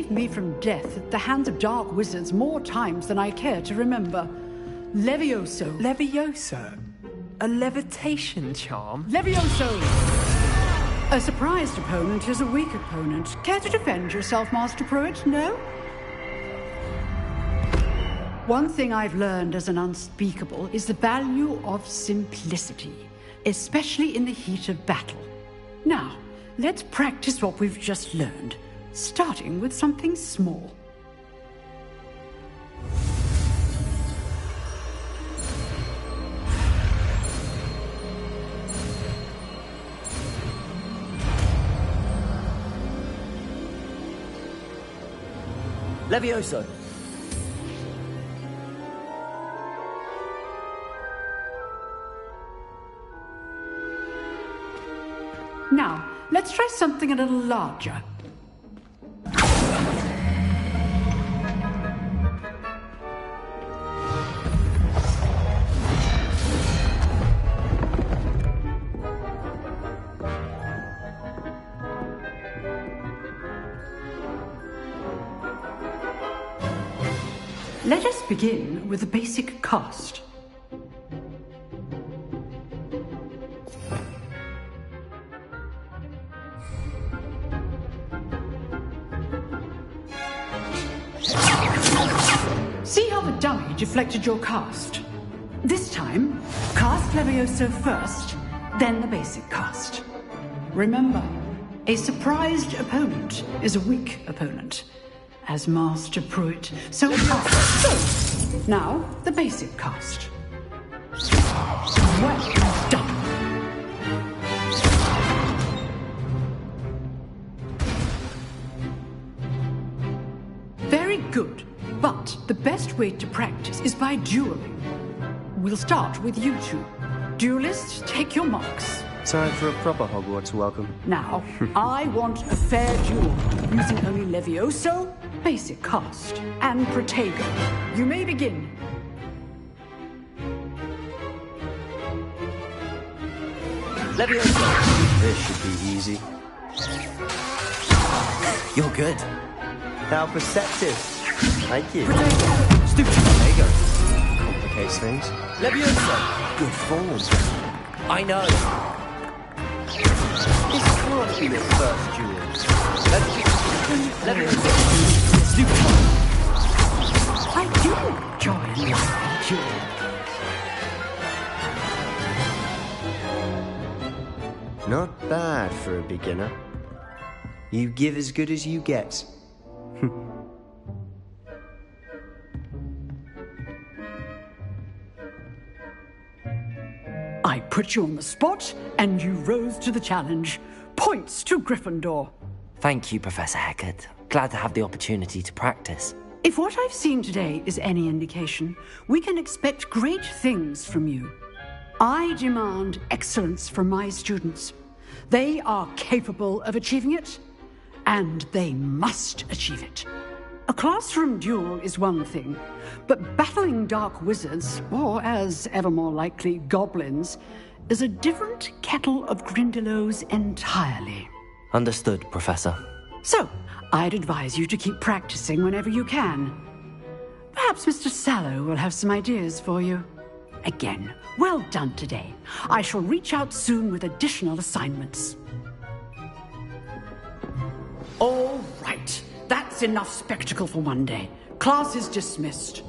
saved me from death at the hands of dark wizards more times than I care to remember. Levioso. Levioso? A levitation charm? Levioso! A surprised opponent is a weak opponent. Care to defend yourself, Master Pruitt? No? One thing I've learned as an unspeakable is the value of simplicity, especially in the heat of battle. Now, let's practice what we've just learned, starting with something small. Levioso. Now, let's try something a little larger. Let us begin with the basic cast. See how the dummy deflected your cast? This time, cast Levioso first, then the basic cast. Remember, a surprised opponent is a weak opponent, as Master Pruitt so often. Now, the basic cast. Well done. Very good. But the best way to practice is by dueling. We'll start with you two. Duelists, take your marks. Time for a proper Hogwarts welcome. Now, I want a fair duel, using only Levioso, basic cast, and Protego. You may begin. Levioso. This should be easy. You're good. How perceptive. Thank you. Protego. Stupid. Protego. Complicates things. Levioso. Good form. I know. This can't be the first duel. Levioso. Stupid. I do enjoy a lively duel. Not bad for a beginner. You give as good as you get. I put you on the spot, and you rose to the challenge. Points to Gryffindor. Thank you, Professor Hecat. Glad to have the opportunity to practice. If what I've seen today is any indication, we can expect great things from you. I demand excellence from my students. They are capable of achieving it, and they must achieve it. A classroom duel is one thing, but battling dark wizards, or as ever more likely, goblins, is a different kettle of Grindylows entirely. Understood, Professor. So, I'd advise you to keep practicing whenever you can. Perhaps Mr. Sallow will have some ideas for you. Again, well done today. I shall reach out soon with additional assignments. All right. That's enough spectacle for one day. Class is dismissed.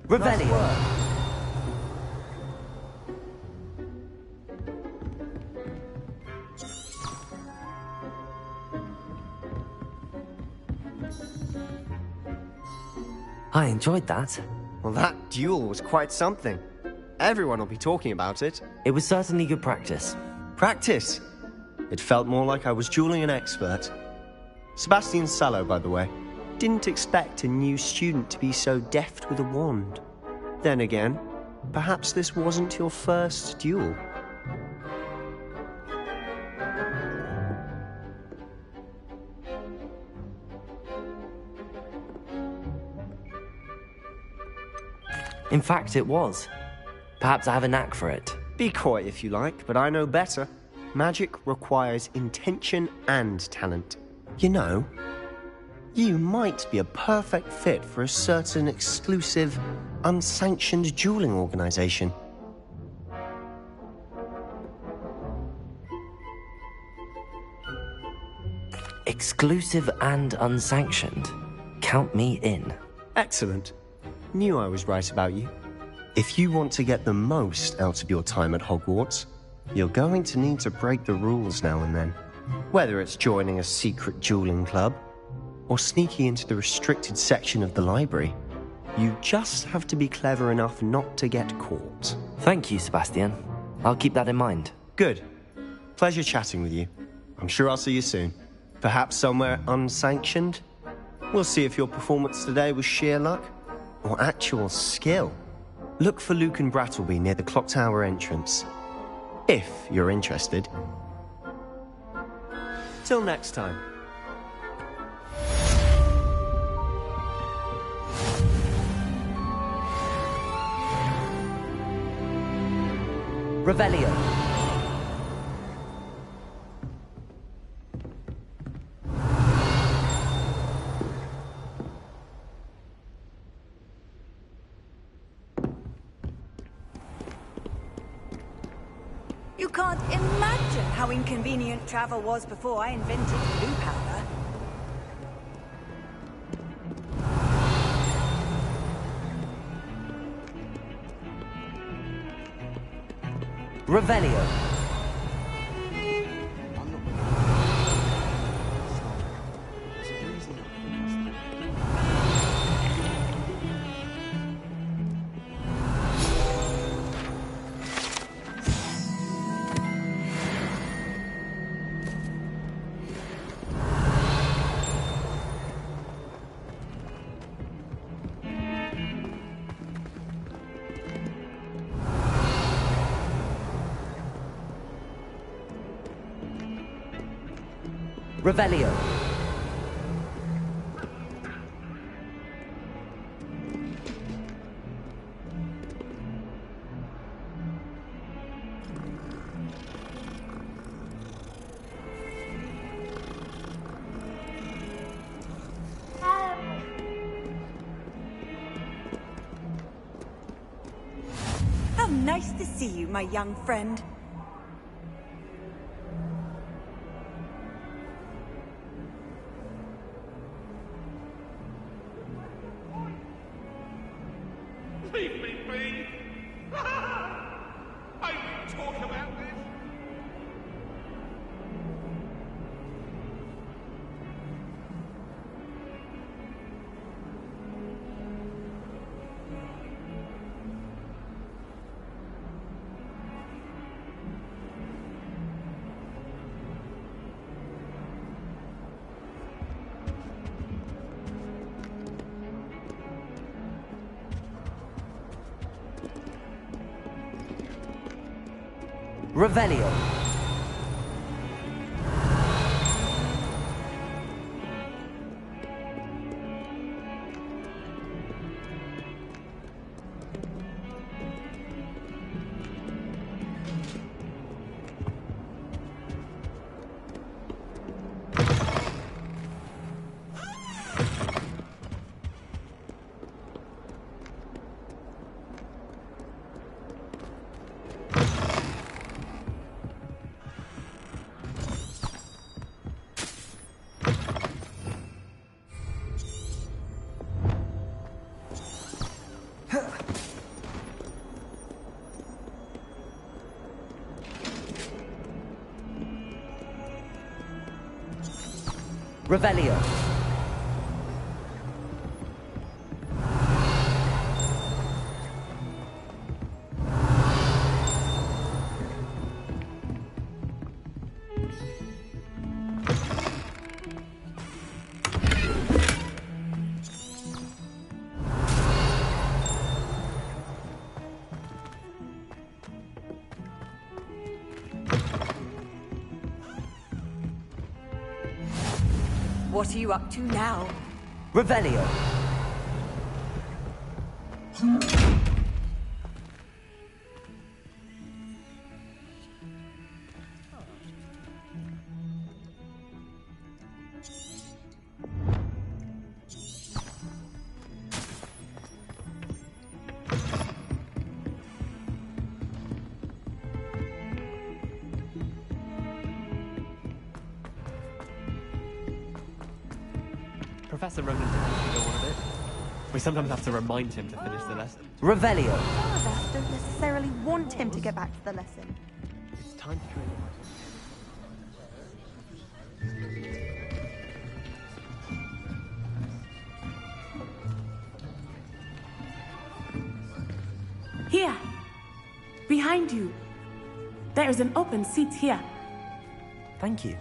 Revelio. I enjoyed that. Well, that duel was quite something. Everyone will be talking about it. It was certainly good practice. Practice? It felt more like I was dueling an expert. Sebastian Sallow, by the way. Didn't expect a new student to be so deft with a wand. Then again, perhaps this wasn't your first duel. In fact, it was. Perhaps I have a knack for it. Be coy if you like, but I know better. Magic requires intention and talent. You know, you might be a perfect fit for a certain exclusive, unsanctioned dueling organization. Exclusive and unsanctioned. Count me in. Excellent. Knew I was right about you. If you want to get the most out of your time at Hogwarts, you're going to need to break the rules now and then. Whether it's joining a secret dueling club, or sneaking into the restricted section of the library, you just have to be clever enough not to get caught. Thank you, Sebastian. I'll keep that in mind. Good. Pleasure chatting with you. I'm sure I'll see you soon. Perhaps somewhere unsanctioned? We'll see if your performance today was sheer luck, or actual skill. Look for Luke and Brattleby near the clock tower entrance. If you're interested. Till next time. Revelio. You can't imagine how inconvenient travel was before I invented blue powder. Revelio. Revelio. How nice to see you, my young friend. Leave me be! I didn't talk about this! Revelio. Revelio. What are you up to now? Revelio. Professor Ronan didn't have to go on a bit. We sometimes have to remind him to finish the lesson. Revelio. Fathers don't necessarily want him to get back to the lesson. It's time to train. Here! Behind you! There is an open seat here. Thank you.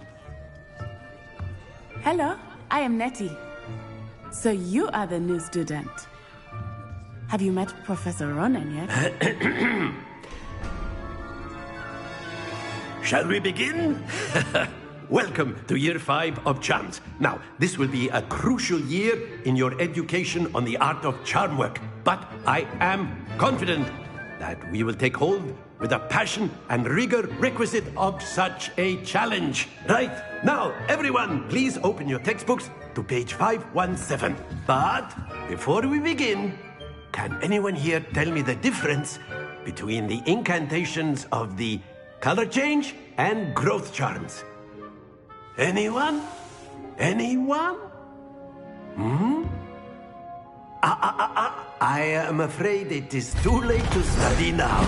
Hello, I am Nettie. So you are the new student. Have you met Professor Ronan yet? Shall we begin? Welcome to Year 5 of Charms. Now, this will be a crucial year in your education on the art of charm work. But I am confident that we will take hold with the passion and rigor requisite of such a challenge. Right, now, everyone, please open your textbooks to page 517. But before we begin, can anyone here tell me the difference between the incantations of the color change and growth charms? Anyone? Anyone? I am afraid it is too late to study now.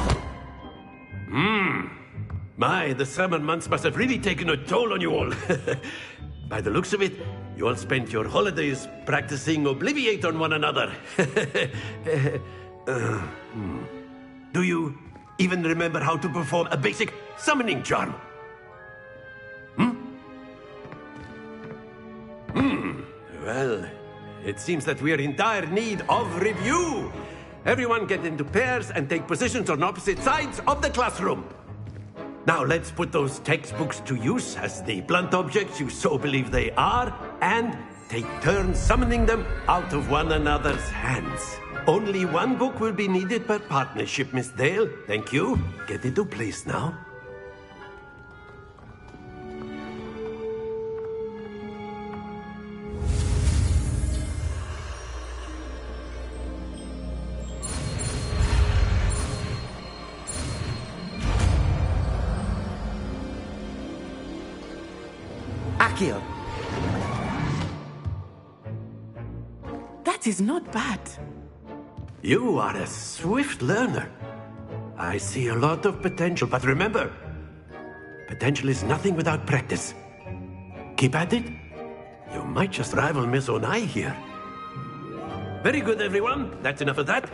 My, the summer months must have really taken a toll on you all. By the looks of it, you all spent your holidays practicing Obliviate on one another. Do you even remember how to perform a basic summoning charm? Well, it seems that we are in dire need of review. Everyone get into pairs and take positions on opposite sides of the classroom. Now let's put those textbooks to use as the blunt objects you so believe they are, and take turns summoning them out of one another's hands. Only one book will be needed per partnership, Miss Dale. Thank you. Get into place now. Accio. That is not bad. You are a swift learner. I see a lot of potential, but remember, potential is nothing without practice. Keep at it. You might just rival Miss Onai here. Very good, everyone. That's enough of that.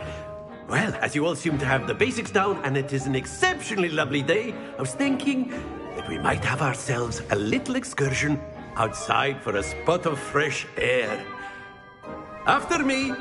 Well, as you all seem to have the basics down, and it is an exceptionally lovely day, I was thinking that we might have ourselves a little excursion outside for a spot of fresh air. After me.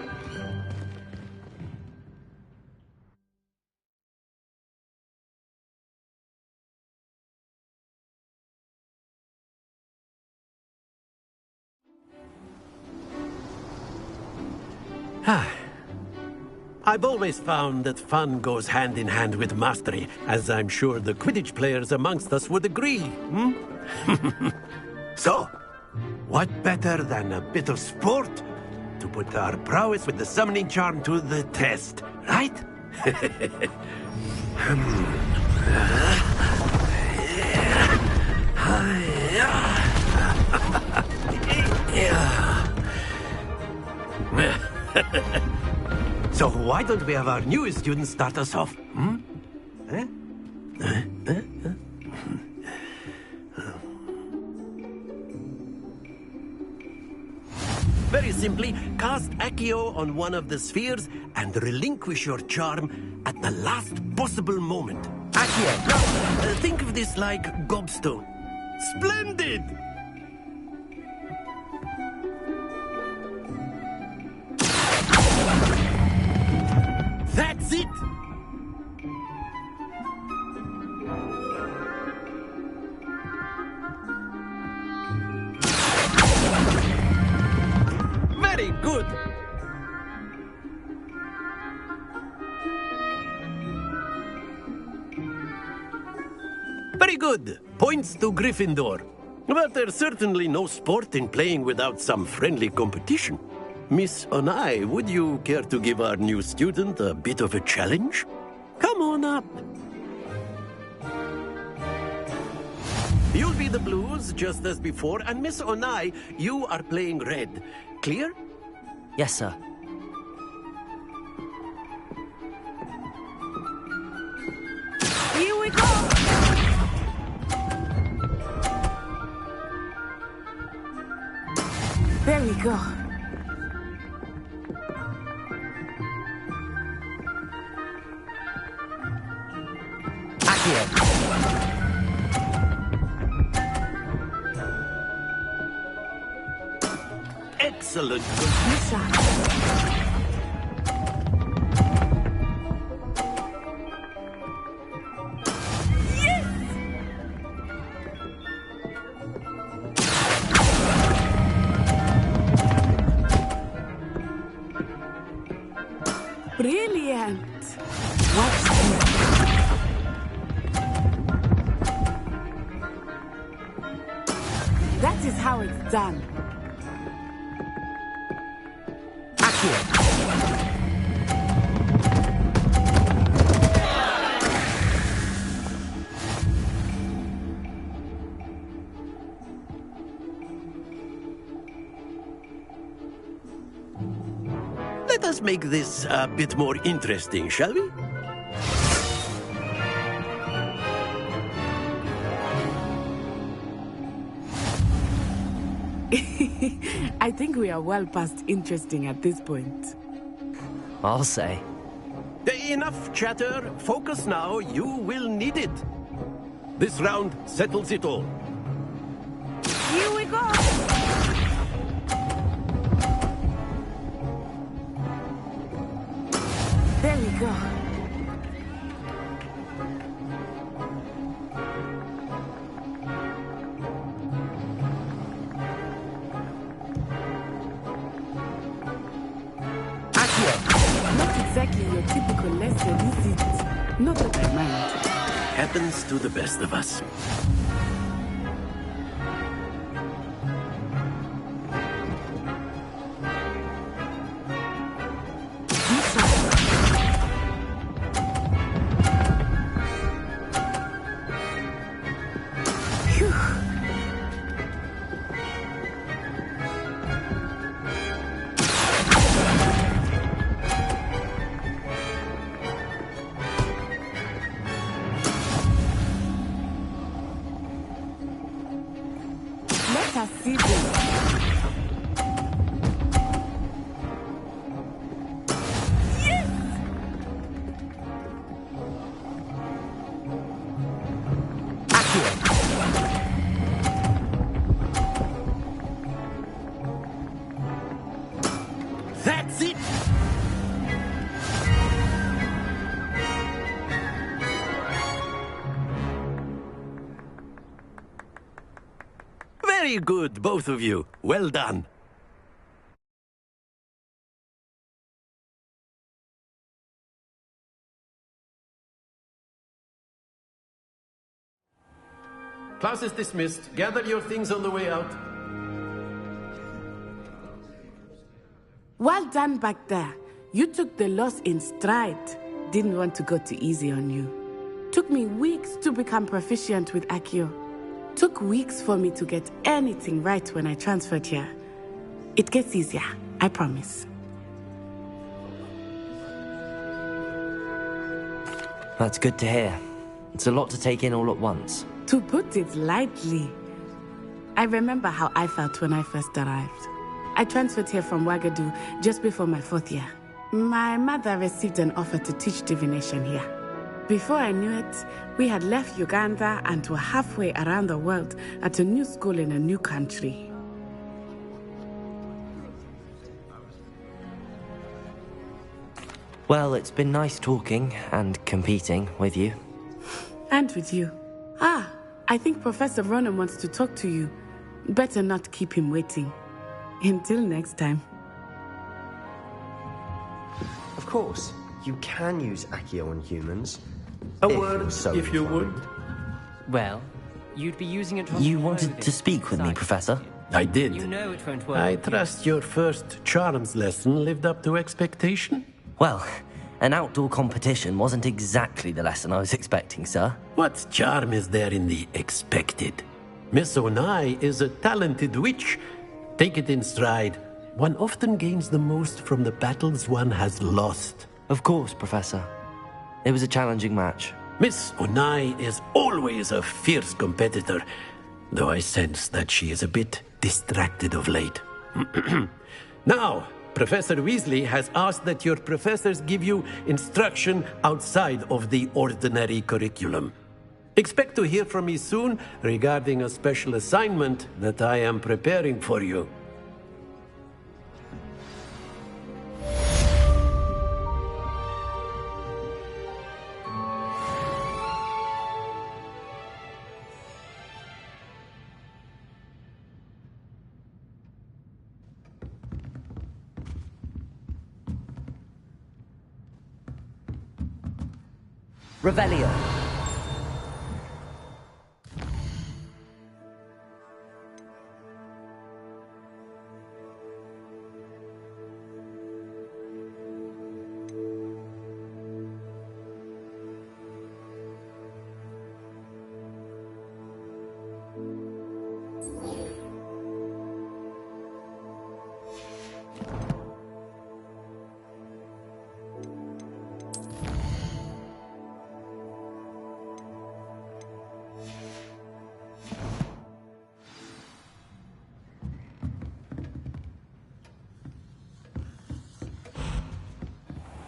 I've always found that fun goes hand in hand with mastery, as I'm sure the Quidditch players amongst us would agree. So, what better than a bit of sport to put our prowess with the summoning charm to the test, right? So why don't we have our newest student start us off? simply cast Accio on one of the spheres and relinquish your charm at the last possible moment. Accio! Now, think of this like gobstone. Splendid! That's it! Very good! Very good! Points to Gryffindor. But there's certainly no sport in playing without some friendly competition. Miss Onai, would you care to give our new student a bit of a challenge? Come on up. You'll be the blues, just as before, and Miss Onai, you are playing red. Clear? Yes, sir. Here we go! There we go. Accio. Excellent. Brilliant! Watch this. That is how it's done. Let us make this a bit more interesting, shall we? I think we are well past interesting at this point. I'll say. Enough chatter. Focus now. You will need it. This round settles it all. Here we go! There we go. Not exactly your typical lesson, is it? Not that I mind. Happens to the best of us. Let us see this. Yes! That's it! Very good, both of you. Well done. Class is dismissed. Gather your things on the way out. Well done back there. You took the loss in stride. Didn't want to go too easy on you. Took me weeks to become proficient with Accio. Took weeks for me to get anything right when I transferred here. It gets easier, I promise. That's good to hear. It's a lot to take in all at once. To put it lightly, I remember how I felt when I first arrived. I transferred here from Wagadu just before my 4th year. My mother received an offer to teach divination here. Before I knew it, we had left Uganda and were halfway around the world at a new school in a new country. Well, it's been nice talking and competing with you. And with you. I think Professor Ronan wants to talk to you. Better not keep him waiting. Until next time. Of course, you can use Accio on humans. A word, if you would. Well, you'd be using it to... You wanted to speak with me, Professor? I did. You know it won't work. I trust your first charms lesson lived up to expectation? Well, an outdoor competition wasn't exactly the lesson I was expecting, sir. What charm is there in the expected? Miss Onai is a talented witch. Take it in stride. One often gains the most from the battles one has lost. Of course, Professor. It was a challenging match. Miss Onai is always a fierce competitor, though I sense that she is a bit distracted of late. Now, Professor Weasley has asked that your professors give you instruction outside of the ordinary curriculum. Expect to hear from me soon regarding a special assignment that I am preparing for you. Revelio.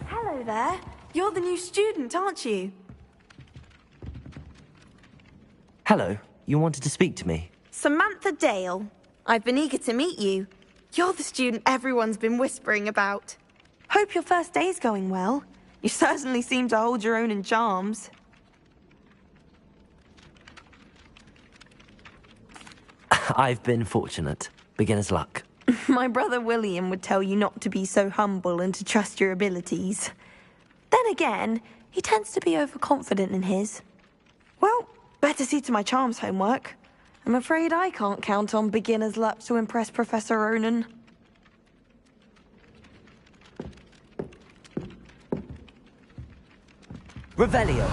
Hello there. You're the new student, aren't you? Hello. You wanted to speak to me? Samantha Dale. I've been eager to meet you. You're the student everyone's been whispering about. Hope your first day's going well. You certainly seem to hold your own in charms. I've been fortunate. Beginner's luck. My brother William would tell you not to be so humble and to trust your abilities. Then again, he tends to be overconfident in his. Well, better see to my charms homework. I'm afraid I can't count on beginner's luck to impress Professor Ronan. Revelio.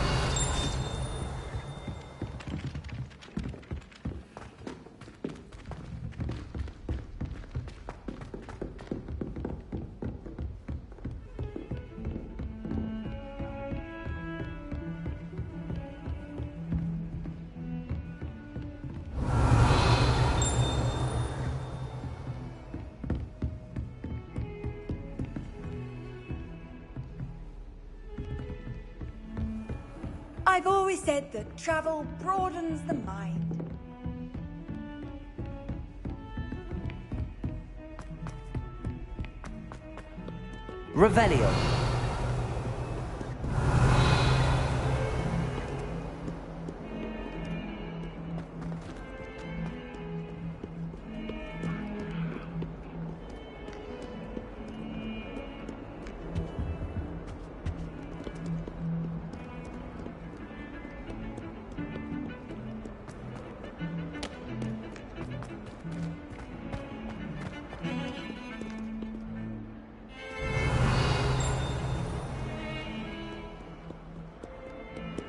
I've always said that travel broadens the mind. Revelio.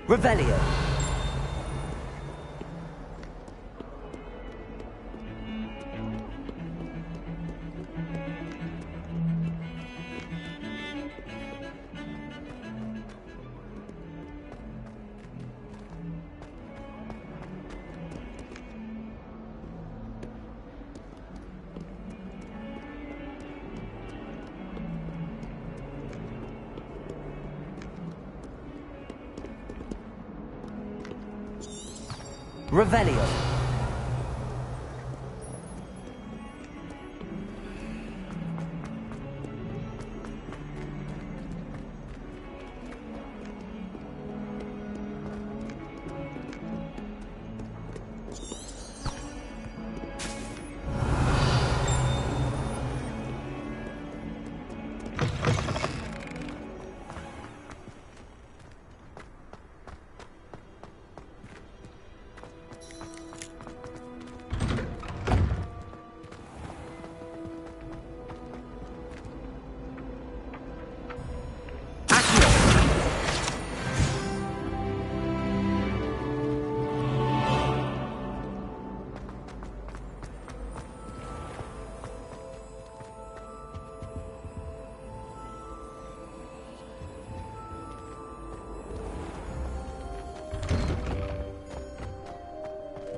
Revelio. Revelio.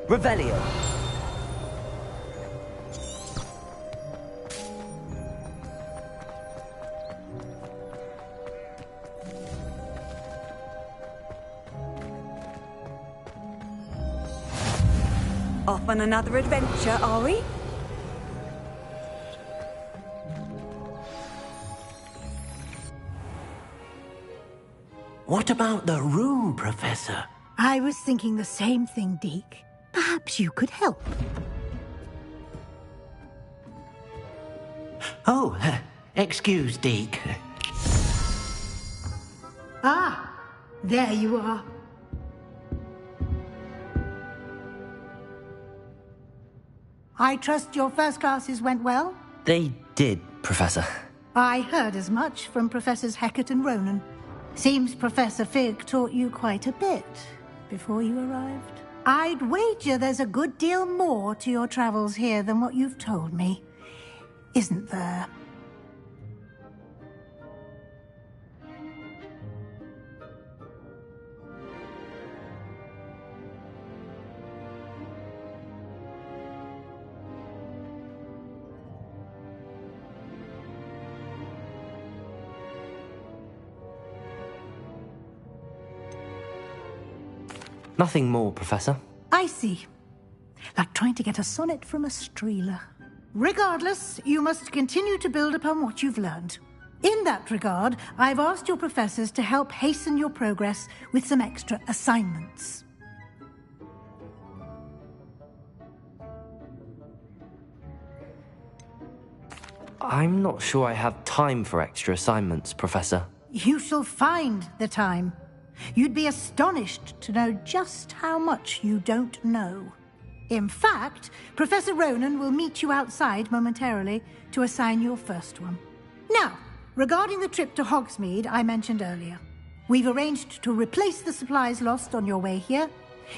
Revelio. Off on another adventure, are we? What about the room, Professor? I was thinking the same thing, Deke. Perhaps you could help. Oh, excuse, Deke. Ah, there you are. I trust your first classes went well? They did, Professor. I heard as much from Professors Hecat and Ronan. Seems Professor Fig taught you quite a bit before you arrived. I'd wager there's a good deal more to your travels here than what you've told me, isn't there? Nothing more, Professor. I see. Like trying to get a sonnet from a streeler. Regardless, you must continue to build upon what you've learned. In that regard, I've asked your professors to help hasten your progress with some extra assignments. I'm not sure I have time for extra assignments, Professor. You shall find the time. You'd be astonished to know just how much you don't know. In fact, Professor Ronan will meet you outside momentarily to assign your first one. Now, regarding the trip to Hogsmeade I mentioned earlier, we've arranged to replace the supplies lost on your way here,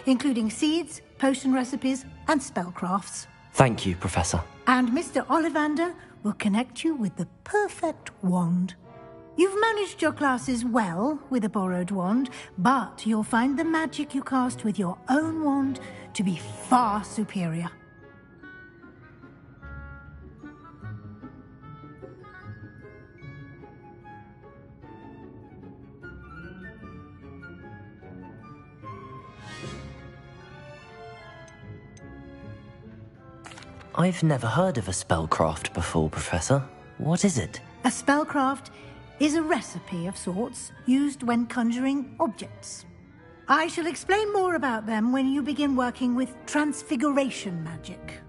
including seeds, potion recipes, and spellcrafts. Thank you, Professor. And Mr. Ollivander will connect you with the perfect wand. You've managed your classes well with a borrowed wand, but you'll find the magic you cast with your own wand to be far superior. I've never heard of a spellcraft before, Professor. What is it? A spellcraft is a recipe of sorts used when conjuring objects. I shall explain more about them when you begin working with transfiguration magic.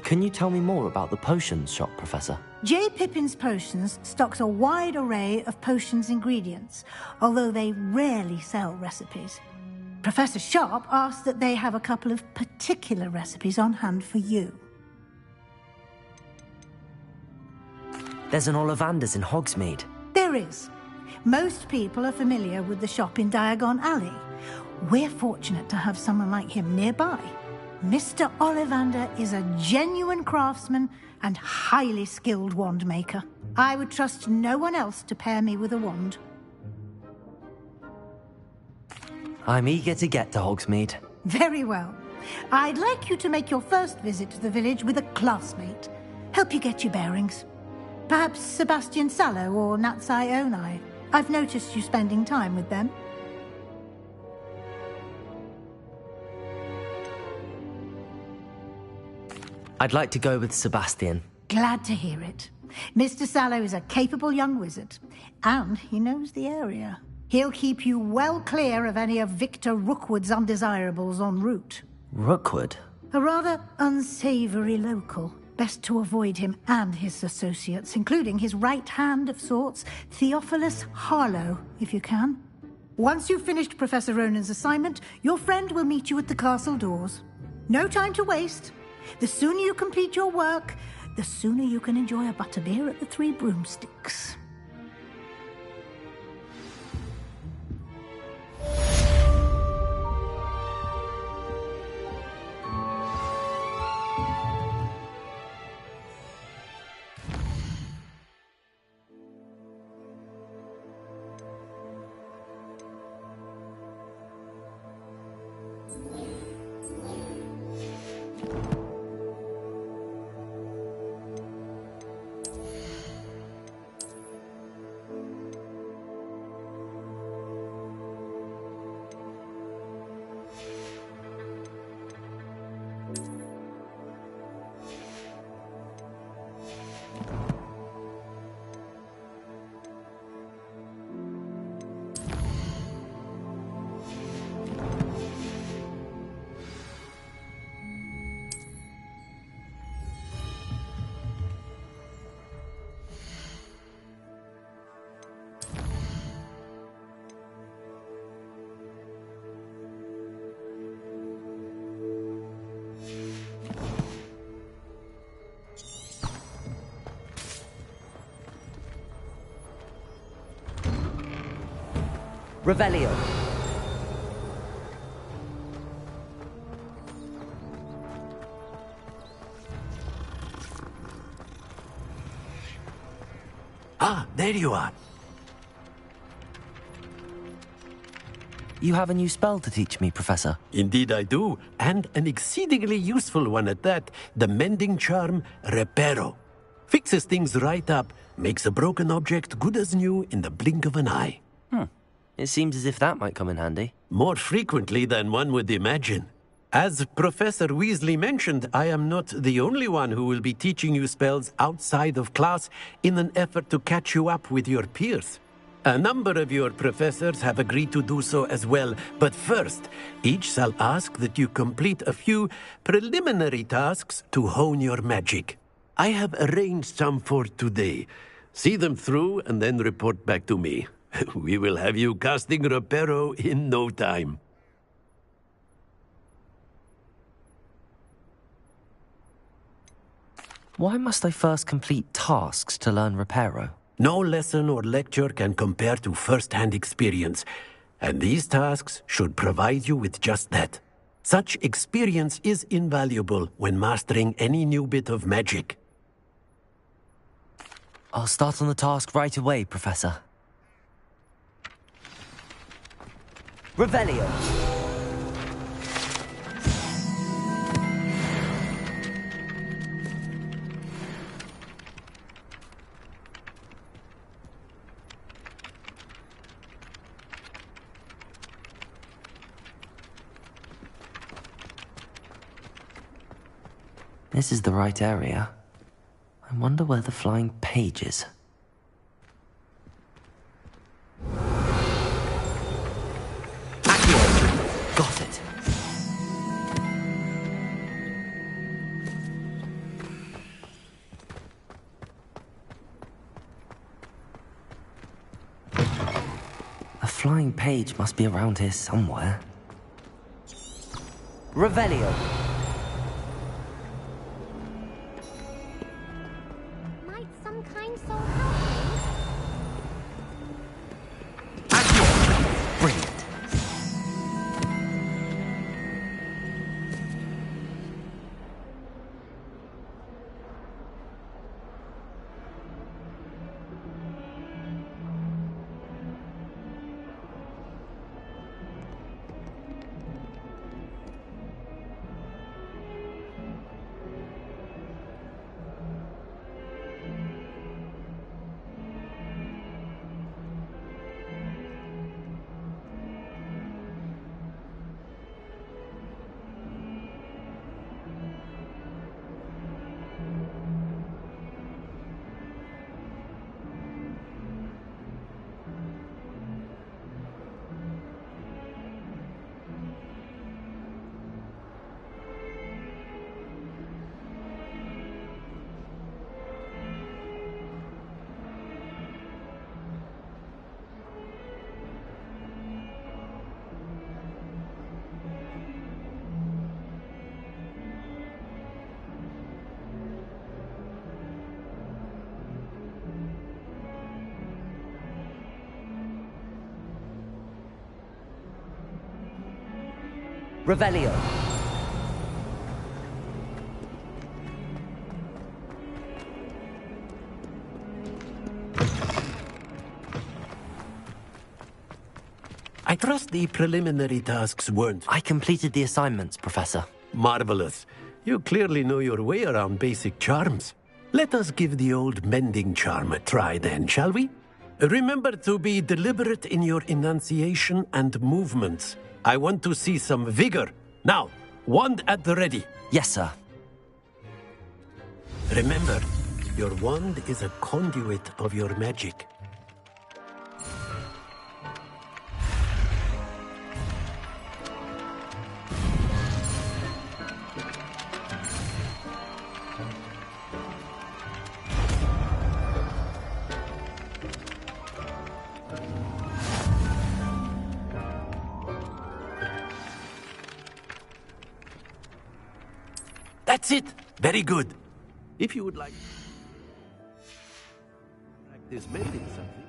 Can you tell me more about the potions shop, Professor? J. Pippin's Potions stocks a wide array of potions ingredients, although they rarely sell recipes. Professor Sharp asked that they have a couple of particular recipes on hand for you. There's an Ollivander's in Hogsmeade. There is. Most people are familiar with the shop in Diagon Alley. We're fortunate to have someone like him nearby. Mr. Ollivander is a genuine craftsman and highly skilled wand maker. I would trust no one else to pair me with a wand. I'm eager to get to Hogsmeade. Very well. I'd like you to make your first visit to the village with a classmate. Help you get your bearings. Perhaps Sebastian Sallow or Natsai Onai. I've noticed you spending time with them. I'd like to go with Sebastian. Glad to hear it. Mr. Sallow is a capable young wizard, and he knows the area. He'll keep you well clear of any of Victor Rookwood's undesirables en route. Rookwood? A rather unsavory local. Best to avoid him and his associates, including his right hand of sorts, Theophilus Harlow, if you can. Once you've finished Professor Ronan's assignment, your friend will meet you at the castle doors. No time to waste. The sooner you complete your work, the sooner you can enjoy a butterbeer at the Three Broomsticks. Revelio. Ah, there you are. You have a new spell to teach me, Professor. Indeed I do, and an exceedingly useful one at that. The mending charm, Reparo. Fixes things right up, makes a broken object good as new in the blink of an eye. It seems as if that might come in handy. More frequently than one would imagine. As Professor Weasley mentioned, I am not the only one who will be teaching you spells outside of class in an effort to catch you up with your peers. A number of your professors have agreed to do so as well, but first, each shall ask that you complete a few preliminary tasks to hone your magic. I have arranged some for today. See them through and then report back to me. We will have you casting Reparo in no time. Why must I first complete tasks to learn Reparo? No lesson or lecture can compare to first-hand experience, and these tasks should provide you with just that. Such experience is invaluable when mastering any new bit of magic. I'll start on the task right away, Professor. Revelio. This is the right area. I wonder where the flying page is. Got it. A flying page must be around here somewhere. Revelio. Might some kind soul help me? Brilliant. Revelio. I trust the preliminary tasks weren't... I completed the assignments, Professor. Marvelous. You clearly know your way around basic charms. Let us give the old mending charm a try then, shall we? Remember to be deliberate in your enunciation and movements. I want to see some vigor. Now, wand at the ready. Yes, sir. Remember, your wand is a conduit of your magic. That's it! Very good. If you would like practice mending something.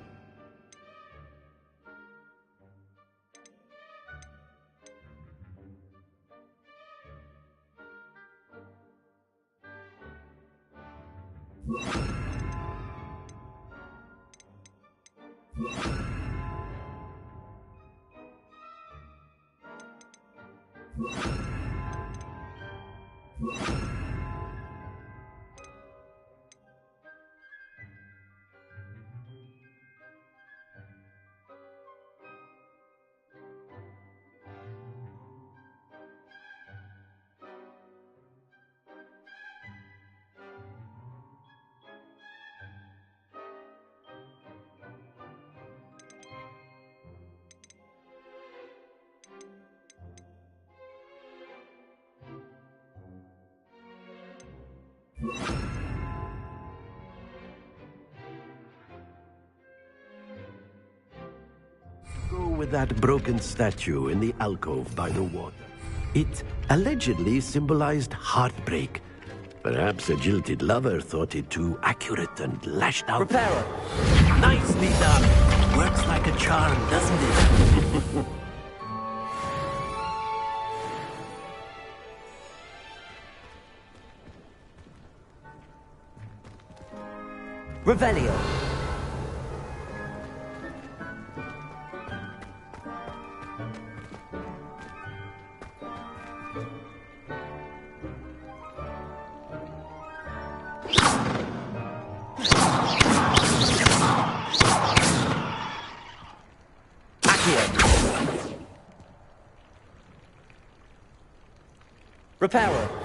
Go with that broken statue in the alcove by the water. It allegedly symbolized heartbreak. Perhaps a jilted lover thought it too accurate and lashed out. Reparo. Nicely done. Works like a charm, doesn't it? Revelio. Reparo.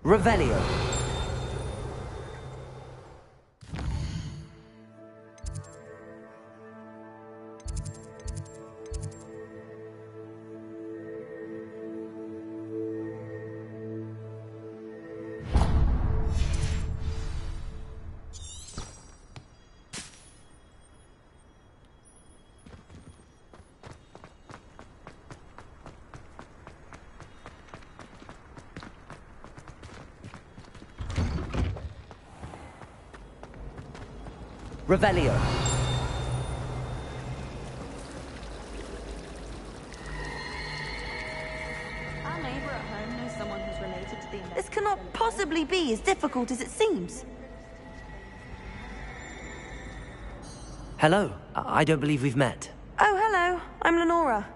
Revelio. Revelio. Our neighbor at home knows someone who's related to the... This cannot possibly be as difficult as it seems. Hello. I don't believe we've met. Oh, hello. I'm Lenora.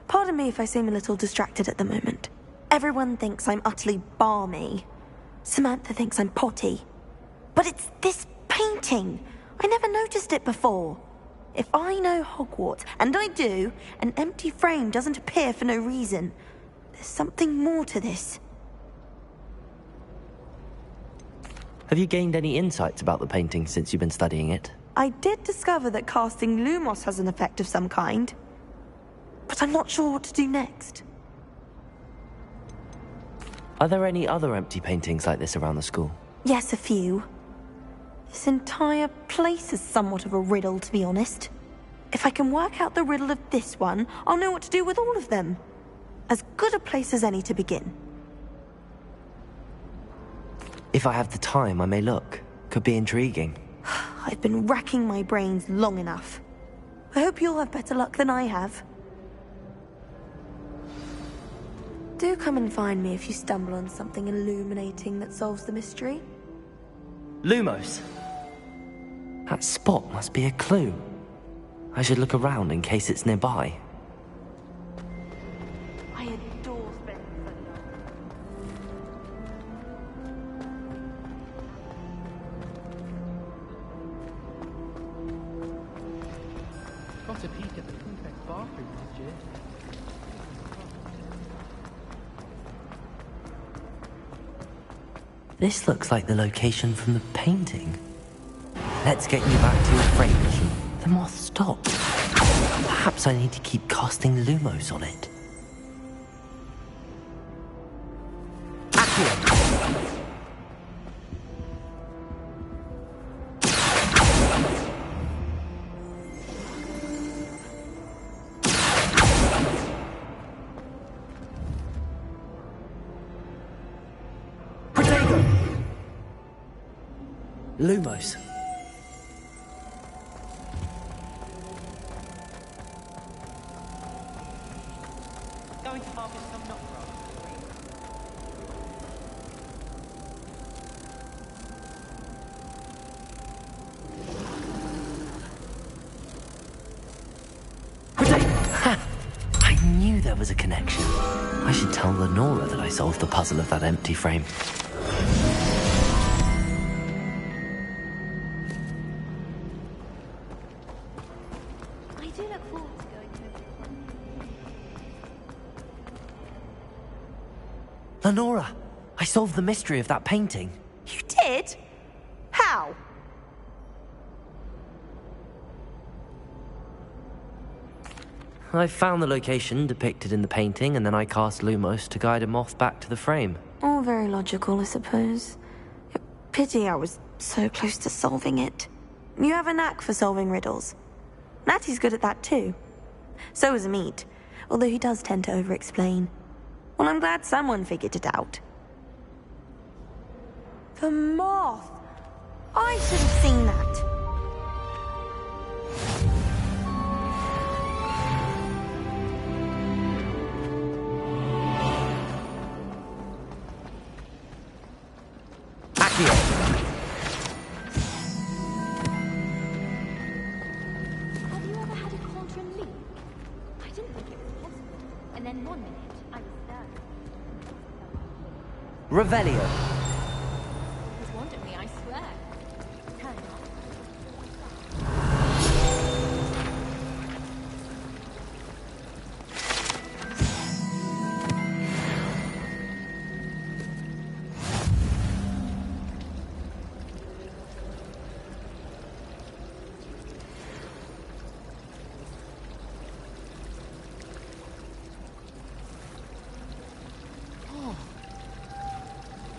Pardon me if I seem a little distracted at the moment. Everyone thinks I'm utterly balmy. Samantha thinks I'm potty. But it's this painting. I never noticed it before. If I know Hogwarts, and I do, an empty frame doesn't appear for no reason. There's something more to this. Have you gained any insights about the painting since you've been studying it? I did discover that casting Lumos has an effect of some kind, but I'm not sure what to do next. Are there any other empty paintings like this around the school? Yes, a few. This entire place is somewhat of a riddle, to be honest. If I can work out the riddle of this one, I'll know what to do with all of them. As good a place as any to begin. If I have the time, I may look. Could be intriguing. I've been racking my brains long enough. I hope you'll have better luck than I have. Do come and find me if you stumble on something illuminating that solves the mystery. Lumos! That spot must be a clue. I should look around in case it's nearby. I adore Spencer. Got a peek at the prefect bathroom last year. This looks like the location from the painting. Let's get you back to your frame. The moth stopped. Perhaps I need to keep casting Lumos on it. Accio! Lumos. Going to harvest some nut grass. I knew there was a connection. I should tell Lenora that I solved the puzzle of that empty frame. Lenora, I solved the mystery of that painting. You did? How? I found the location depicted in the painting, and then I cast Lumos to guide a moth back to the frame. All very logical, I suppose. Pity I was so close to solving it. You have a knack for solving riddles. Natty's good at that too. So is Amit, although he does tend to over-explain. Well, I'm glad someone figured it out. The moth! I should have seen that. Have you ever had a cauldron leak? I didn't think it was possible. And then one minute, I was there. Revelio. It was wonderfully, I swear. Turn it off.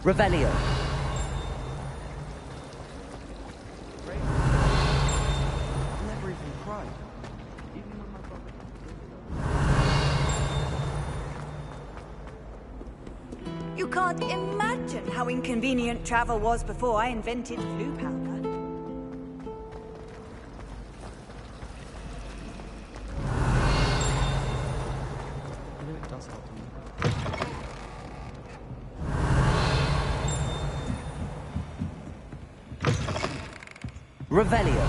Revelio. Never even cried. Even when my brother... You can't imagine how inconvenient travel was before I invented flu powder. I know it does help me. Revelio.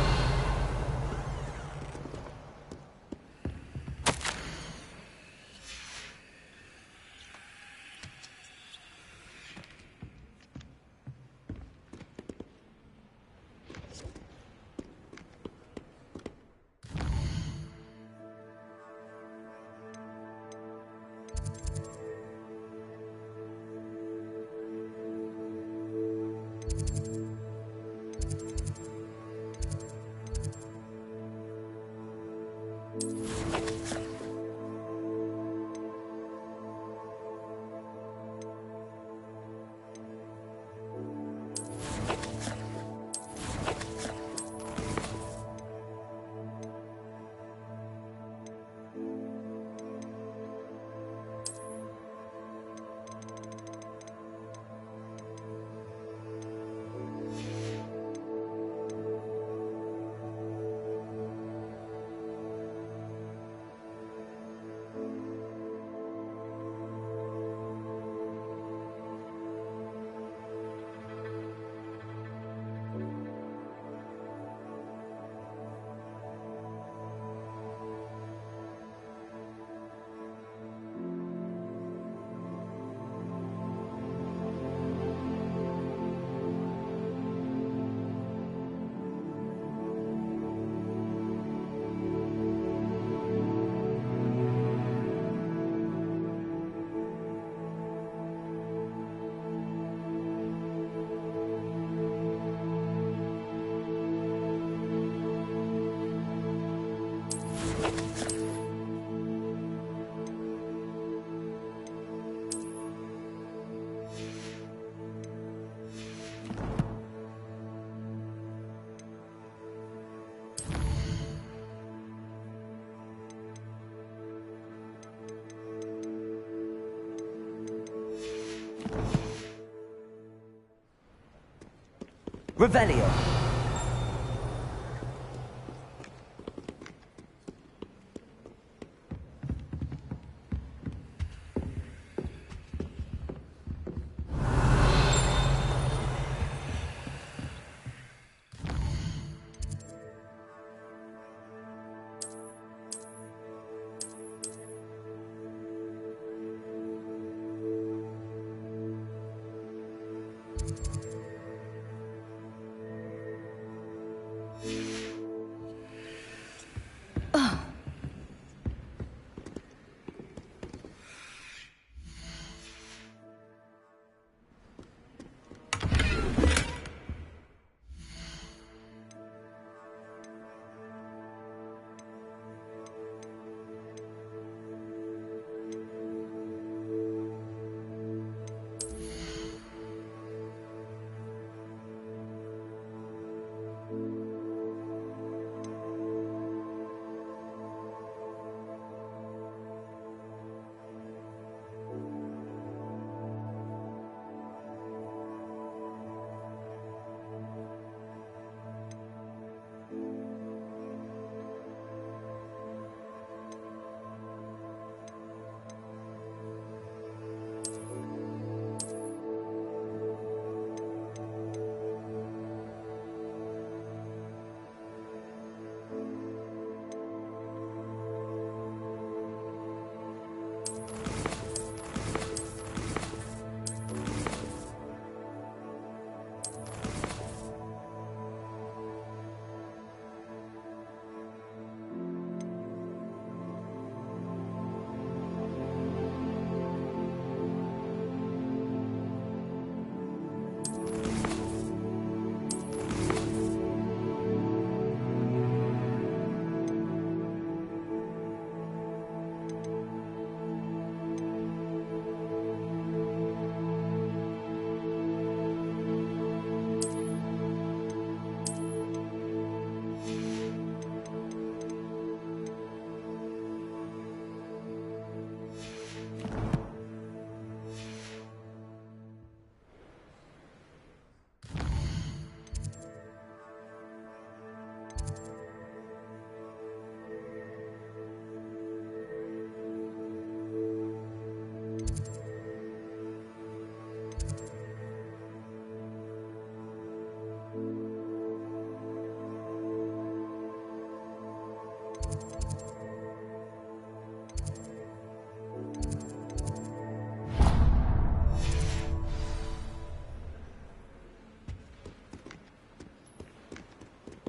Revelio.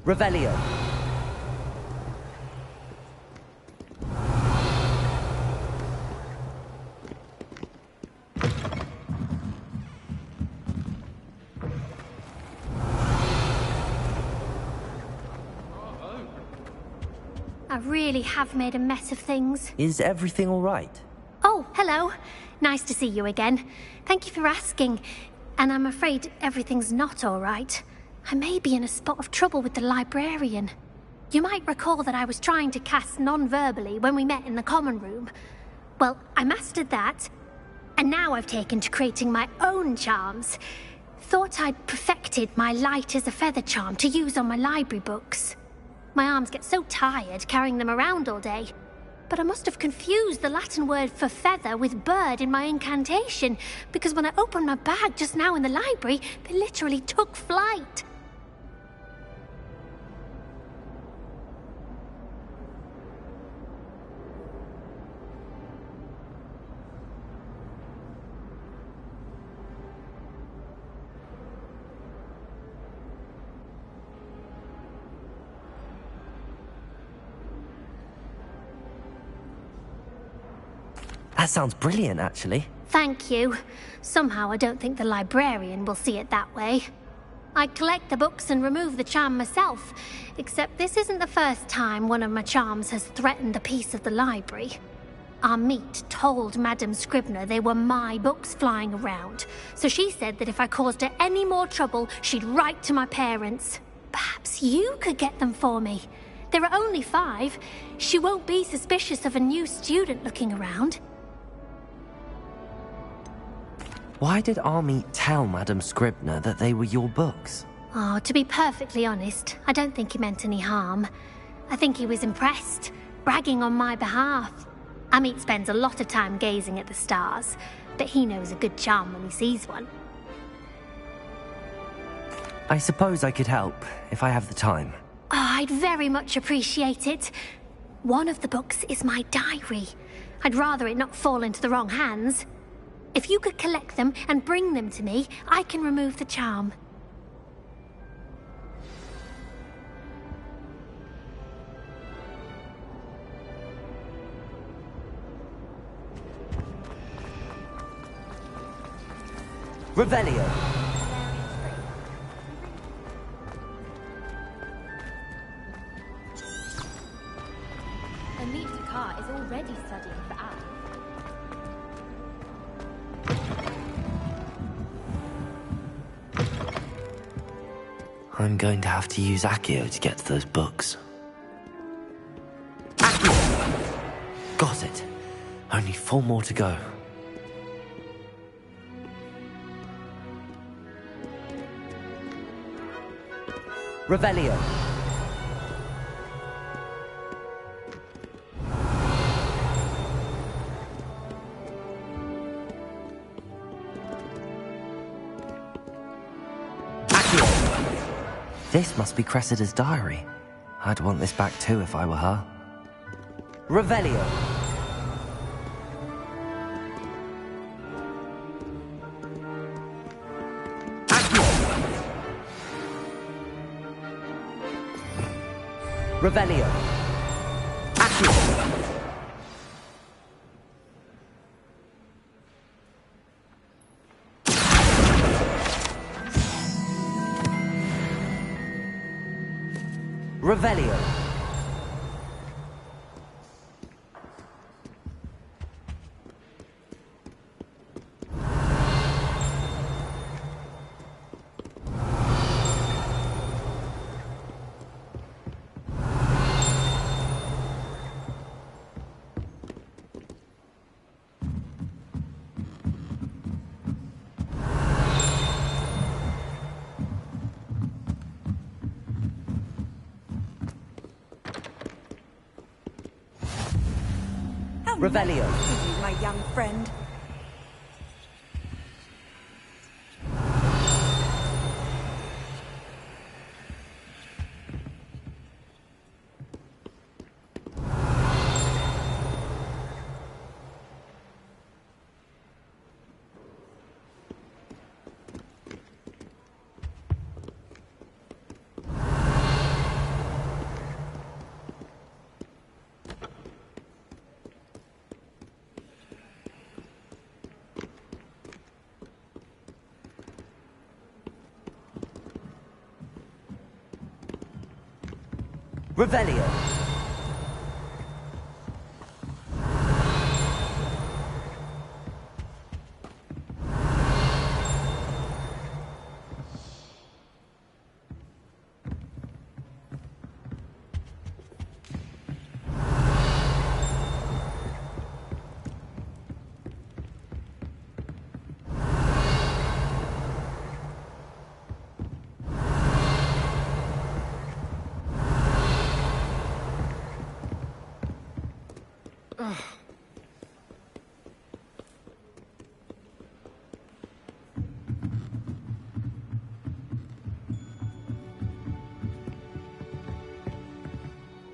Revelio. I really have made a mess of things. Is everything all right? Oh, hello. Nice to see you again. Thank you for asking. And I'm afraid everything's not all right. I may be in a spot of trouble with the librarian. You might recall that I was trying to cast non-verbally when we met in the common room. Well, I mastered that, and now I've taken to creating my own charms. Thought I'd perfected my light as a feather charm to use on my library books. My arms get so tired carrying them around all day. But I must have confused the Latin word for feather with bird in my incantation, because when I opened my bag just now in the library, they literally took flight. That sounds brilliant, actually. Thank you. Somehow I don't think the librarian will see it that way. I collect the books and remove the charm myself, except this isn't the first time one of my charms has threatened the peace of the library. Our meet told Madame Scribner they were my books flying around, so she said that if I caused her any more trouble, she'd write to my parents. Perhaps you could get them for me. There are only 5. She won't be suspicious of a new student looking around. Why did Army tell Madame Scribner that they were your books? Oh, to be perfectly honest, I don't think he meant any harm. I think he was impressed, bragging on my behalf. Amit spends a lot of time gazing at the stars, but he knows a good charm when he sees one. I suppose I could help, if I have the time. Oh, I'd very much appreciate it. One of the books is my diary. I'd rather it not fall into the wrong hands. If you could collect them and bring them to me, I can remove the charm. Revelio. Amit Takar is already studying for Al. I'm going to have to use Accio to get to those books. Accio! Got it. Only 4 more to go. Revelio. This must be Cressida's diary. I'd want this back too if I were her. Revelio. Revelio. Accio. Revelio. Revelio. My young friend. Revelio.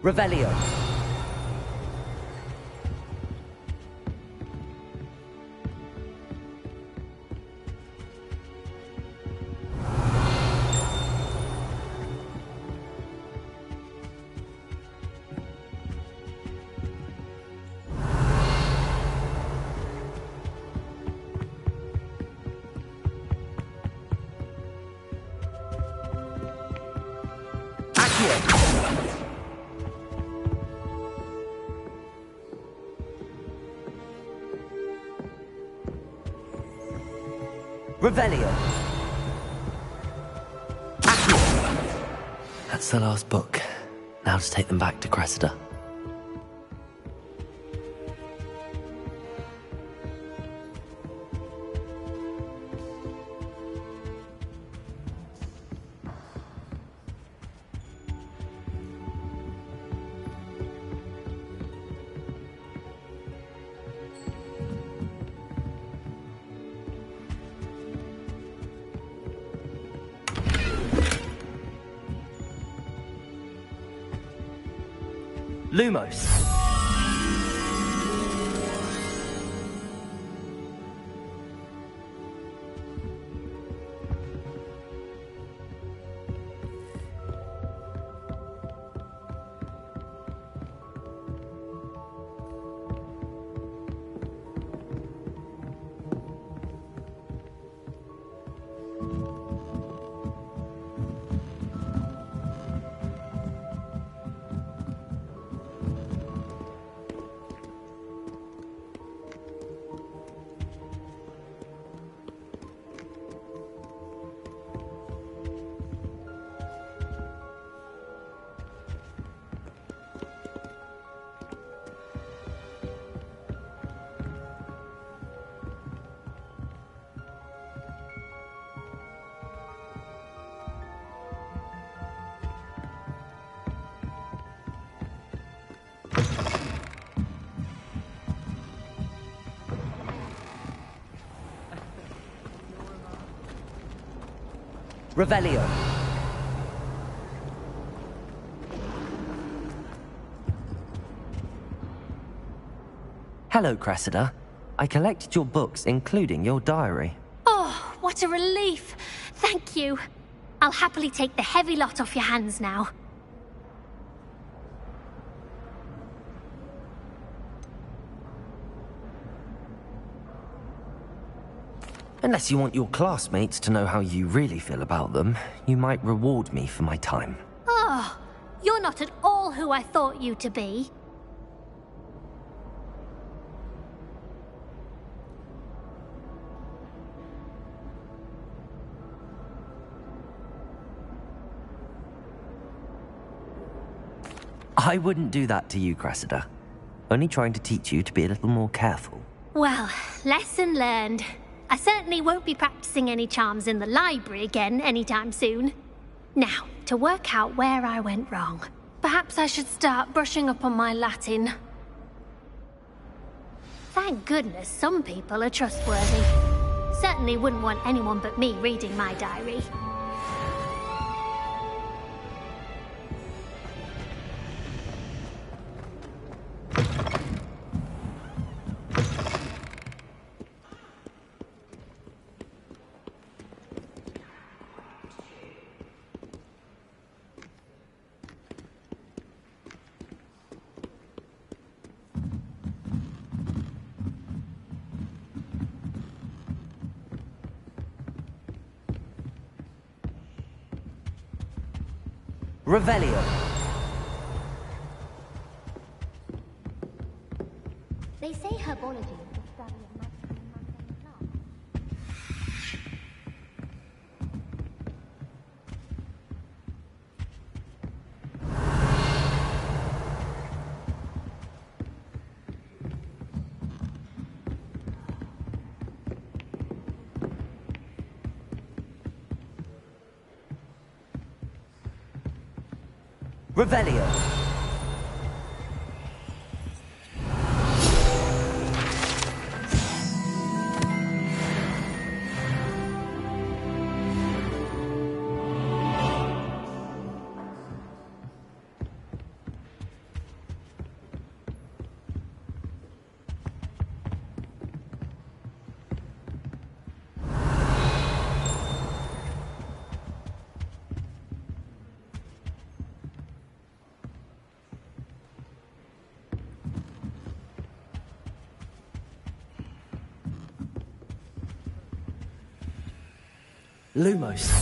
Revelio. Revelio. That's the last book. Now to take them back to Cressida. Lumos. Revelio. Hello, Cressida. I collected your books, including your diary. Oh, what a relief. Thank you. I'll happily take the heavy lot off your hands now. Unless you want your classmates to know how you really feel about them, you might reward me for my time. Oh, you're not at all who I thought you to be. I wouldn't do that to you, Cressida. Only trying to teach you to be a little more careful. Well, lesson learned. I certainly won't be practicing any charms in the library again anytime soon. Now, to work out where I went wrong. Perhaps I should start brushing up on my Latin. Thank goodness some people are trustworthy. Certainly wouldn't want anyone but me reading my diary. Revelio. They say herbology is the study of magic and mundane plants. Revelio. Lumos.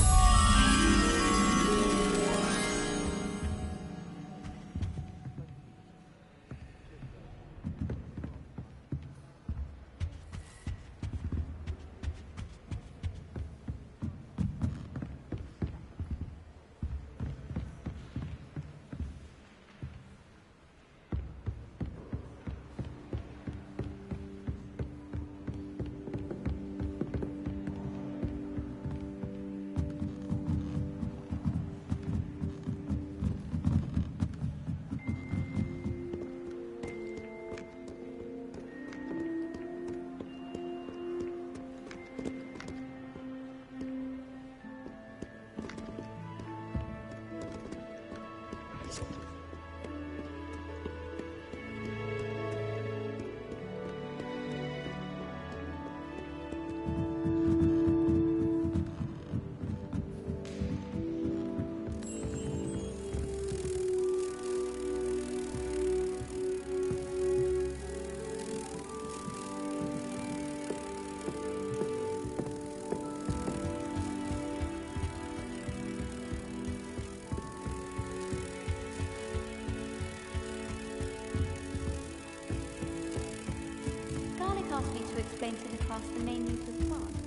you to explain to the class the main use of plants?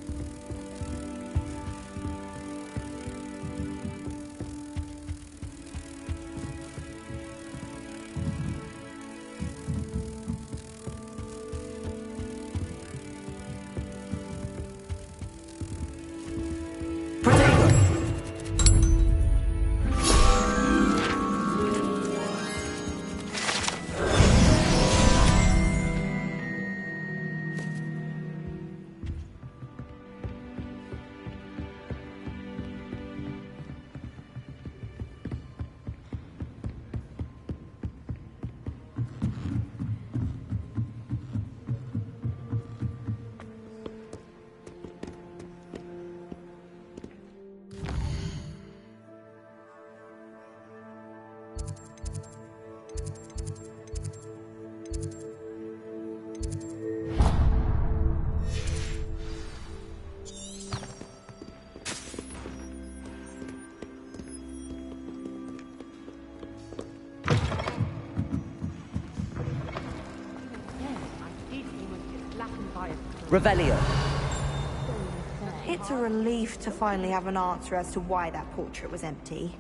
Revelio. It's a relief to finally have an answer as to why that portrait was empty.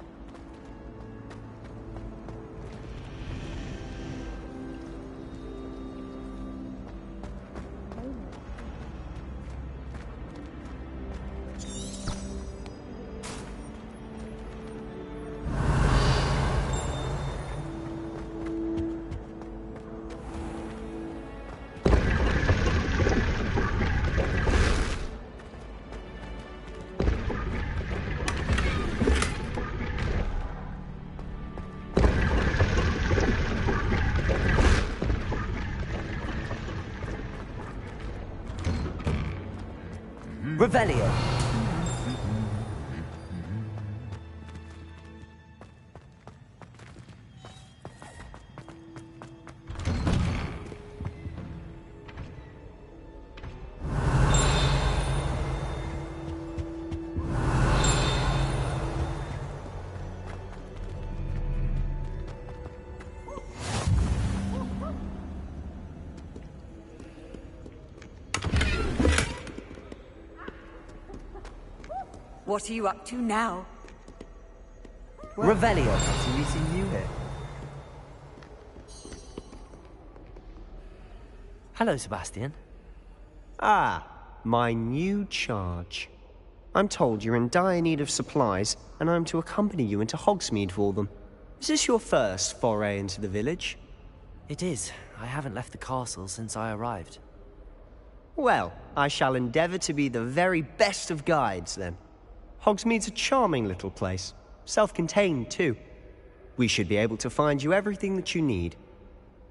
Revelio. What are you up to now? Revelio. So we see you here. Hello, Sebastian. Ah, my new charge. I'm told you're in dire need of supplies, and I'm to accompany you into Hogsmeade for them. Is this your first foray into the village? It is. I haven't left the castle since I arrived. Well, I shall endeavour to be the very best of guides, then. Hogsmeade's a charming little place. Self-contained, too. We should be able to find you everything that you need.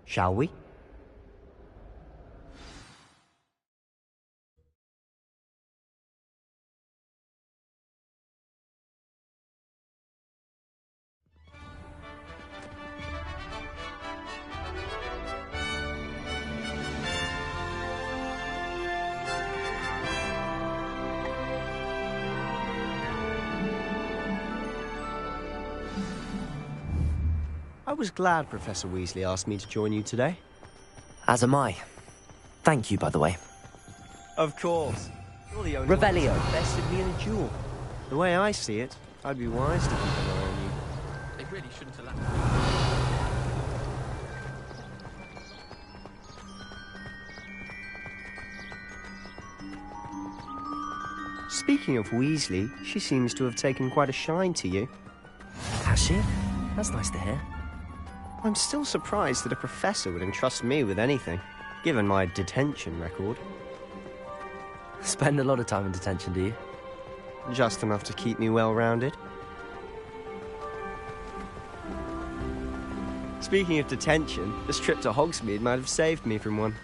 Shall we? I was glad Professor Weasley asked me to join you today. As am I. Thank you, by the way. Of course. You're the only Revelio. one who's bested me in a duel. The way I see it, I'd be wise to keep an eye on you. They really shouldn't allow. Speaking of Weasley, she seems to have taken quite a shine to you. Has she? That's nice to hear. I'm still surprised that a professor would entrust me with anything, given my detention record. Spend a lot of time in detention, do you? Just enough to keep me well-rounded. Speaking of detention, this trip to Hogsmeade might have saved me from one.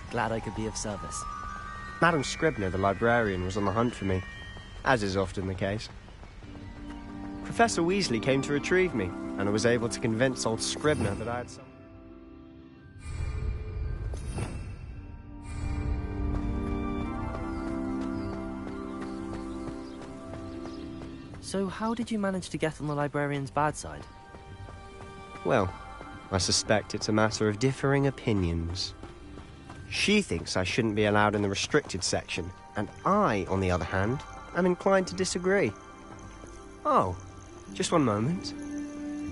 Glad I could be of service. Madam Scribner, the librarian, was on the hunt for me, as is often the case. Professor Weasley came to retrieve me, and I was able to convince old Scribner that I had some... So how did you manage to get on the librarian's bad side? Well, I suspect it's a matter of differing opinions. She thinks I shouldn't be allowed in the restricted section, and I, on the other hand, am inclined to disagree. Oh, just one moment.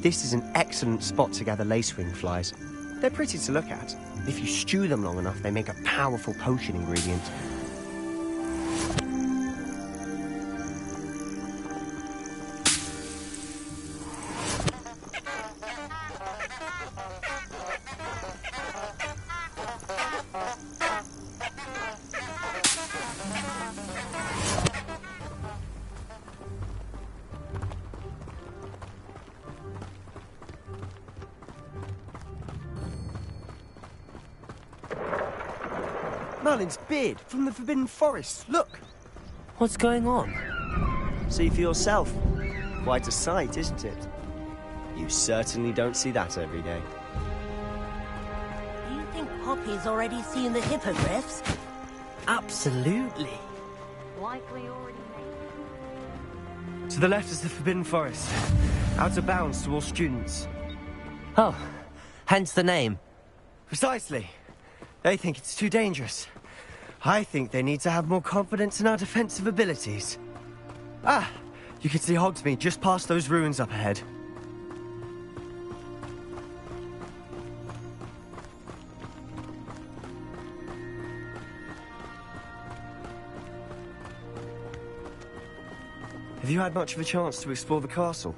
This is an excellent spot to gather lacewing flies. They're pretty to look at. If you stew them long enough, they make a powerful potion ingredient. Merlin's beard from the Forbidden Forest. Look! What's going on? See for yourself. Quite a sight, isn't it? You certainly don't see that every day. Do you think Poppy's already seen the hippogriffs? Absolutely. Likely already made. To the left is the Forbidden Forest. Out of bounds to all students. Oh, hence the name. Precisely. They think it's too dangerous. I think they need to have more confidence in our defensive abilities. Ah, you can see Hogsmeade just past those ruins up ahead. Have you had much of a chance to explore the castle?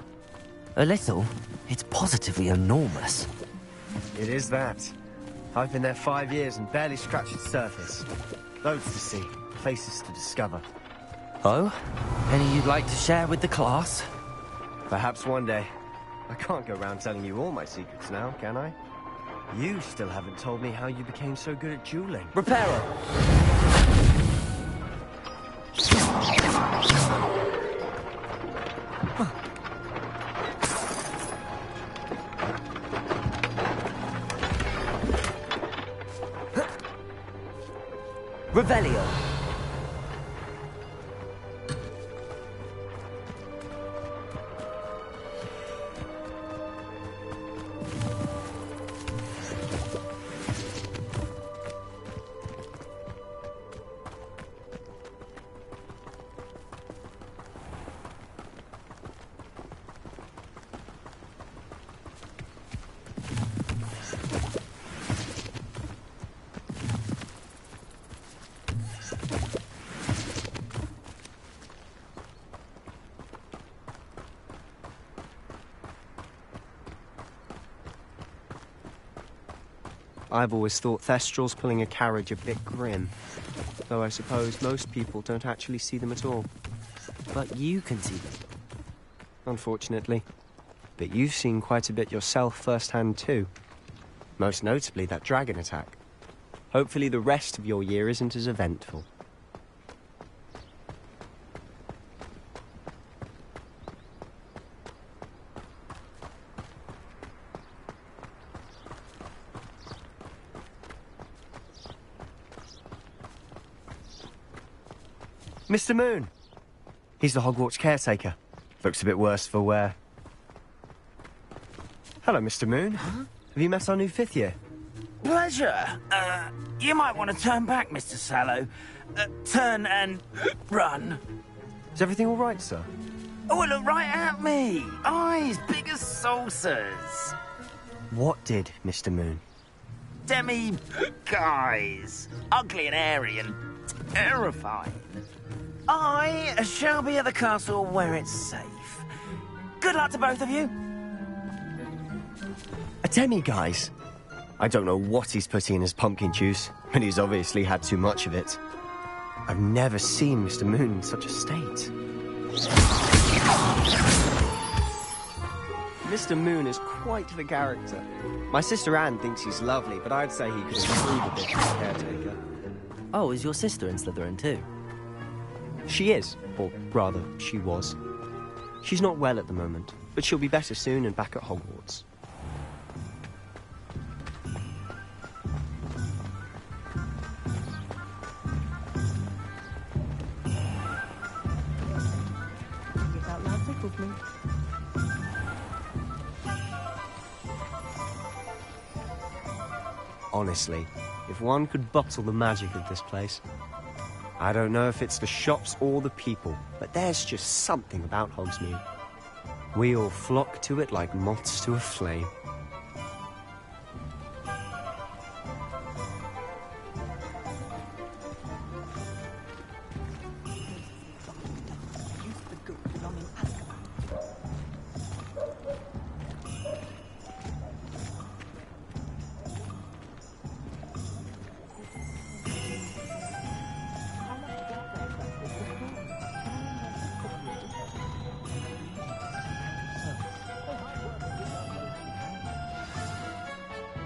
A little. It's positively enormous. It is that. I've been there 5 years and barely scratched the surface. Loads to see, places to discover. Oh? Any you'd like to share with the class? Perhaps one day. I can't go around telling you all my secrets now, can I? You still haven't told me how you became so good at dueling. Reparo! Revelio. I've always thought Thestrals pulling a carriage a bit grim. Though I suppose most people don't actually see them at all. But you can see them. Unfortunately. But you've seen quite a bit yourself firsthand too. Most notably that dragon attack. Hopefully the rest of your year isn't as eventful. Mr. Moon. He's the Hogwarts caretaker. Looks a bit worse for wear. Hello, Mr. Moon. Huh? Have you met our new 5th year? Pleasure. You might want to turn back, Mr. Sallow. Turn and run. Is everything all right, sir? Oh, look right at me. Eyes big as saucers. What did, Mr. Moon? Guys. Ugly and airy and terrifying. I shall be at the castle where it's safe. Good luck to both of you. A demi-guise? I don't know what he's putting in his pumpkin juice, but he's obviously had too much of it. I've never seen Mr. Moon in such a state. Mr. Moon is quite the character. My sister Anne thinks he's lovely, but I'd say he could improve a bit as a caretaker. Oh, is your sister in Slytherin too? She is, or rather, she was. She's not well at the moment, but she'll be better soon and back at Hogwarts. That loud tickled me. Honestly, if one could bottle the magic of this place. I don't know if it's the shops or the people, but there's just something about Hogsmeade. We all flock to it like moths to a flame.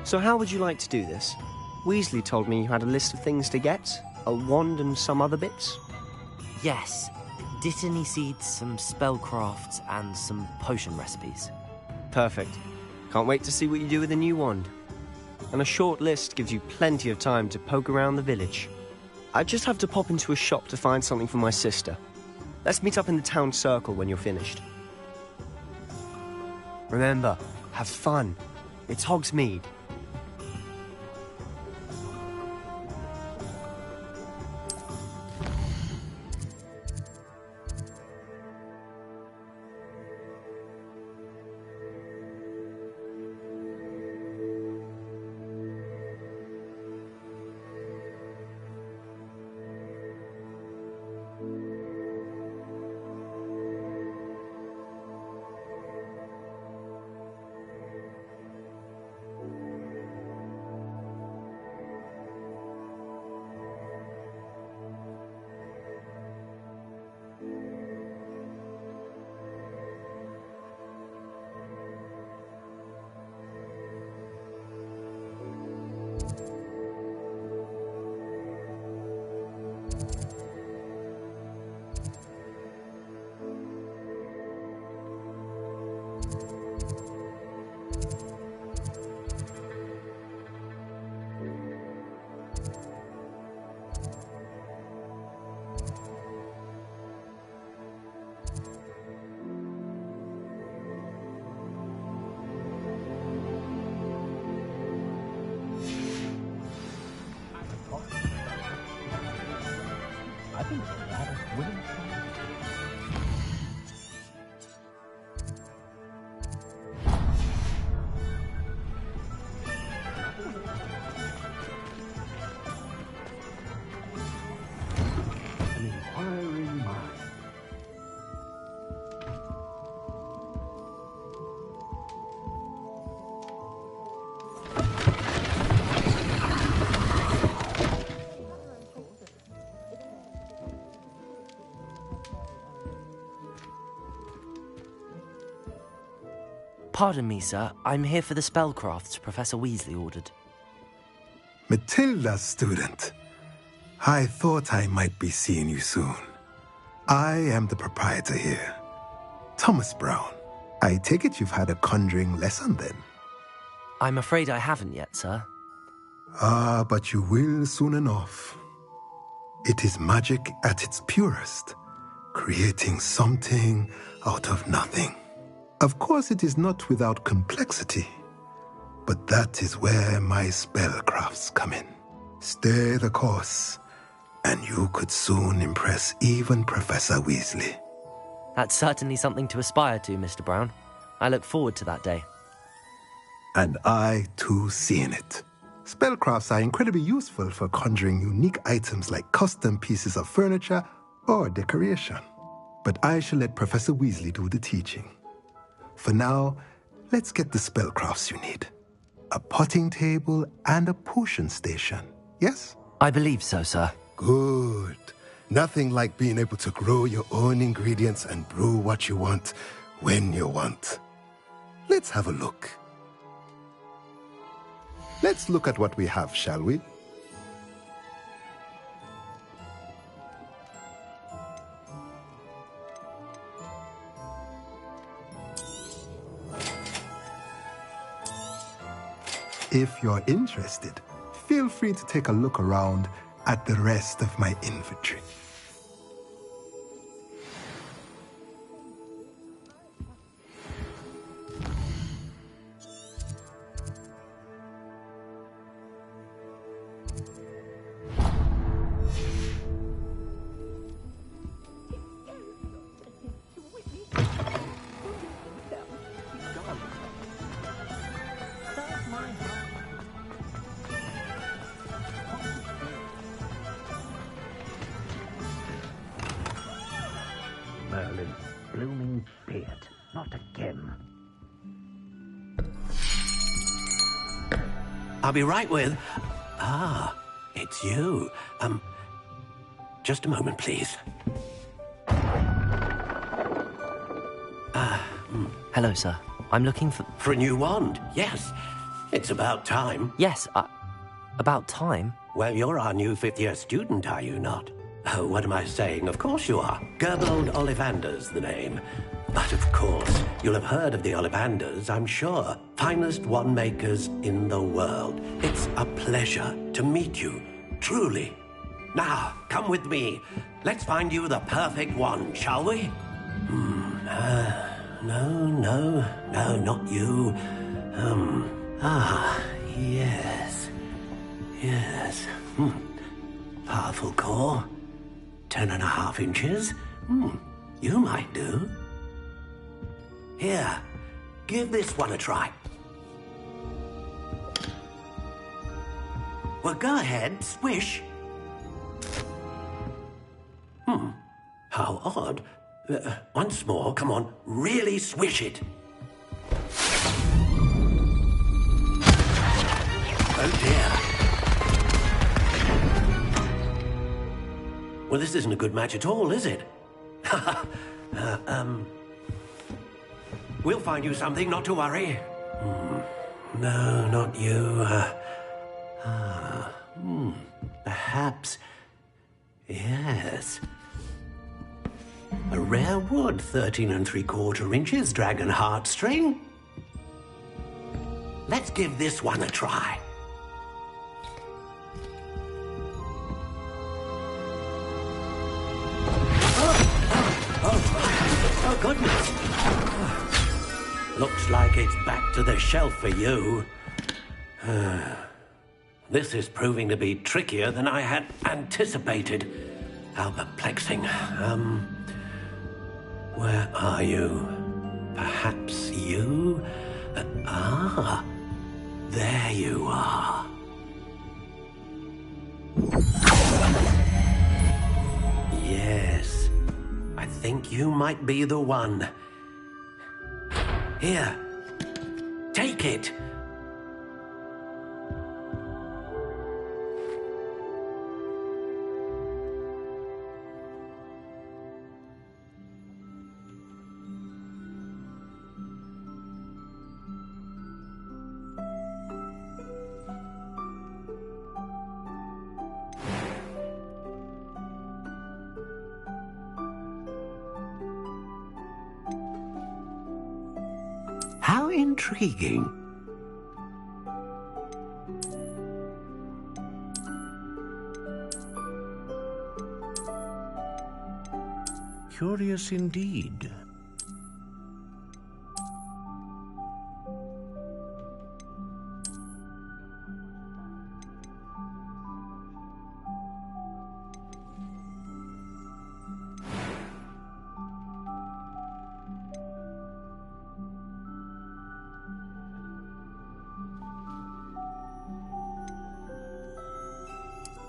So how would you like to do this? Weasley told me you had a list of things to get, a wand and some other bits. Yes. Dittany seeds, some spellcrafts, and some potion recipes. Perfect. Can't wait to see what you do with the new wand. And a short list gives you plenty of time to poke around the village. I just have to pop into a shop to find something for my sister. Let's meet up in the town circle when you're finished. Remember, have fun. It's Hogsmeade. Pardon me, sir. I'm here for the spellcrafts Professor Weasley ordered. Matilda's student. I thought I might be seeing you soon. I am the proprietor here, Thomas Brown. I take it you've had a conjuring lesson then? I'm afraid I haven't yet, sir. Ah, but you will soon enough. It is magic at its purest, creating something out of nothing. Of course, it is not without complexity, but that is where my spellcrafts come in. Stay the course, and you could soon impress even Professor Weasley. That's certainly something to aspire to, Mr. Brown. I look forward to that day. And I, too, see in it. Spellcrafts are incredibly useful for conjuring unique items like custom pieces of furniture or decoration. But I shall let Professor Weasley do the teaching. For now, let's get the spellcrafts you need. A potting table and a potion station, yes? I believe so, sir. Good. Nothing like being able to grow your own ingredients and brew what you want when you want. Let's have a look. Let's look at what we have, shall we? If you're interested, feel free to take a look around at the rest of my inventory. be it. Not again. I'll be right with... Ah, it's you. Just a moment, please. Hello, sir. I'm looking for... For a new wand, yes. It's about time. Yes, about time? Well, you're our new fifth-year student, are you not? Oh, what am I saying? Of course you are. Gerbold Ollivander's the name. But of course, you'll have heard of the Ollivanders, I'm sure. Finest wand makers in the world. It's a pleasure to meet you, truly. Now, come with me. Let's find you the perfect wand, shall we? No, not you. Yes. Powerful core. 10.5 inches. You might do. Here, give this one a try. Well, go ahead, swish. How odd. Once more, come on, really swish it. Oh dear. Well, this isn't a good match at all, is it? We'll find you something, not to worry. No, not you. Perhaps... Yes. A rare wood, 13 3/4 inches, dragon heartstring. Let's give this one a try. Oh, goodness. Looks like it's back to the shelf for you. This is proving to be trickier than I had anticipated. How perplexing. Where are you? Perhaps you? There you are. Yes, I think you might be the one. Here, take it. How intriguing. Curious indeed.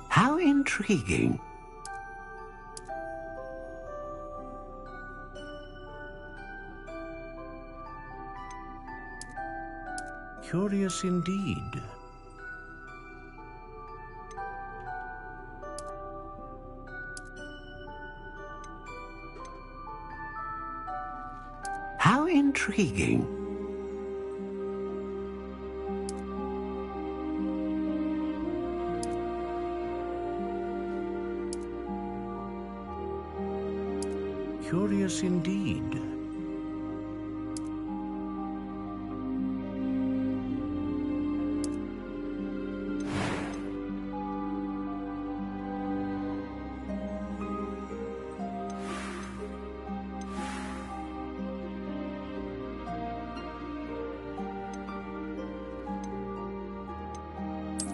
How intriguing. Curious indeed. How intriguing. Curious indeed.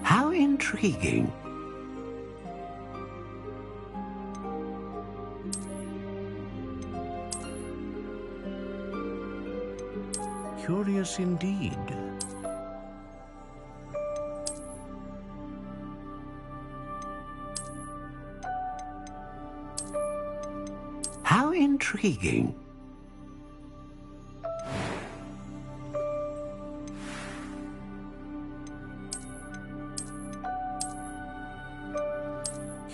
How intriguing. Curious indeed. How intriguing.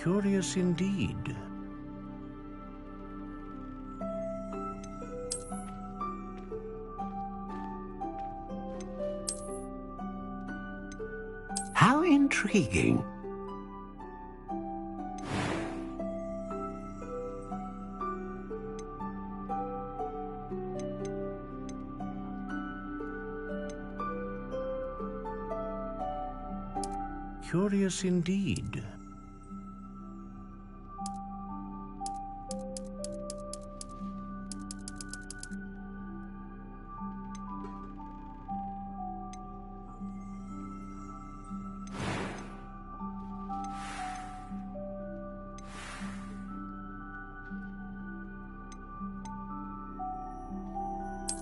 Curious indeed. How intriguing. Curious indeed.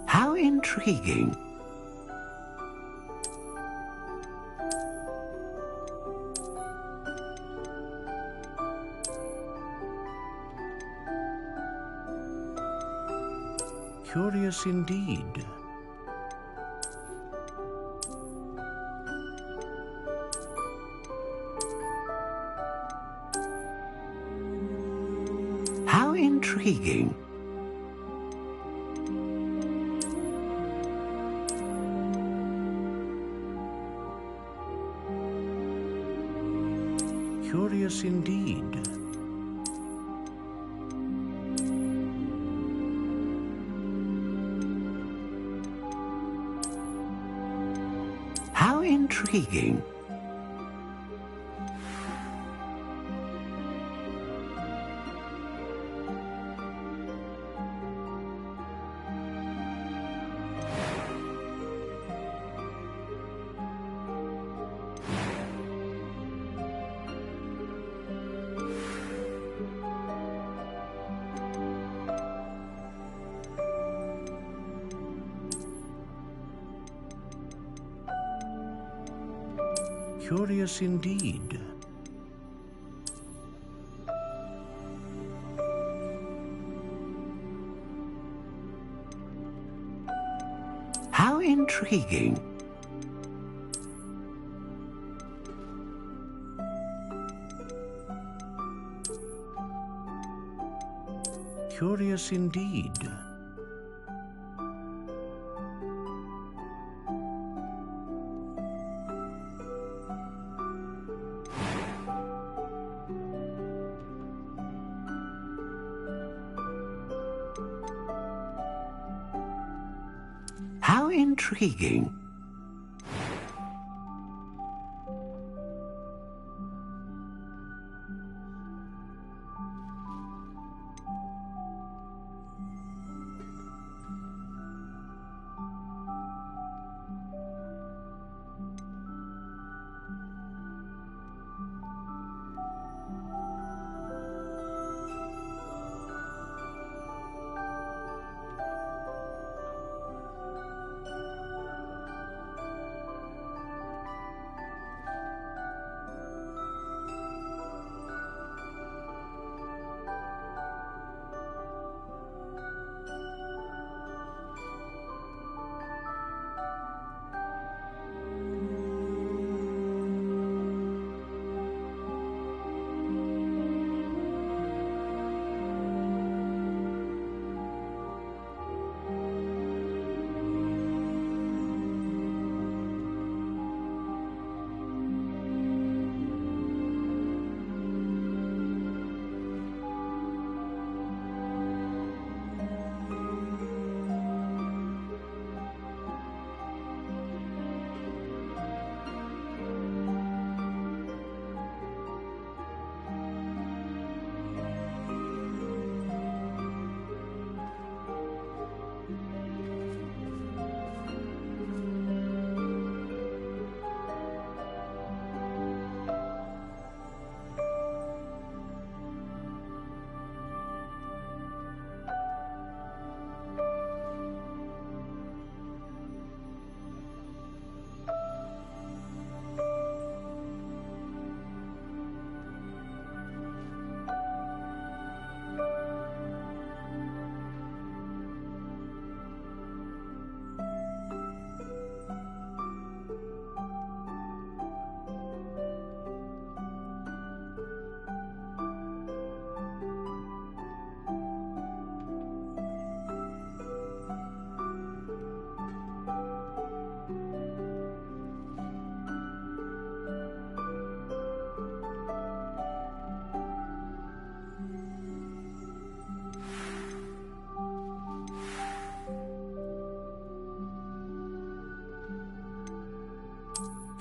How intriguing. Curious indeed. How intriguing. Curious indeed. How intriguing. Curious indeed. How intriguing. Curious indeed. How intriguing.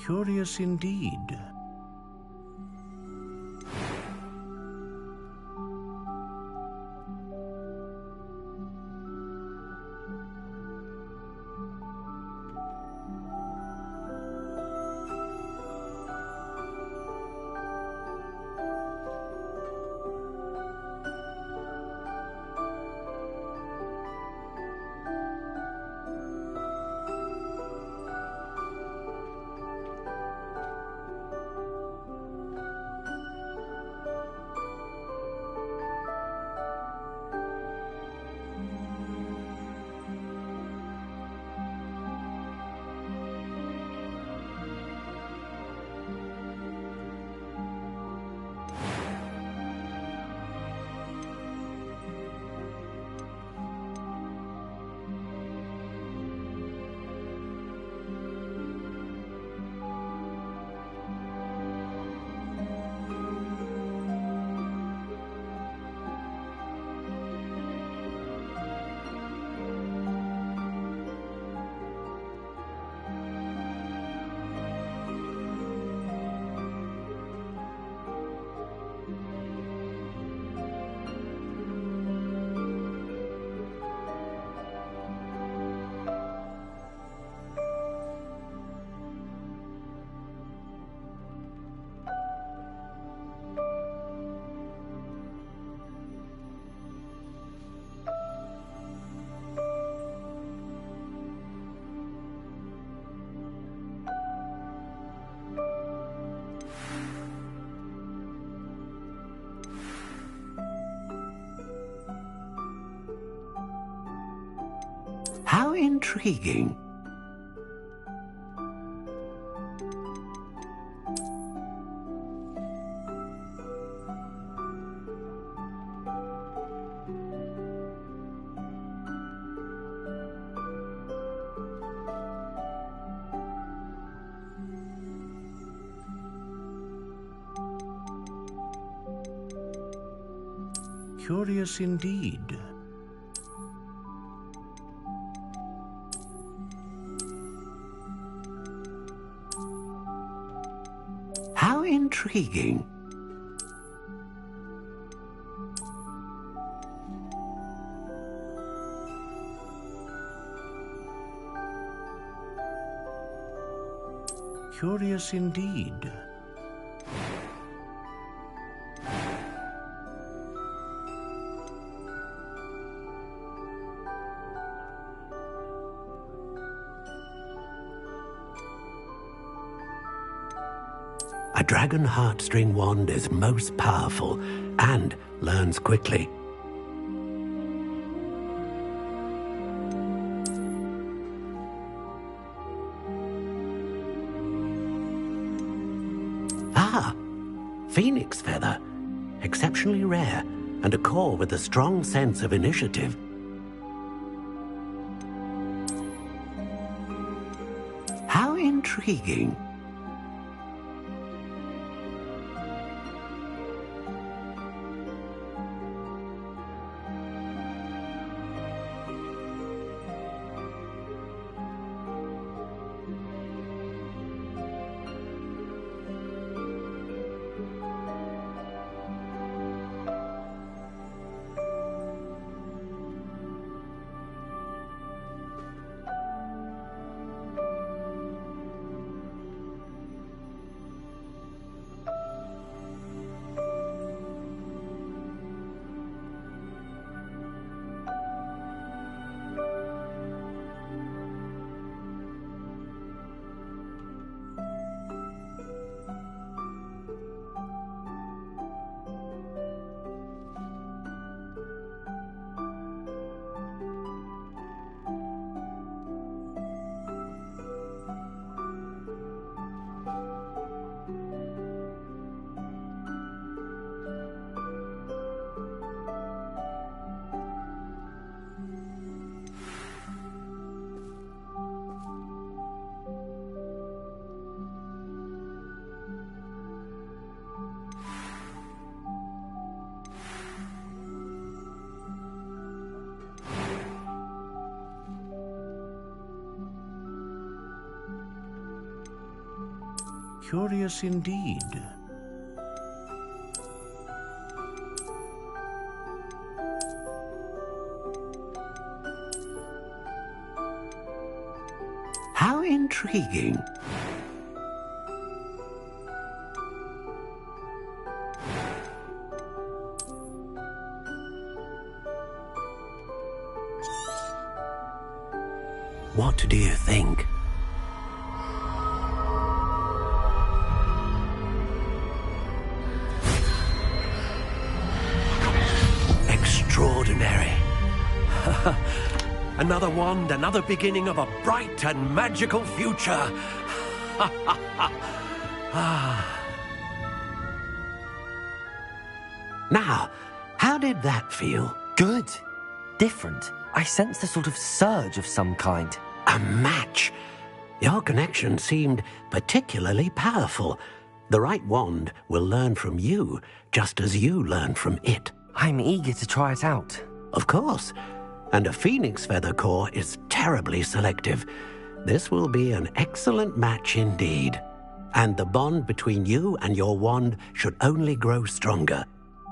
Curious indeed. How intriguing. Curious indeed. How intriguing. Curious indeed. A dragon heartstring wand is most powerful and learns quickly. Ah, phoenix feather. Exceptionally rare, and a core with a strong sense of initiative. How intriguing. Curious indeed. How intriguing. What do you think? Extraordinary. Another wand, another beginning of a bright and magical future. Now, how did that feel? Good. Different. I sensed a sort of surge of some kind. A match. Your connection seemed particularly powerful. The right wand will learn from you, just as you learn from it. I'm eager to try it out. Of course. And a phoenix feather core is terribly selective. This will be an excellent match indeed. And the bond between you and your wand should only grow stronger.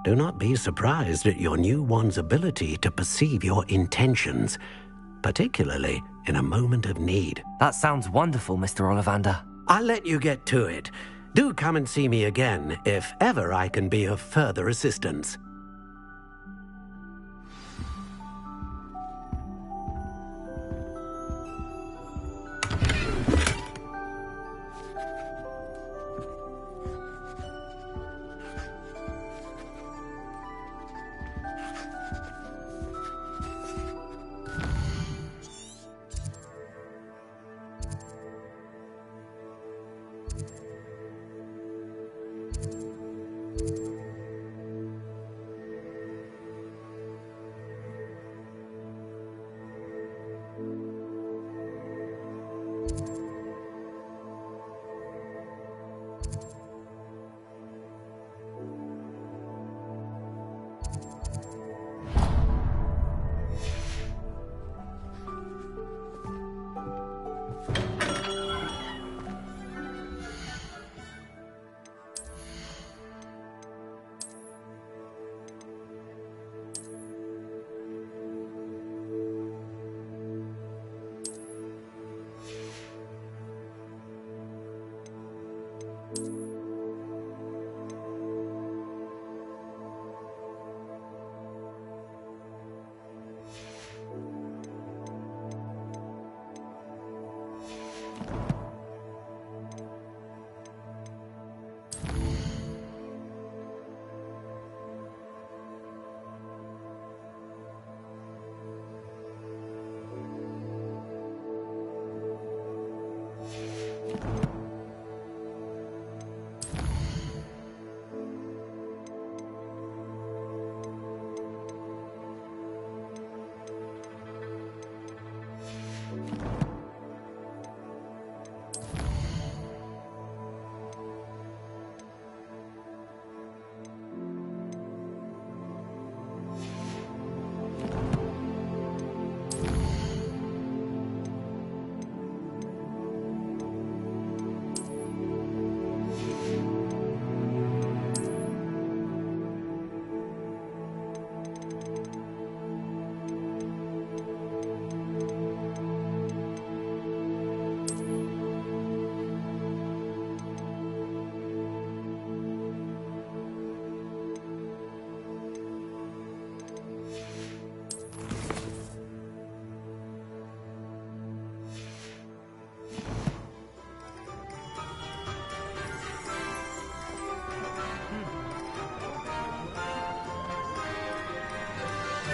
Do not be surprised at your new wand's ability to perceive your intentions, particularly in a moment of need. That sounds wonderful, Mr. Ollivander. I'll let you get to it. Do come and see me again if ever I can be of further assistance.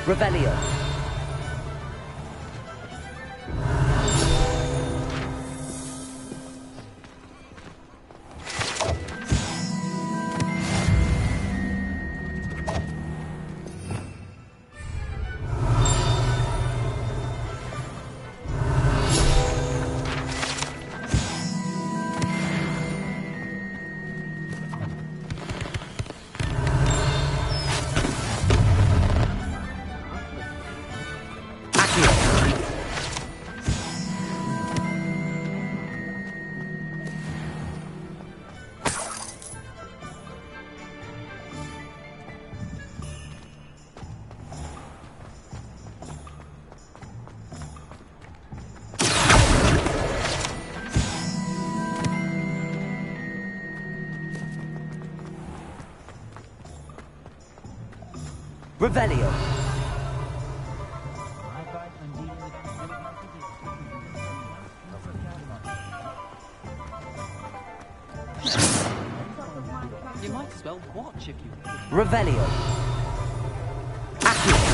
Revelio. Revelio. You might as well watch if you... Revelio. Accio.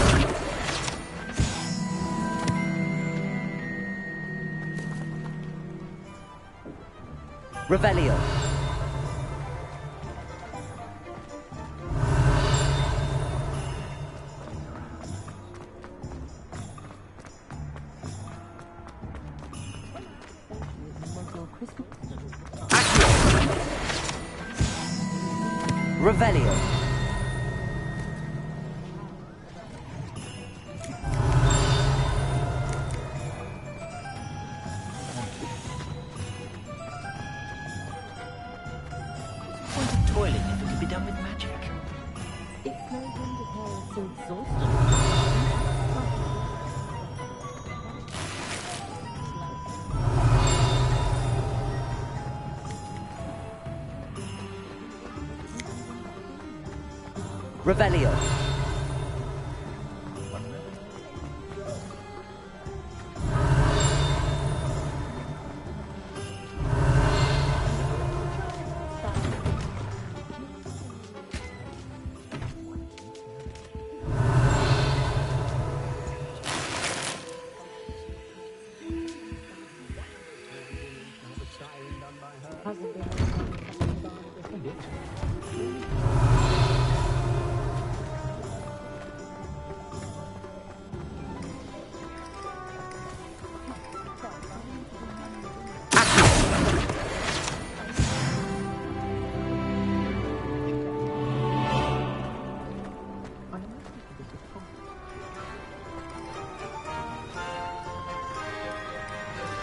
Revelio. Revelio. Point of toilet if it could be done with magic. It's no wonder parents are exhausted. Revelio.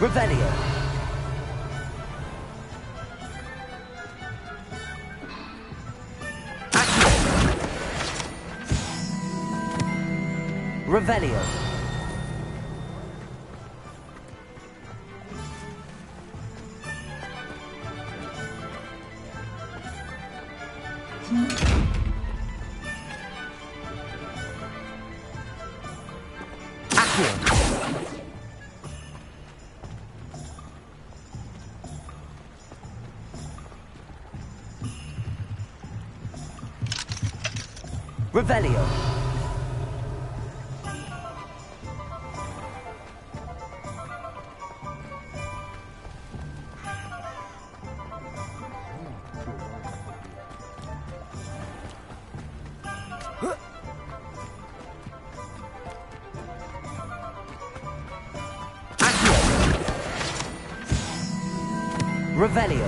Revelio. Revelio. Revelio. Revelio.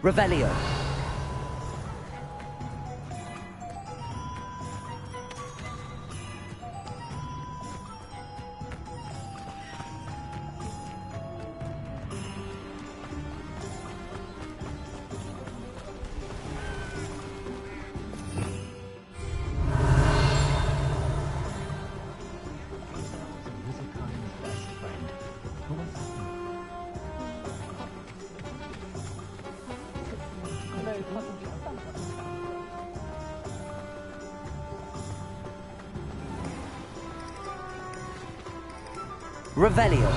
Revelio. Revelio.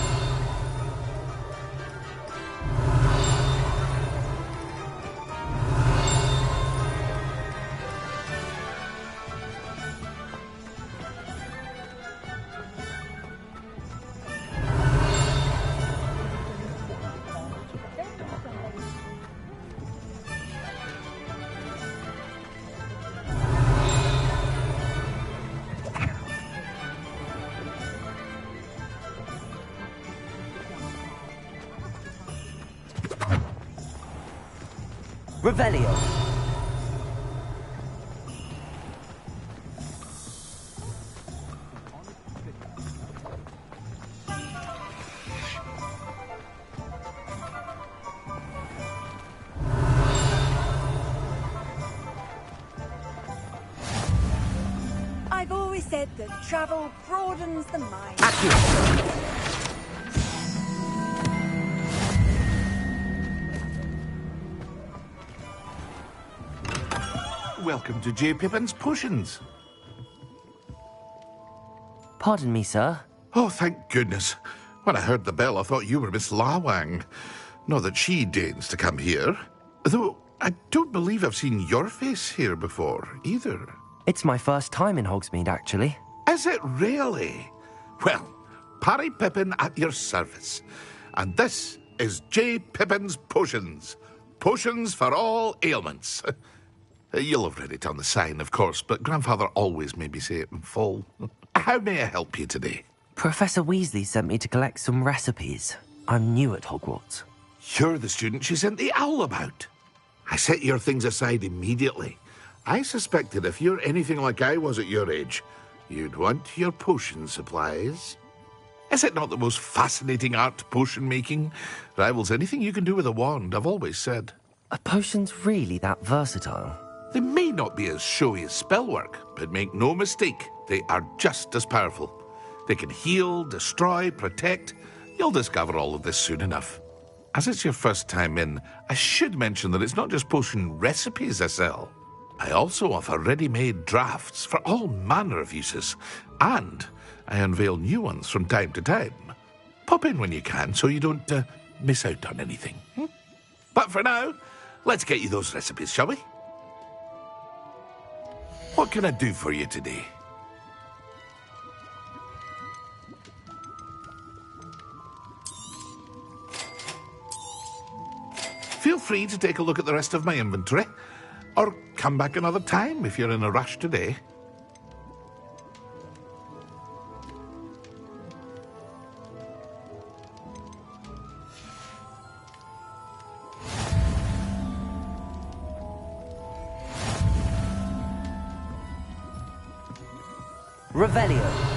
Revelio. said that travel broadens the mind. Welcome to J. Pippin's Potions. Pardon me, sir. Oh, thank goodness. When I heard the bell, I thought you were Miss Lawang. Not that she deigns to come here. Though I don't believe I've seen your face here before, either. It's my first time in Hogsmeade, actually. Is it really? Well, Parry Pippin at your service. And this is J. Pippin's Potions. Potions for all ailments. You'll have read it on the sign, of course, but Grandfather always made me say it in full. How may I help you today? Professor Weasley sent me to collect some recipes. I'm new at Hogwarts. You're the student she sent the owl about. I set your things aside immediately. I suspected if you're anything like I was at your age, you'd want your potion supplies. Is it not the most fascinating art, potion making? Rivals anything you can do with a wand, I've always said. Are potions really that versatile? They may not be as showy as spellwork, but make no mistake, they are just as powerful. They can heal, destroy, protect. You'll discover all of this soon enough. As it's your first time in, I should mention that it's not just potion recipes I sell. I also offer ready-made drafts for all manner of uses, and I unveil new ones from time to time. Pop in when you can so you don't miss out on anything. But for now, let's get you those recipes, shall we? What can I do for you today? Feel free to take a look at the rest of my inventory, or come back another time if you're in a rush today. Revelio.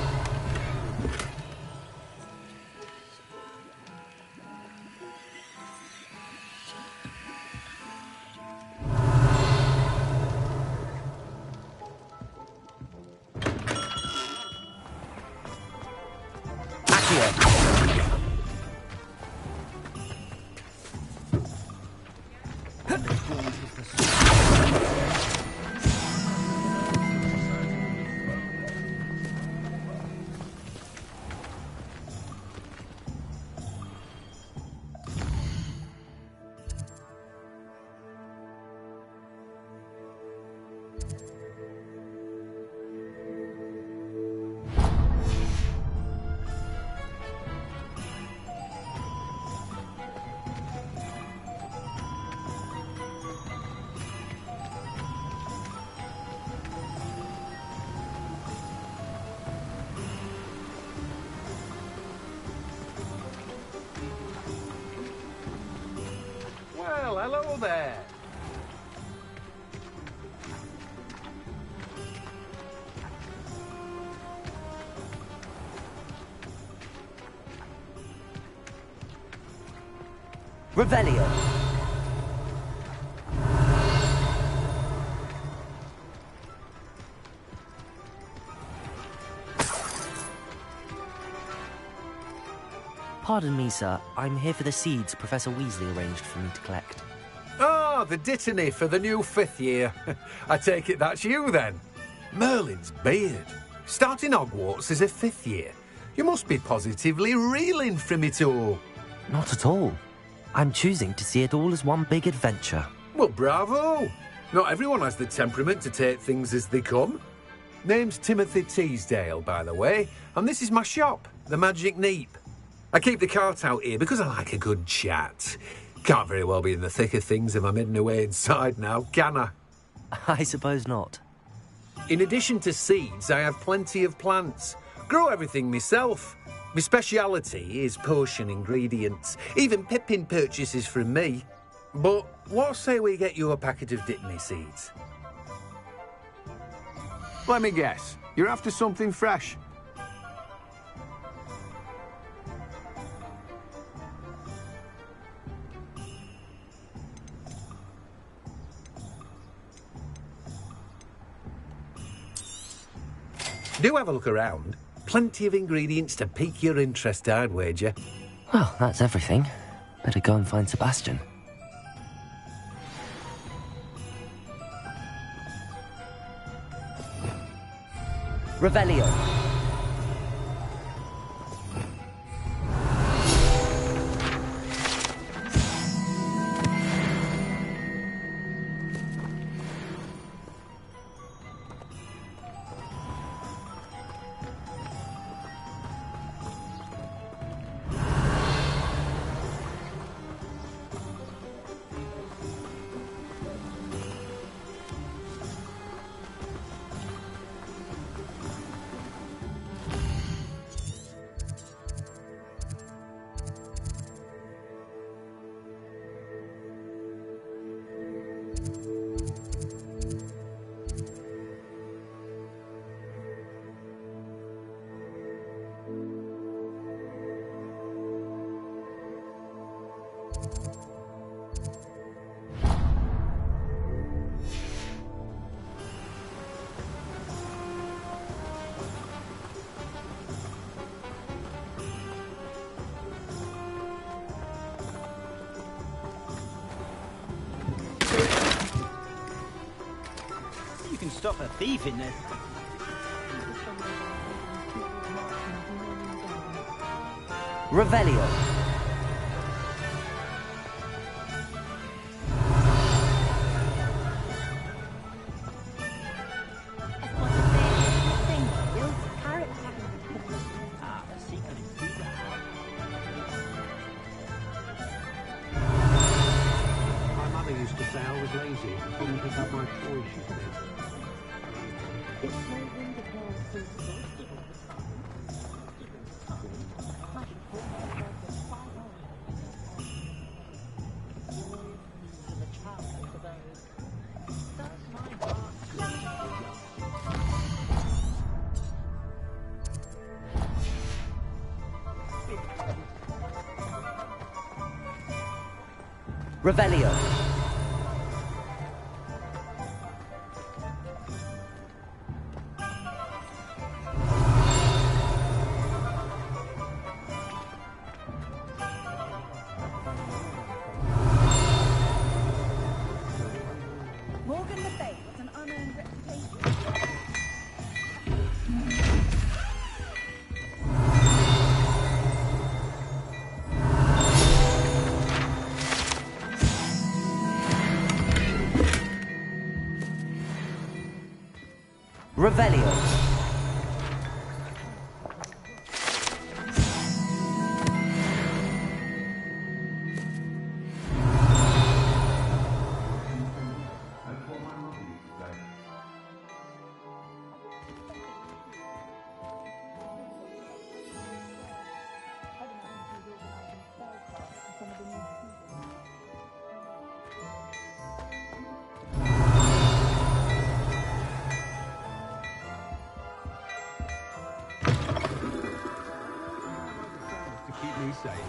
Well, hello there. Revelio. Pardon me, sir. I'm here for the seeds Professor Weasley arranged for me to collect. Ah, the dittany for the new 5th year. I take it that's you, then. Merlin's beard. Starting Hogwarts as a 5th year. You must be positively reeling from it all. Not at all. I'm choosing to see it all as one big adventure. Well, bravo. Not everyone has the temperament to take things as they come. Name's Timothy Teasdale, by the way, and this is my shop, the Magic Neep. I keep the cart out here because I like a good chat. Can't very well be in the thick of things if I'm hidden away inside now, can I? I suppose not. In addition to seeds, I have plenty of plants. Grow everything myself. My speciality is potion ingredients. Even Pippin purchases from me. But what say we get you a packet of Dittany seeds? Let me guess. You're after something fresh. Do have a look around. Plenty of ingredients to pique your interest, I'd wager. Well, that's everything. Better go and find Sebastian. Revelio. Stop a thief in there. Revelio. My mother used to say I was lazy and couldn't pick up my toys, she said. Revelio. Morgan the Bay has an unearned reputation. Revelio.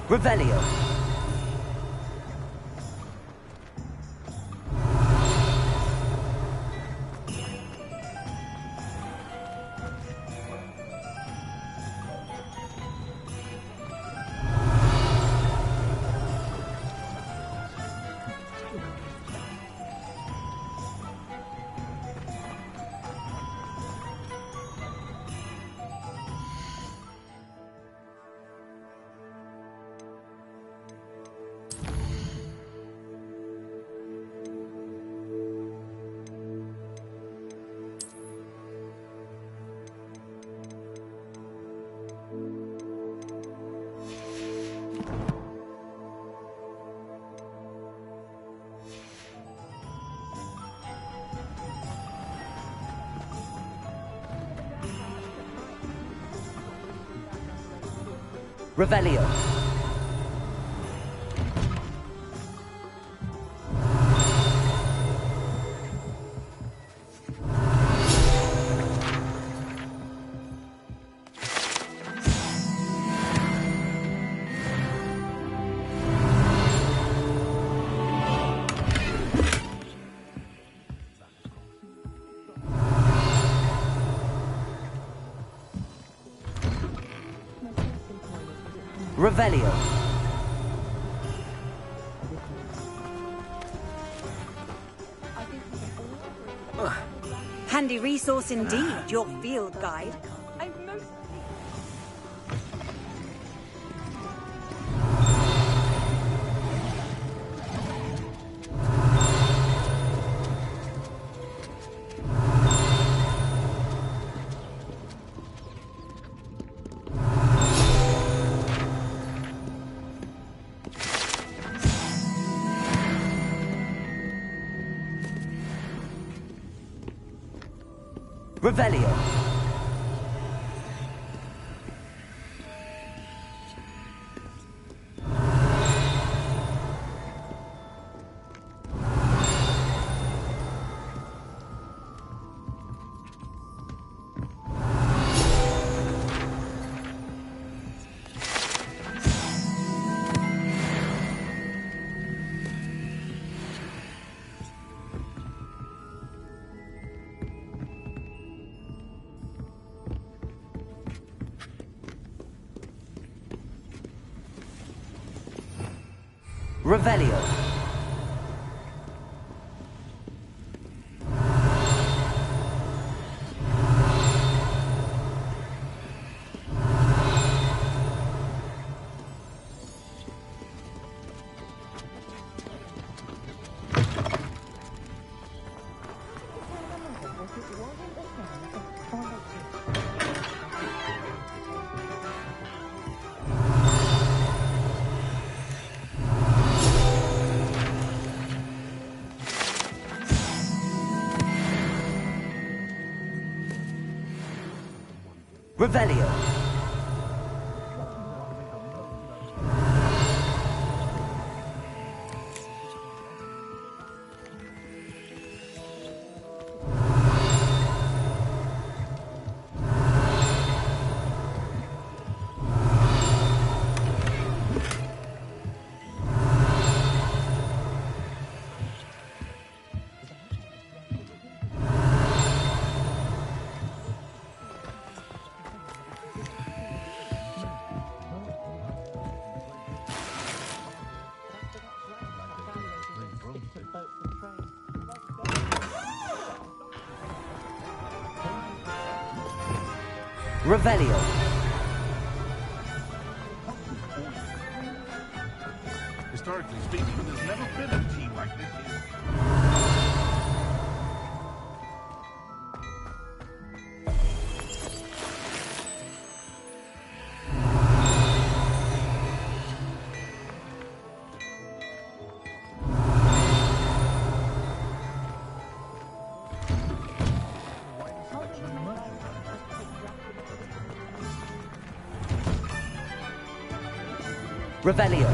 Revelio. Revelio. Revelio. Handy resource indeed, your field guide. Revelio. Revelio. Revelio. Revelio. Historically speaking, there's never been a team like this here. Revelio.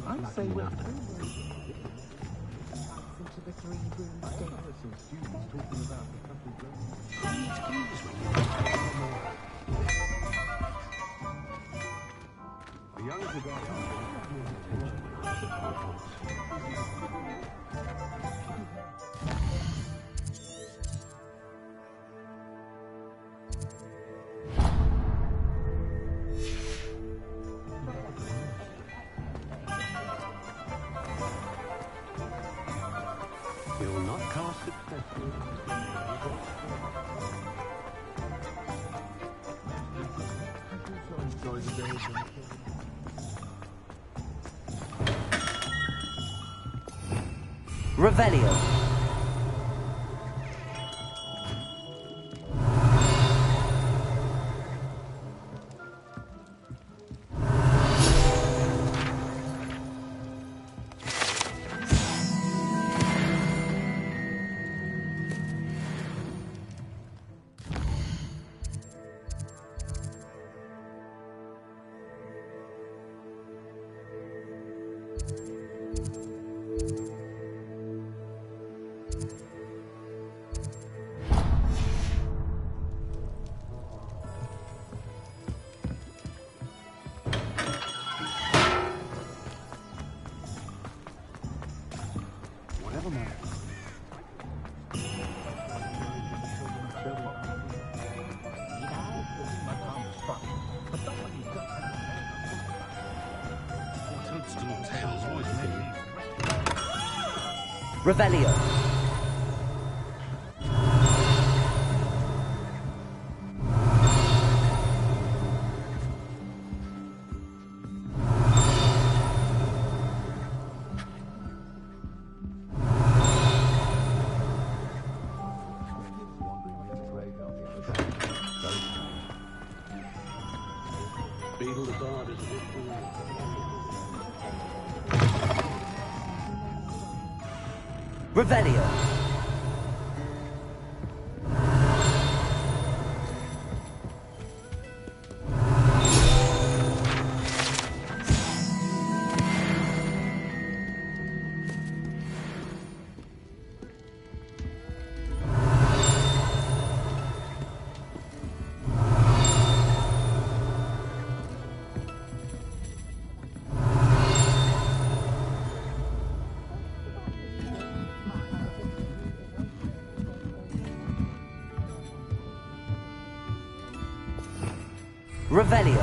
I say we're The young of the guard will not cast successfully. Enjoy the day. Revelio. little tales always made me... Revelio. Beetle the Bard is a bit cool. Revelio. Revelio.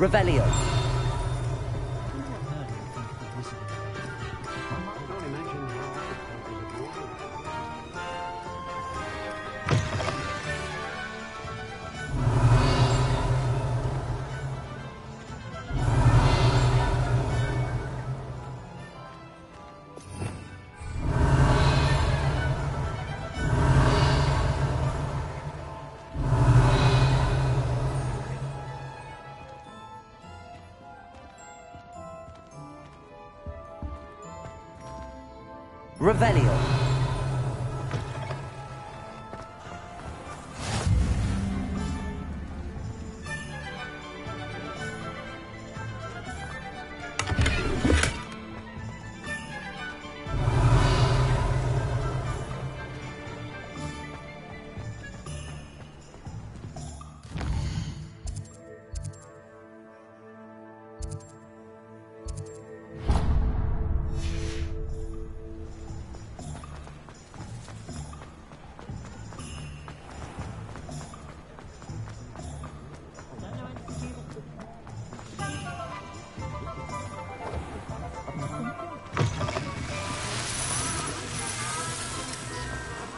Revelio. Revelio.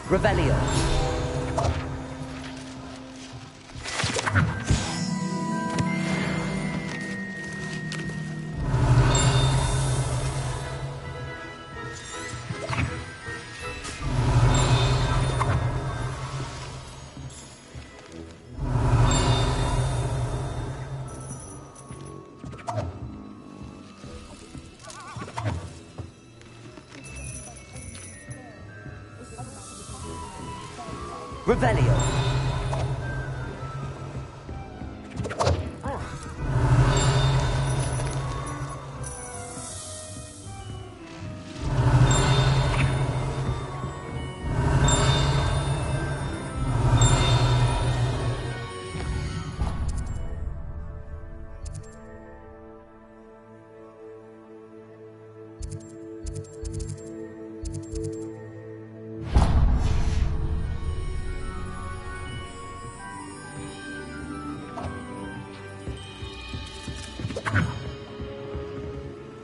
Revelio. Revelio.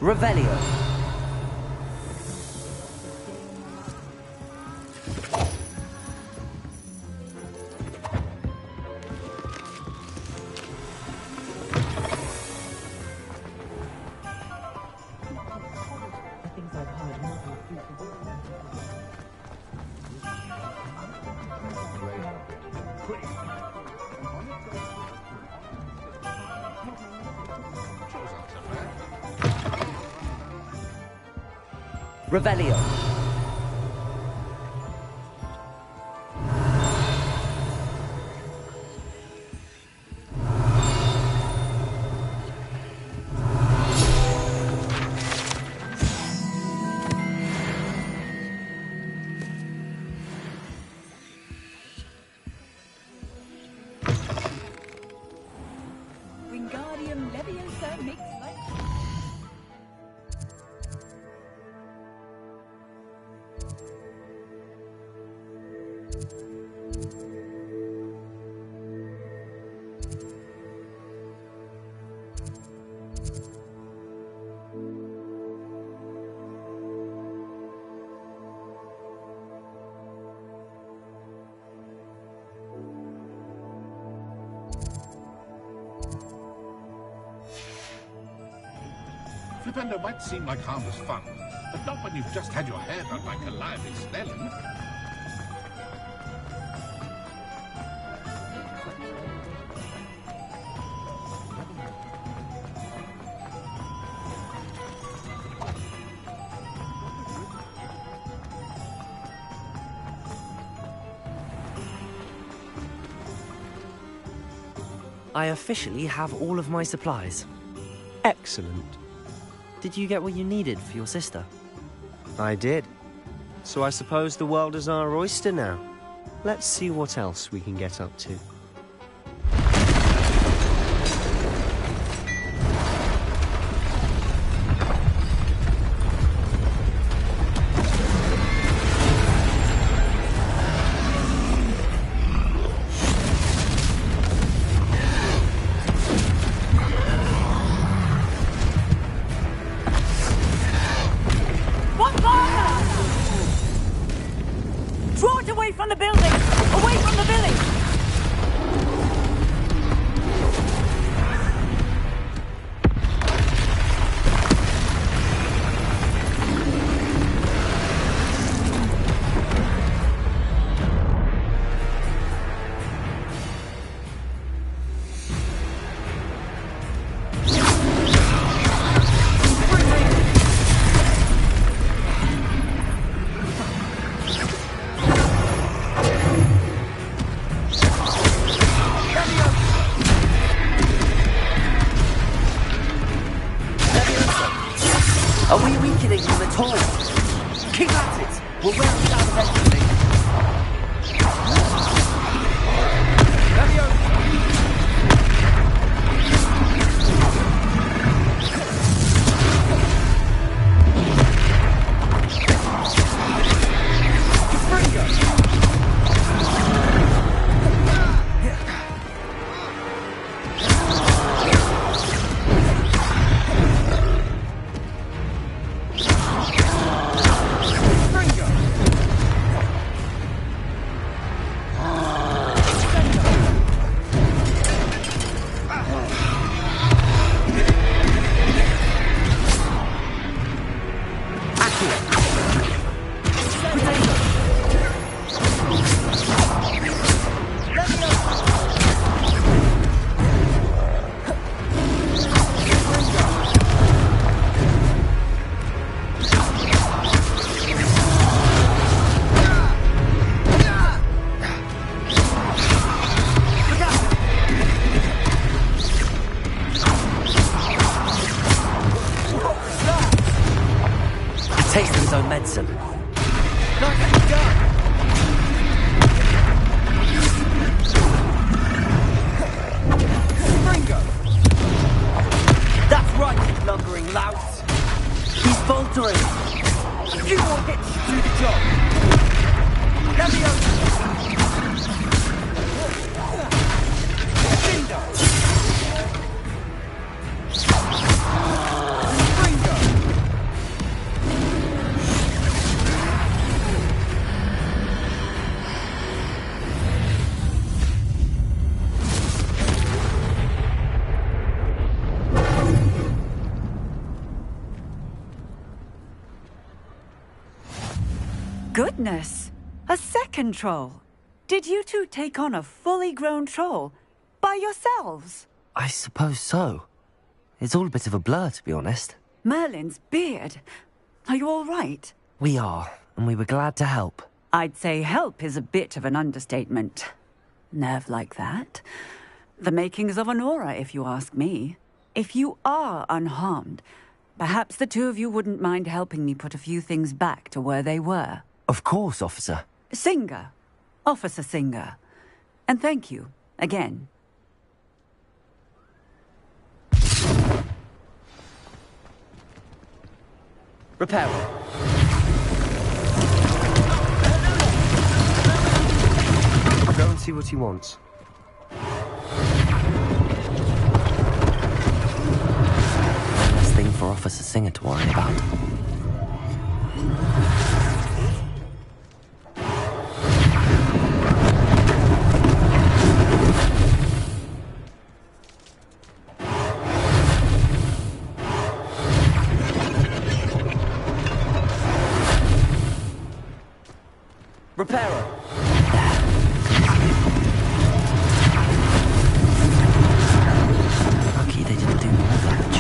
Revelio. Revelio. Wingardium Leviosa makes life. Flipendo might seem like harmless fun, but not when you've just had your hair done by Calliope Snelling. I officially have all of my supplies. Excellent. Did you get what you needed for your sister? I did. So I suppose the world is our oyster now. Let's see what else we can get up to. Draw it away from the building! Away from the village! Are we weakening them at all? Keep at it! We'll wear them down eventually. Taste of his own medicine. Nicely done! Ringo! That's right, you lumbering louts! He's faltering! A few more hits should do the job! Leviosa! Bingo! Goodness! A second troll! Did you two take on a fully grown troll? By yourselves? I suppose so. It's all a bit of a blur, to be honest. Merlin's beard. Are you all right? We are, and we were glad to help. I'd say help is a bit of an understatement. Nerve like that. The makings of an aura, if you ask me. If you are unharmed, perhaps the two of you wouldn't mind helping me put a few things back to where they were. Of course, officer. Singer. Officer Singer. And thank you, again. Repairer. I'll go and see what he wants. One less thing for Officer Singer to worry about. Repairer. Lucky they didn't do more damage.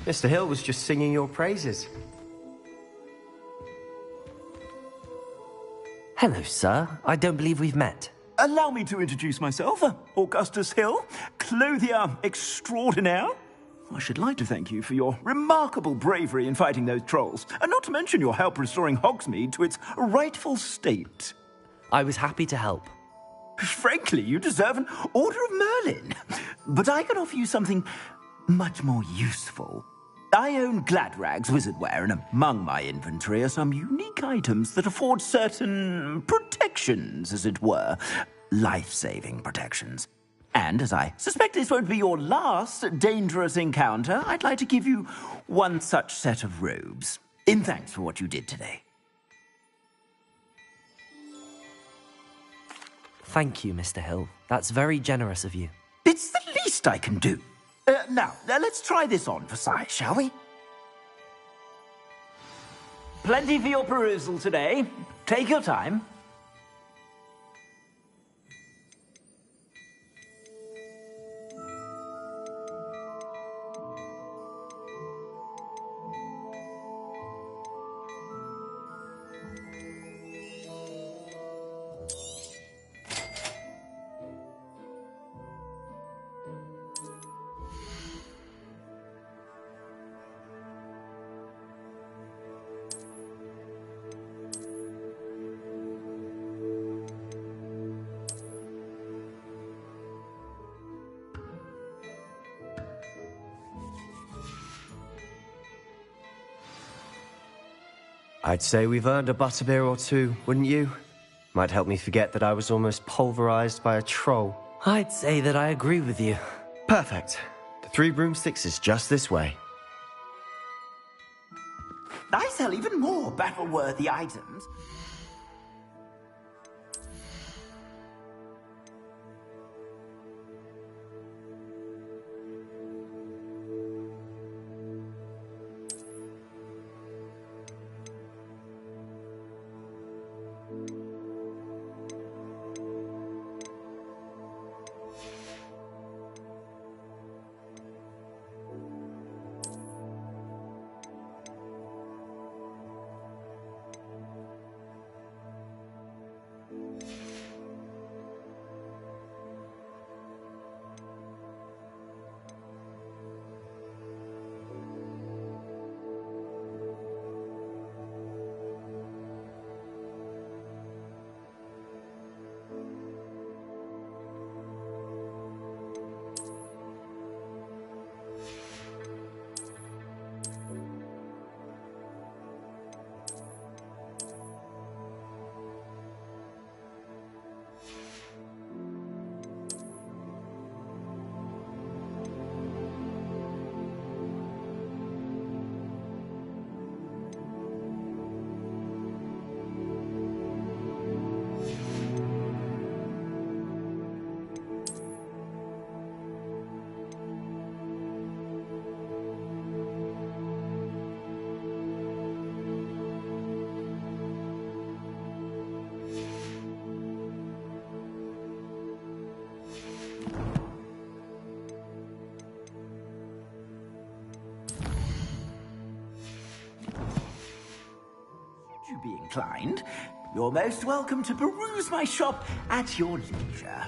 Mr. Hill was just singing your praises. Hello, sir. I don't believe we've met. Allow me to introduce myself, Augustus Hill, clothier extraordinaire. I should like to thank you for your remarkable bravery in fighting those trolls, and not to mention your help restoring Hogsmeade to its rightful state. I was happy to help. Frankly, you deserve an Order of Merlin. But I can offer you something much more useful. I own Gladrag's wizardware, and among my inventory are some unique items that afford certain protections, as it were. Life-saving protections. And as I suspect this won't be your last dangerous encounter, I'd like to give you one such set of robes, in thanks for what you did today. Thank you, Mr. Hill. That's very generous of you. It's the least I can do. Now, let's try this on for size, shall we? Plenty for your perusal today. Take your time. I'd say we've earned a butterbeer or two, wouldn't you? Might help me forget that I was almost pulverized by a troll. I'd say that I agree with you. Perfect. The 3 broomsticks is just this way. I sell even more battle-worthy items. be inclined, you're most welcome to peruse my shop at your leisure.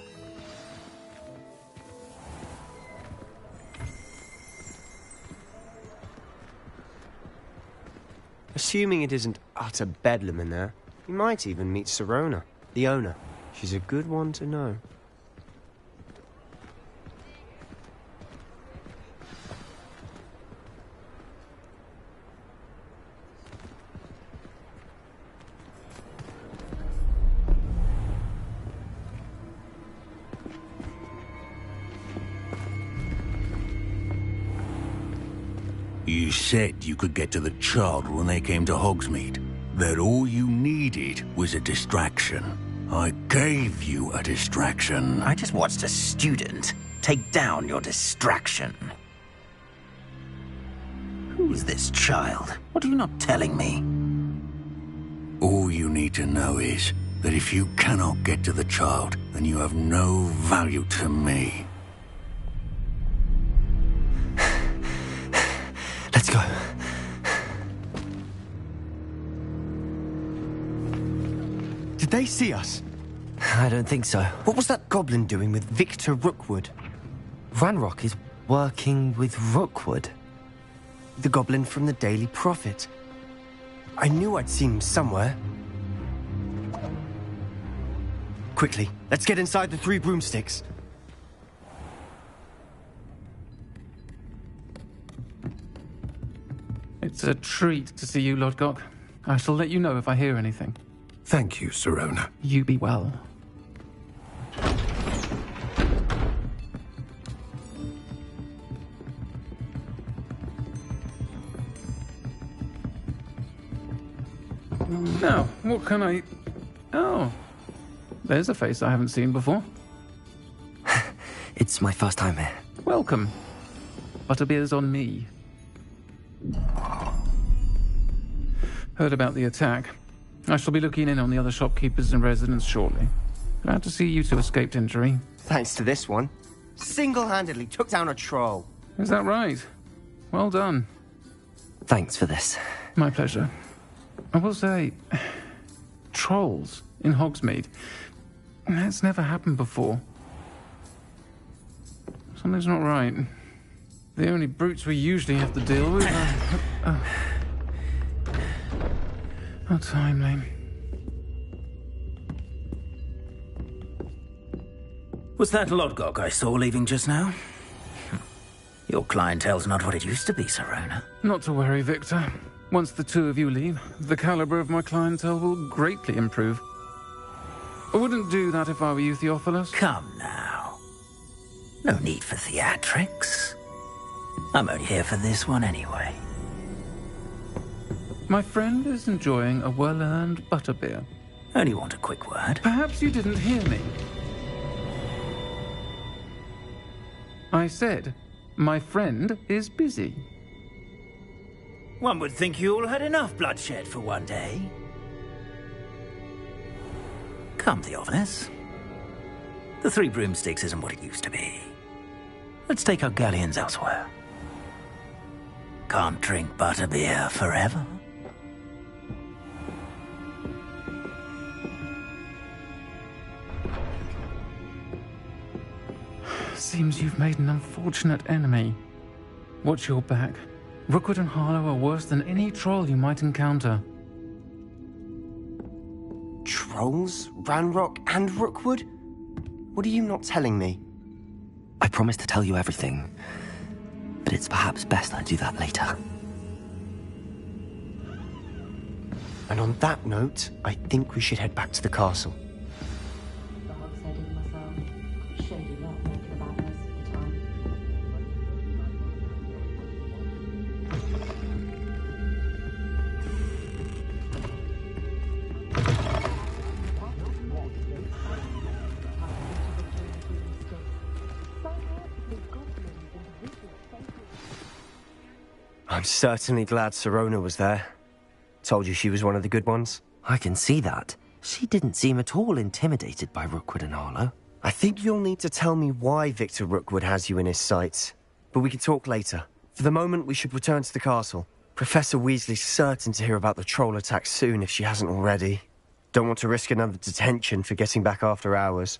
Assuming it isn't utter bedlam in there, you might even meet Sirona, the owner. She's a good one to know. You said you could get to the child when they came to Hogsmeade. That all you needed was a distraction. I gave you a distraction. I just watched a student take down your distraction. Who's this child? What are you not telling me? All you need to know is that if you cannot get to the child, then you have no value to me. Let's go. Did they see us? I don't think so. What was that goblin doing with Victor Rookwood? Ranrock is working with Rookwood. The goblin from the Daily Prophet. I knew I'd seen him somewhere. Quickly, let's get inside the 3 broomsticks. It's a treat to see you, Lodgok. I shall let you know if I hear anything. Thank you, Sirona. You be well. Now, what can I... Oh, there's a face I haven't seen before. It's my first time here. Welcome. Butterbeer's on me. Heard about the attack. I shall be looking in on the other shopkeepers and residents shortly. Glad to see you two escaped injury. Thanks to this one. Single-handedly took down a troll. Is that right? Well done. Thanks for this. My pleasure. I will say, trolls in Hogsmeade. That's never happened before. Something's not right. The only brutes we usually have to deal with are... How timely. Was that Lodgok I saw leaving just now? Your clientele's not what it used to be, Sirona. Not to worry, Victor. Once the two of you leave, the caliber of my clientele will greatly improve. I wouldn't do that if I were you, Theophilus. Come now. No need for theatrics. I'm only here for this one anyway. My friend is enjoying a well-earned butterbeer. Only want a quick word. Perhaps you didn't hear me. I said, my friend is busy. One would think you all had enough bloodshed for one day. Come, Theophilus. The 3 broomsticks isn't what it used to be. Let's take our galleons elsewhere. Can't drink butterbeer forever. Seems you've made an unfortunate enemy. Watch your back. Rookwood and Harlow are worse than any troll you might encounter. Trolls? Ranrock and Rookwood? What are you not telling me? I promised to tell you everything, but it's perhaps best I do that later. And on that note, I think we should head back to the castle. I'm certainly glad Sirona was there. Told you she was one of the good ones. I can see that. She didn't seem at all intimidated by Rookwood and Harlow. I think you'll need to tell me why Victor Rookwood has you in his sights. But we can talk later. For the moment, we should return to the castle. Professor Weasley's certain to hear about the troll attack soon if she hasn't already. Don't want to risk another detention for getting back after hours.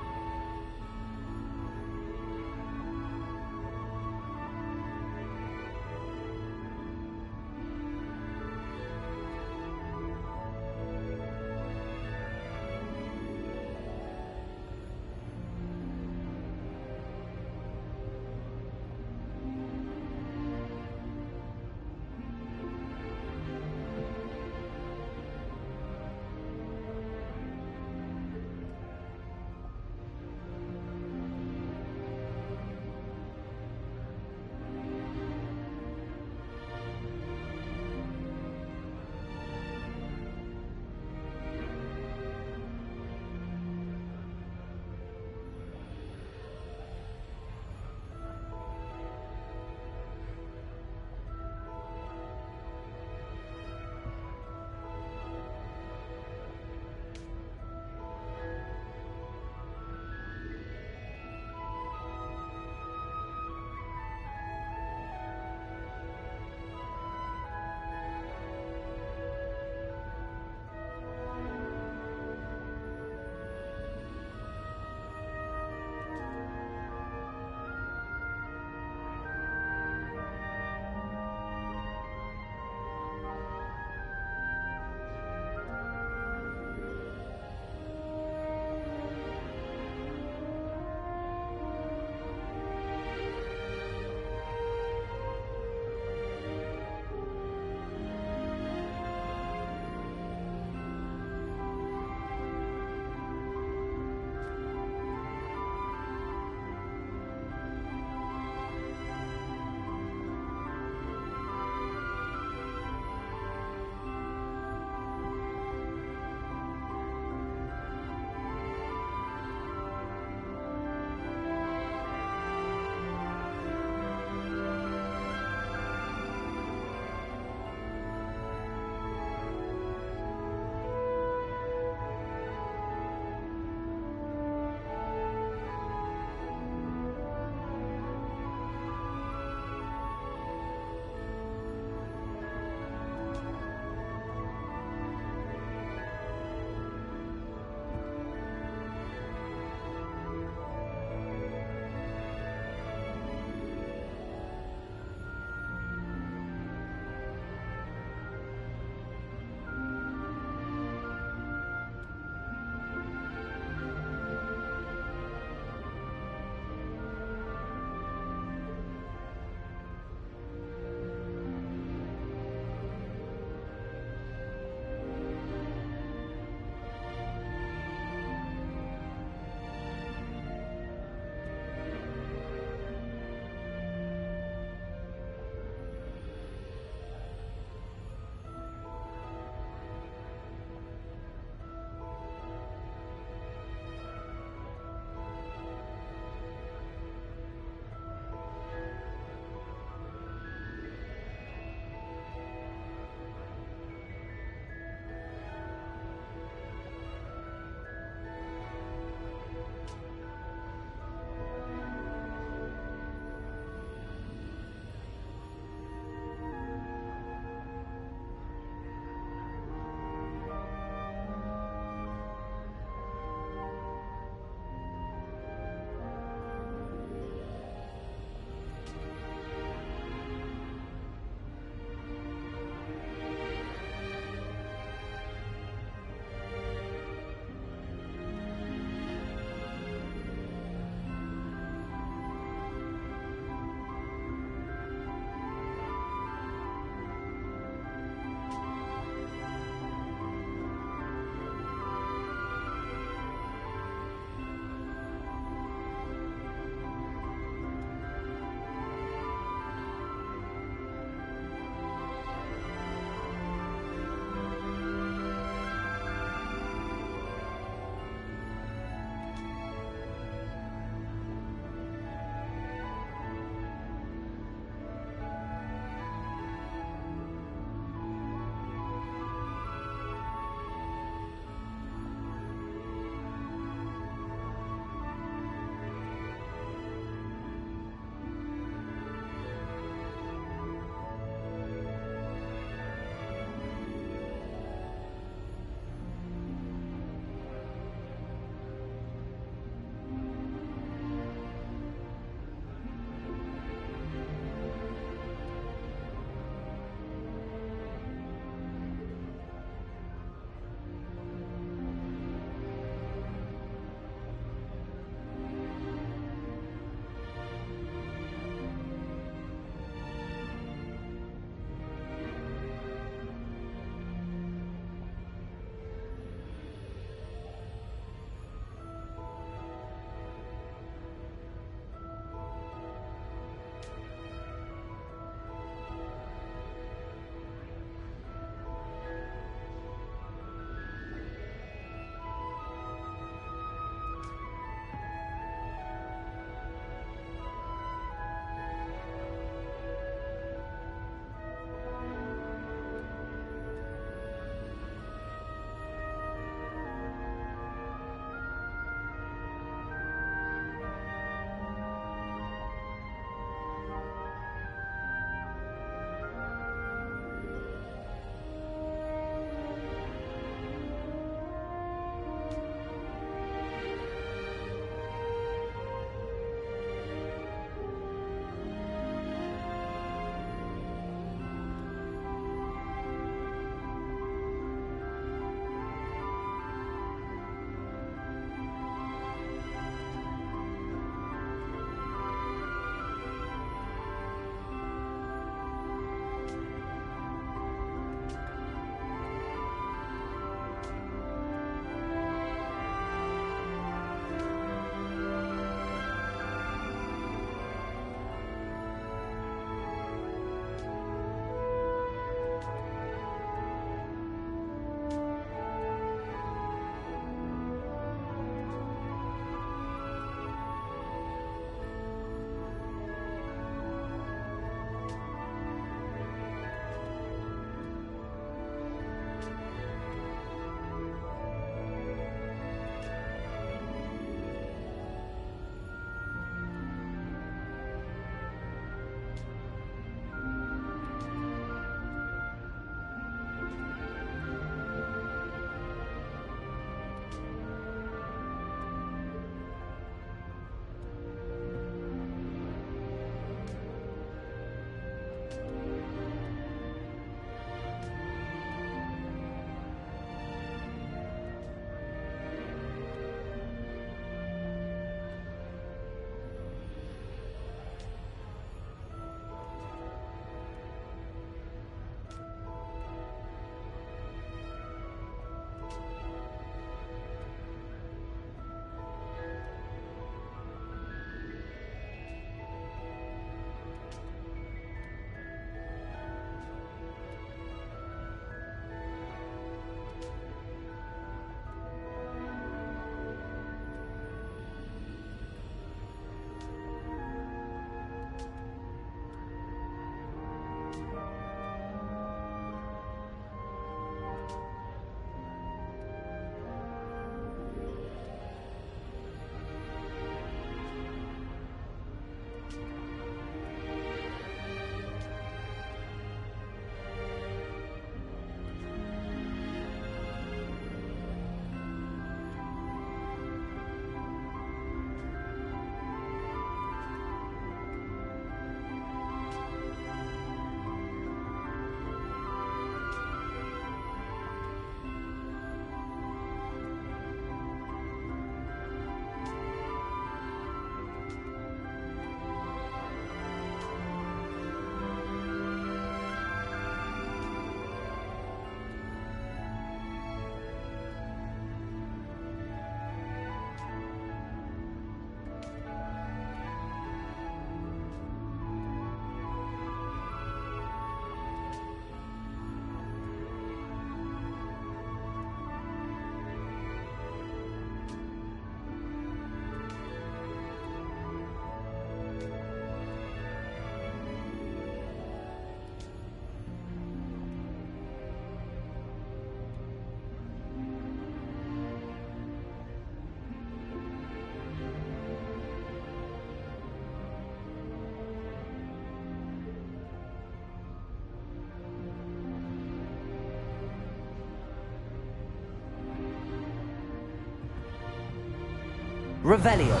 Revelio.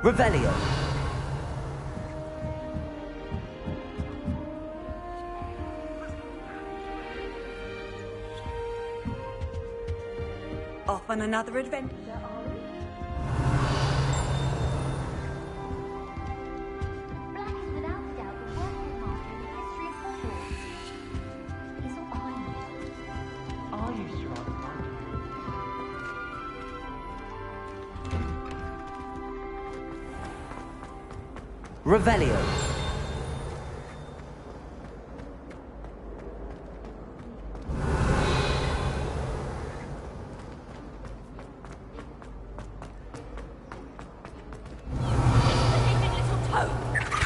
Revelio. Off on another adventure, are we? Black is without a doubt the worst headmaster in the history of Hogwarts. He's all behind me. Are you sure I'm Revelio.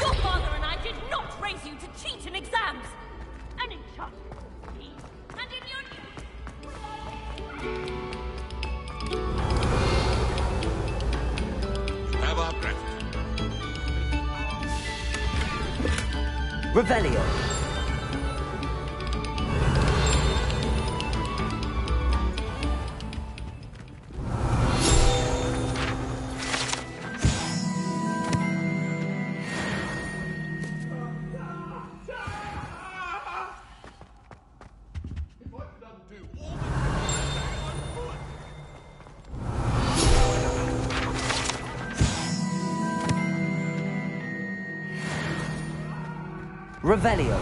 Your father and I did not raise you to cheat in exams! And in charge of me, and in your... Have our breath. Revelio. Revelio.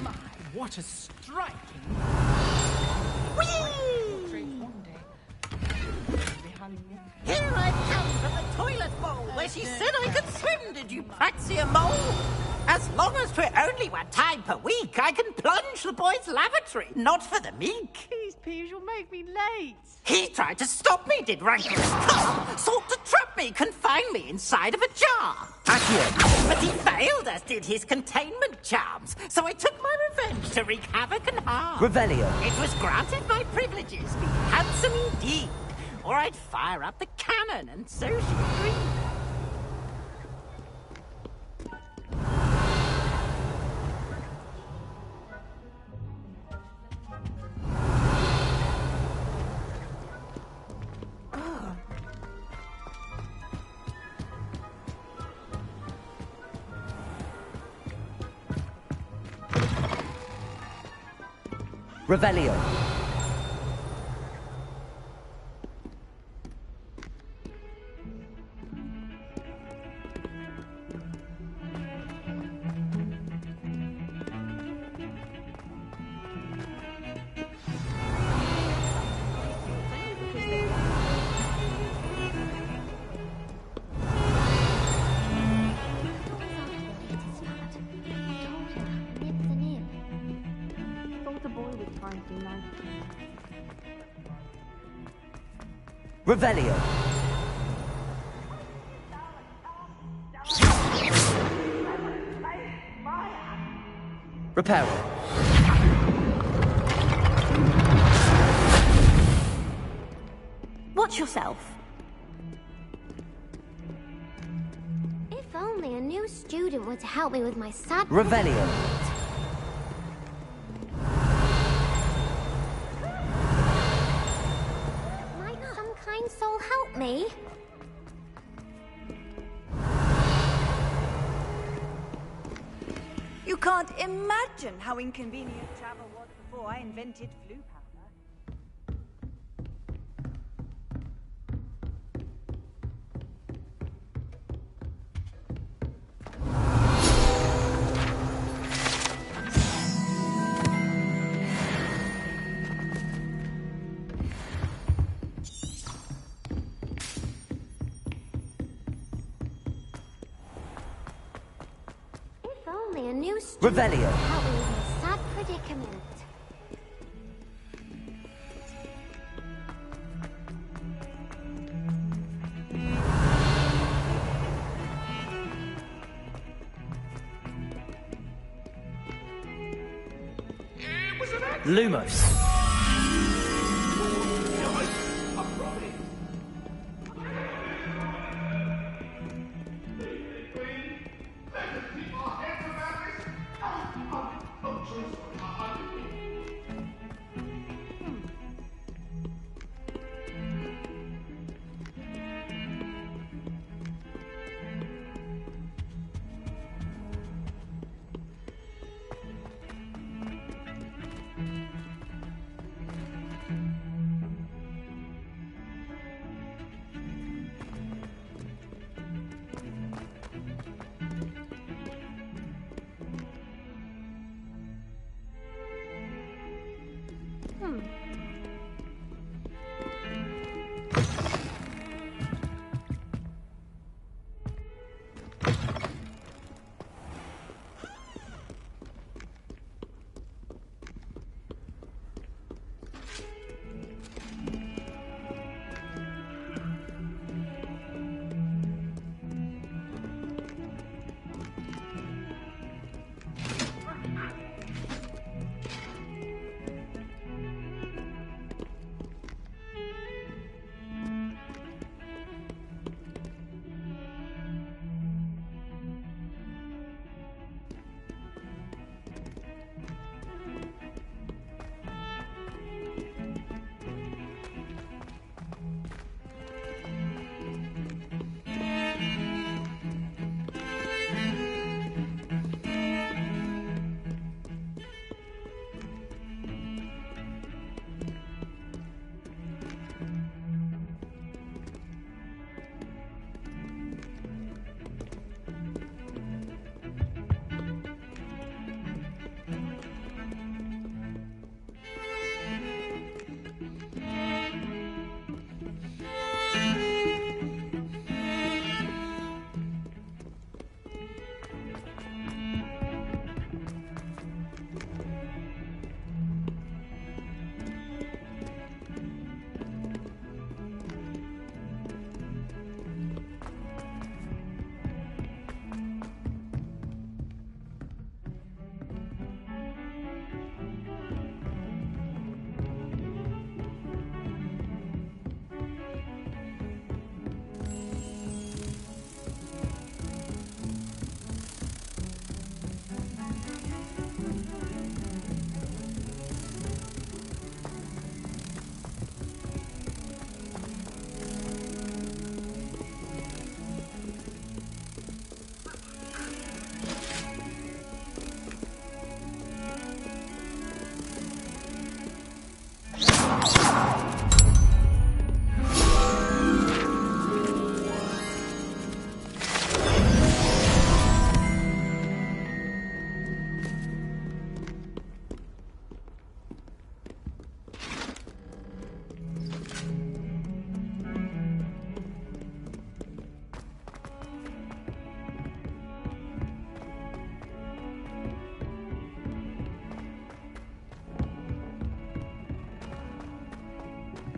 My, what a striking! Here I come from the toilet bowl where she said I could swim, did you praxi a mole? As long as 'twere only one time per week, I can plunge the boys' lavatory, not for the meek. These peas will make me late. He tried to stop me, did Rancorous Cobb, sought to trap me, confine me inside of a jar. Accio. But he failed, as did his containment charms, so I took my revenge to wreak havoc and harm. Revelio. It was granted my privileges, be handsome indeed, or I'd fire up the cannon, and so she agreed. Revelio. Revelio. Reparo. Watch yourself. If only a new student were to help me with my sad... Revelio. Might some kind soul help me? You can't imagine how inconvenient travel was before I invented flu powder. new student Revelio. Harry is in a sad predicament. Lumos.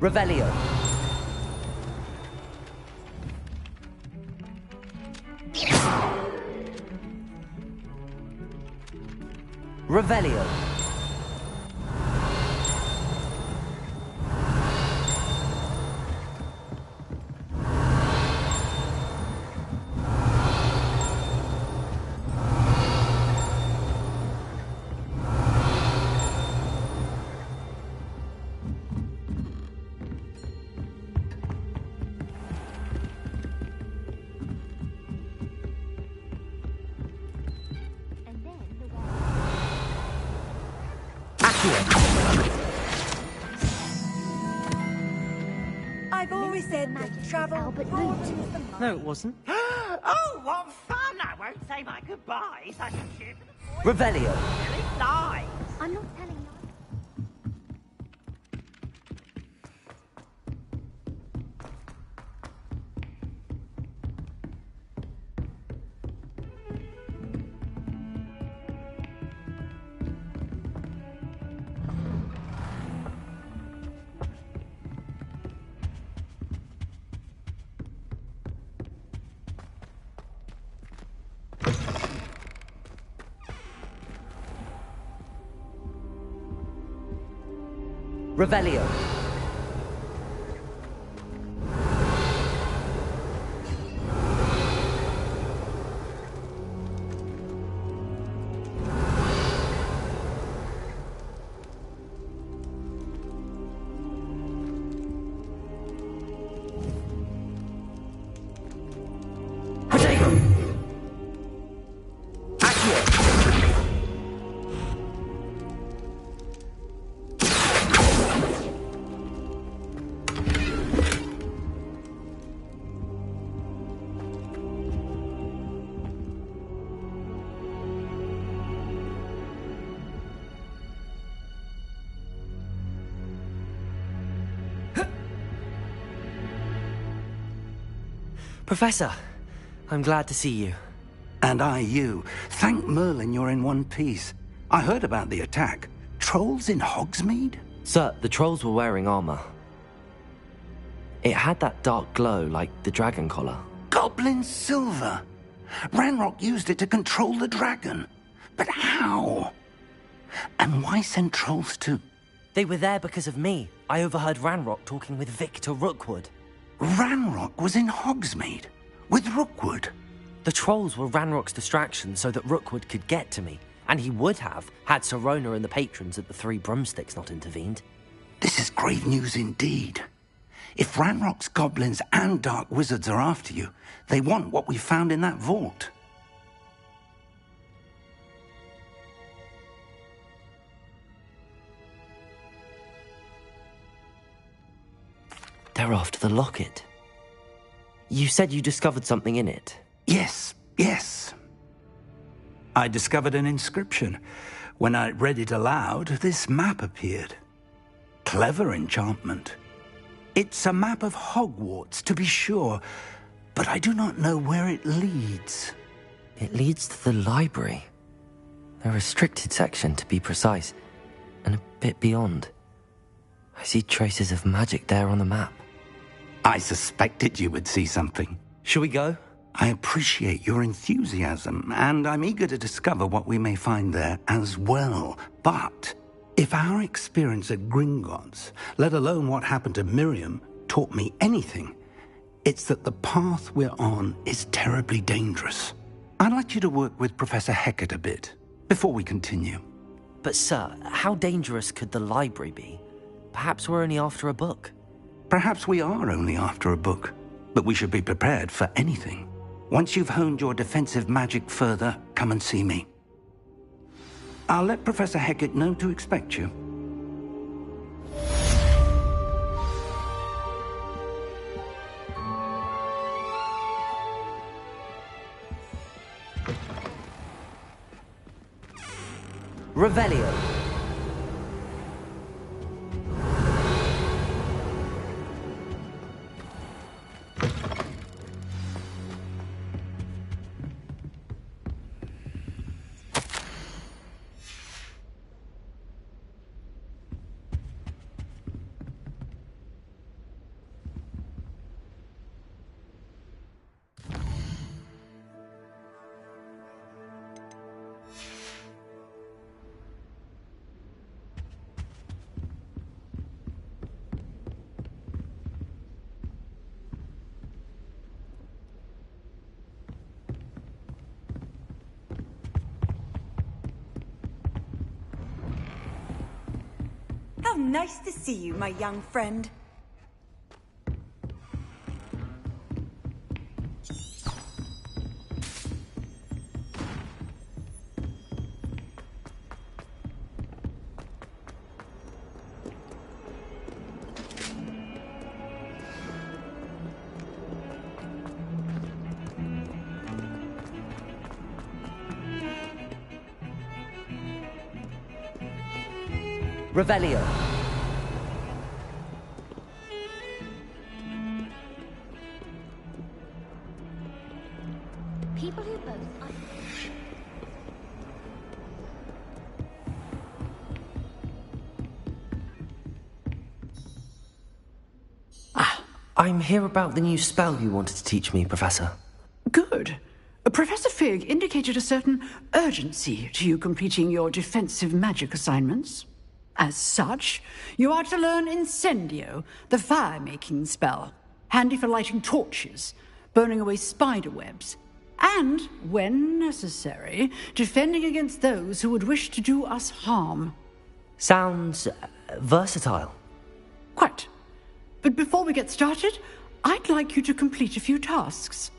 Revelio. Revelio. I've always said that travel broadens the mind. No, it wasn't. Oh, what fun! I won't say my goodbyes. I can cheer for the boys. Revelio. Telling lies. I'm not telling you. Revelio. Professor, I'm glad to see you. And I you. Thank Merlin you're in one piece. I heard about the attack. Trolls in Hogsmeade? Sir, the trolls were wearing armor. It had that dark glow like the dragon collar. Goblin silver. Ranrock used it to control the dragon. But how? And why send trolls to... They were there because of me. I overheard Ranrock talking with Victor Rookwood. Ranrock was in Hogsmeade? With Rookwood? The trolls were Ranrock's distraction so that Rookwood could get to me. And he would have, had Sirona and the patrons at the Three Broomsticks not intervened. This is grave news indeed. If Ranrock's goblins and dark wizards are after you, they want what we found in that vault. They're after the locket. You said you discovered something in it. Yes. I discovered an inscription. When I read it aloud, this map appeared. Clever enchantment. It's a map of Hogwarts, to be sure, but I do not know where it leads. It leads to the library. A restricted section, to be precise, and a bit beyond. I see traces of magic there on the map. I suspected you would see something. Shall we go? I appreciate your enthusiasm, and I'm eager to discover what we may find there as well. But if our experience at Gringotts, let alone what happened to Miriam, taught me anything, it's that the path we're on is terribly dangerous. I'd like you to work with Professor Hecat a bit before we continue. But sir, how dangerous could the library be? Perhaps we're only after a book. Perhaps we are only after a book, but we should be prepared for anything. Once you've honed your defensive magic further, come and see me. I'll let Professor Hecat know to expect you. Revelio. How nice to see you, my young friend. Revelio. People who boast I'm here about the new spell you wanted to teach me, Professor. Good. Professor Fig indicated a certain urgency to you completing your defensive magic assignments. As such, you are to learn Incendio, the fire-making spell, handy for lighting torches, burning away spider webs, and, when necessary, defending against those who would wish to do us harm. Sounds versatile. Quite. But before we get started, I'd like you to complete a few tasks.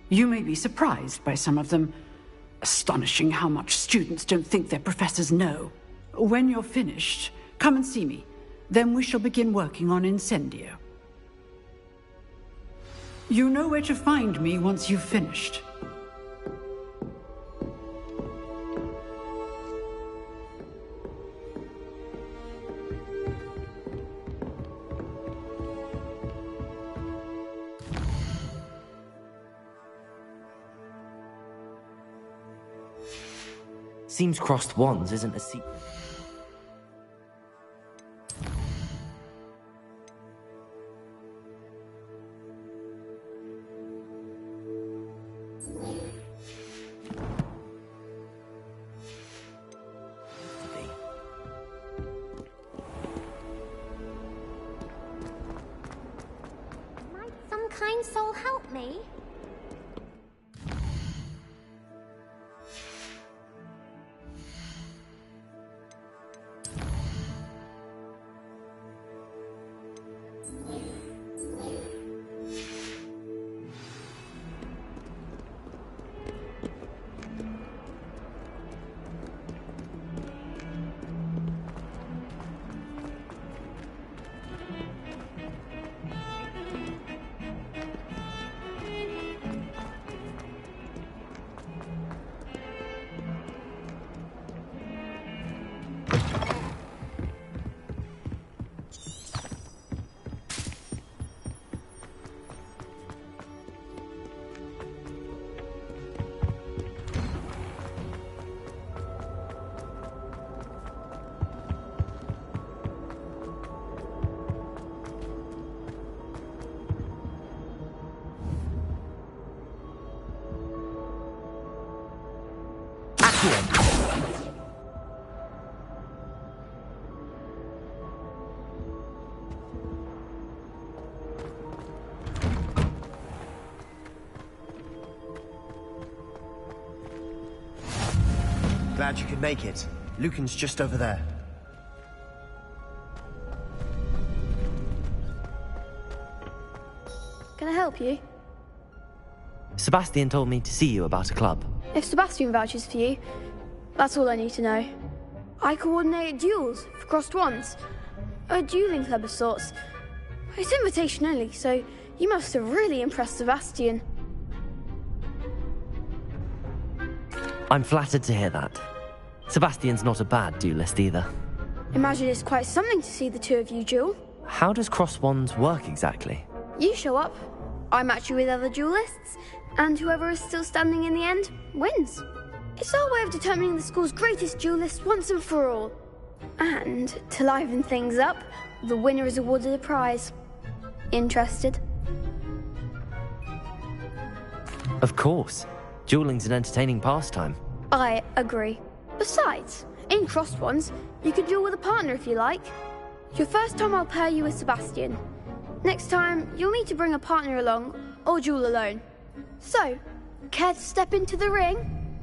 You may be surprised by some of them. Astonishing how much students don't think their professors know. When you're finished, come and see me. Then we shall begin working on Incendio. You know where to find me once you've finished. Seems crossed wands isn't a secret. Might some kind soul help me? Glad you could make it. Lucan's just over there. Can I help you? Sebastian told me to see you about a club. If Sebastian vouches for you, that's all I need to know. I coordinate duels for crossed wands. A dueling club of sorts. It's invitation only, so you must have really impressed Sebastian. I'm flattered to hear that. Sebastian's not a bad duelist either. Imagine it's quite something to see the two of you duel. How does cross wands work exactly? You show up, I match you with other duelists, and whoever is still standing in the end wins. It's our way of determining the school's greatest duelist once and for all. And to liven things up, the winner is awarded a prize. Interested? Of course. Dueling's an entertaining pastime. I agree. Besides, in crossed wands, you can duel with a partner if you like. Your first time I'll pair you with Sebastian. Next time, you'll need to bring a partner along, or duel alone. So, care to step into the ring?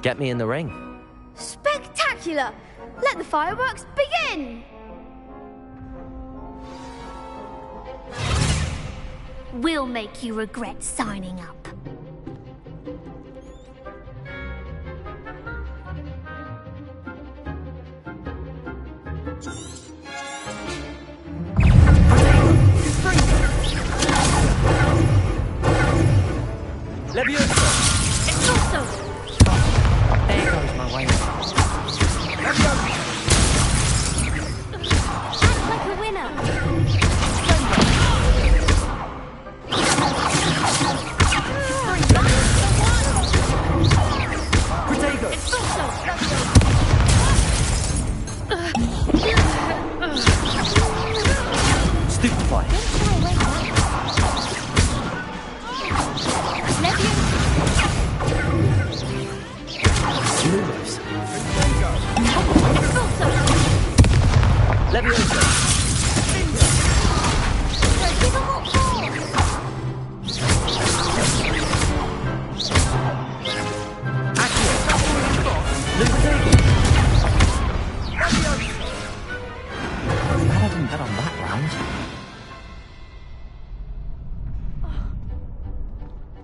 Get me in the ring. Spectacular! Let the fireworks begin! We'll make you regret signing up. Leviosa! It's also! There goes my way. Act like a winner! Protego! It's also! Stupefy! It's also!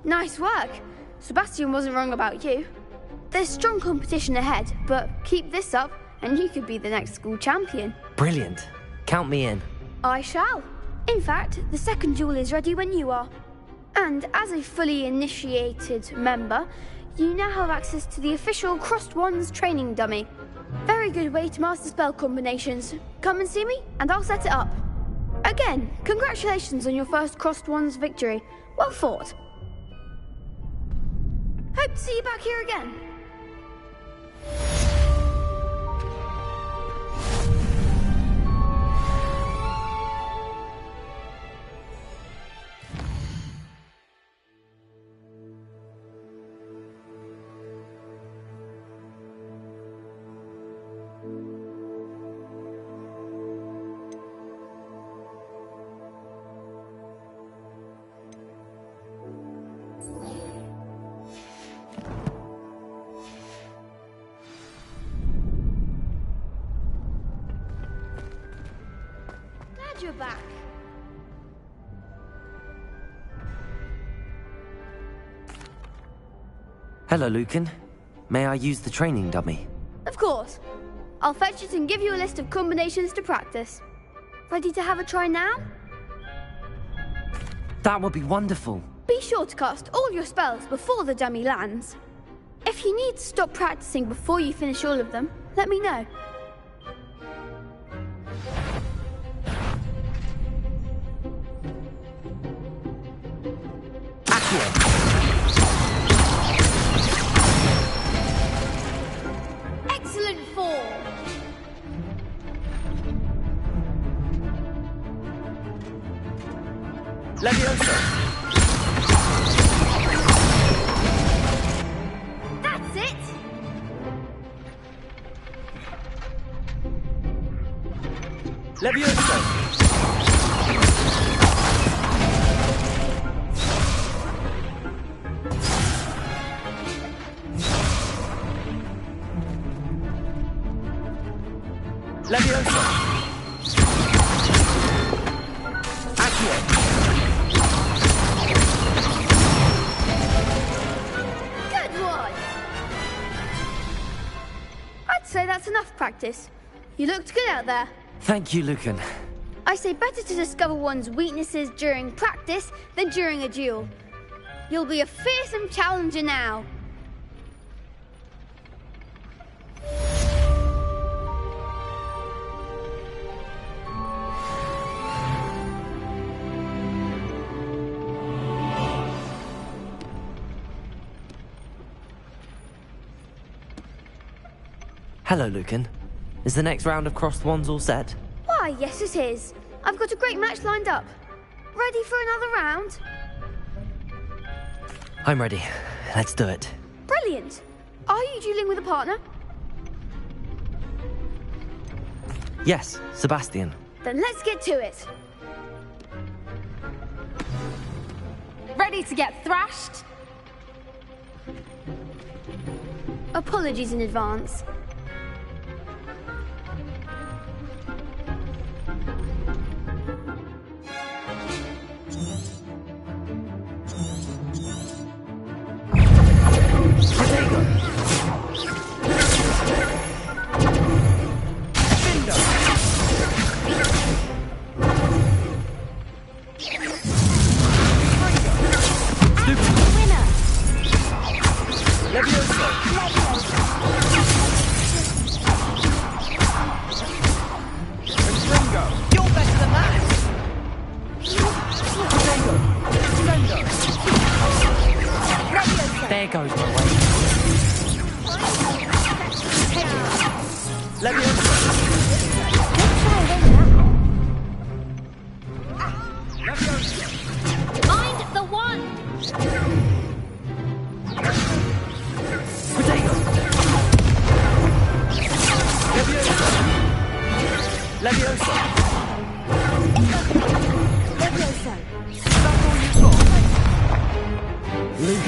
Nice work. Sebastian wasn't wrong about you. There's strong competition ahead, but keep this up and you could be the next school champion. Brilliant. Count me in. I shall. In fact, the second duel is ready when you are. And as a fully initiated member, you now have access to the official Crossed Wands training dummy. Very good way to master spell combinations. Come and see me, and I'll set it up. Again, congratulations on your first Crossed Wands victory. Well fought. Hope to see you back here again. You're back. Hello, Lucan. May I use the training dummy? Of course. I'll fetch it and give you a list of combinations to practice. Ready to have a try now? That would be wonderful. Be sure to cast all your spells before the dummy lands. If you need to stop practicing before you finish all of them, let me know. Excellent form. Levioso. That's it. Levioso. Levioso. Accio. Good one. I'd say that's enough practice. You looked good out there. Thank you, Lucan. I say better to discover one's weaknesses during practice than during a duel. You'll be a fearsome challenger now. Hello, Lucan. Is the next round of Crossed Wands all set? Why, yes it is. I've got a great match lined up. Ready for another round? I'm ready. Let's do it. Brilliant. Are you dueling with a partner? Yes, Sebastian. Then let's get to it. Ready to get thrashed? Apologies in advance. There goes my way. Mind the wand! Levioso. Levioso. That's all you've got. Luke.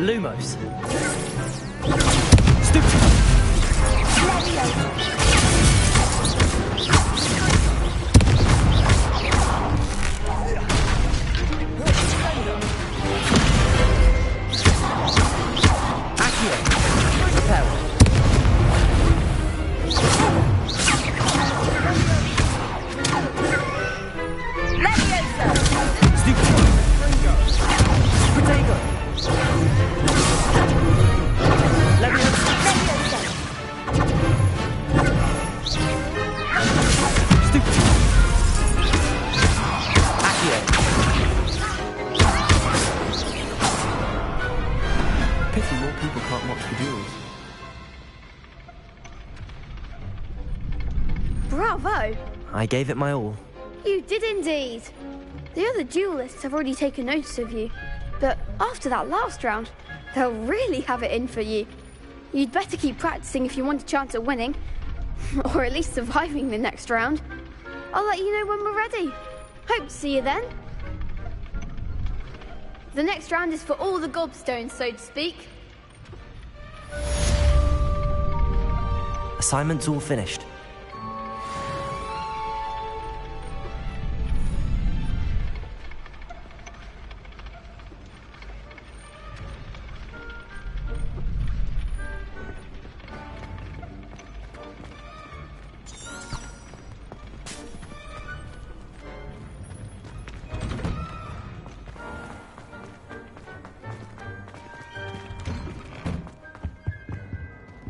Lumos. Pity more people can't watch the duels. Bravo! I gave it my all. You did indeed. The other duelists have already taken notice of you, but after that last round, they'll really have it in for you. You'd better keep practicing if you want a chance at winning, or at least surviving the next round. I'll let you know when we're ready. Hope to see you then. The next round is for all the gobstones, so to speak. Assignment's all finished.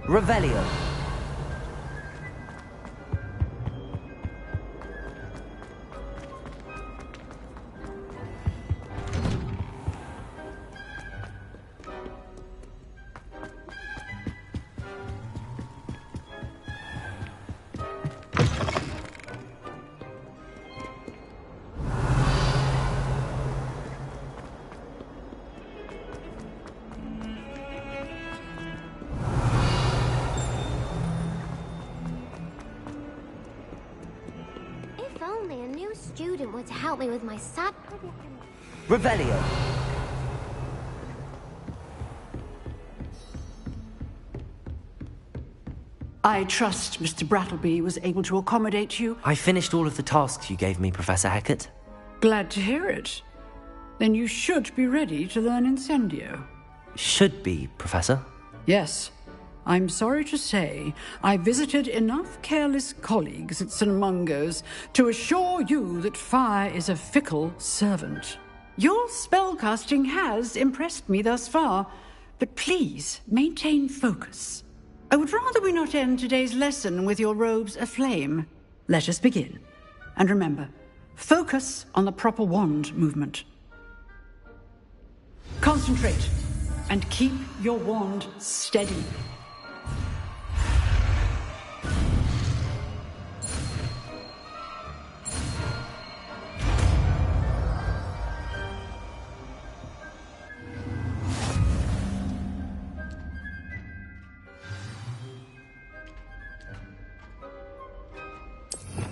Revelio. If only a new student were to help me with my sad predicament. Revelio. I trust Mr. Brattleby was able to accommodate you. I finished all of the tasks you gave me, Professor Hackett. Glad to hear it. Then you should be ready to learn Incendio. Should be, Professor. Yes. I'm sorry to say I visited enough careless colleagues at St. Mungo's to assure you that fire is a fickle servant. Your spellcasting has impressed me thus far, but please maintain focus. I would rather we not end today's lesson with your robes aflame. Let us begin. And remember, focus on the proper wand movement. Concentrate and keep your wand steady.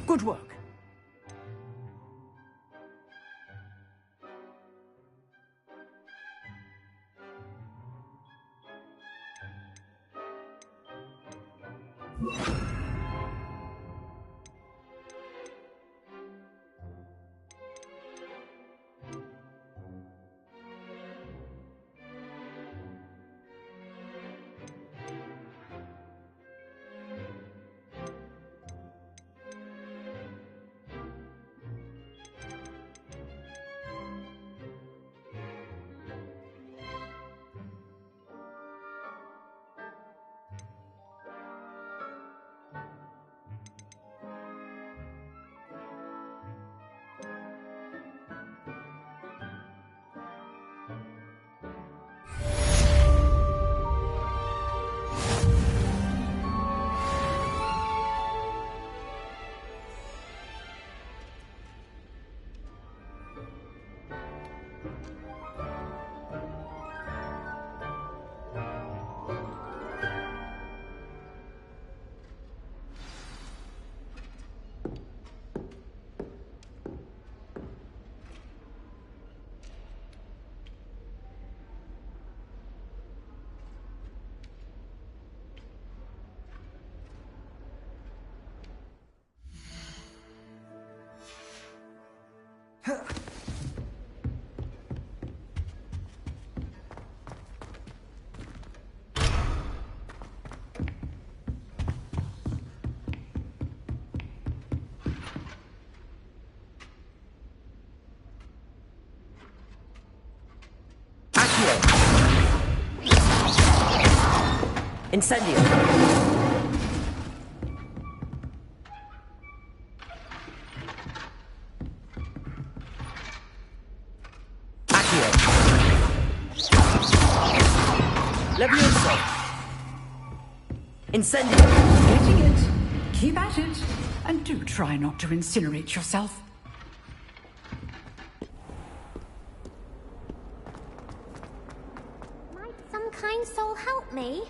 Good work. Incendio! Accio! Levioso! Incendio! Getting it. Keep at it. And do try not to incinerate yourself. Might some kind soul help me?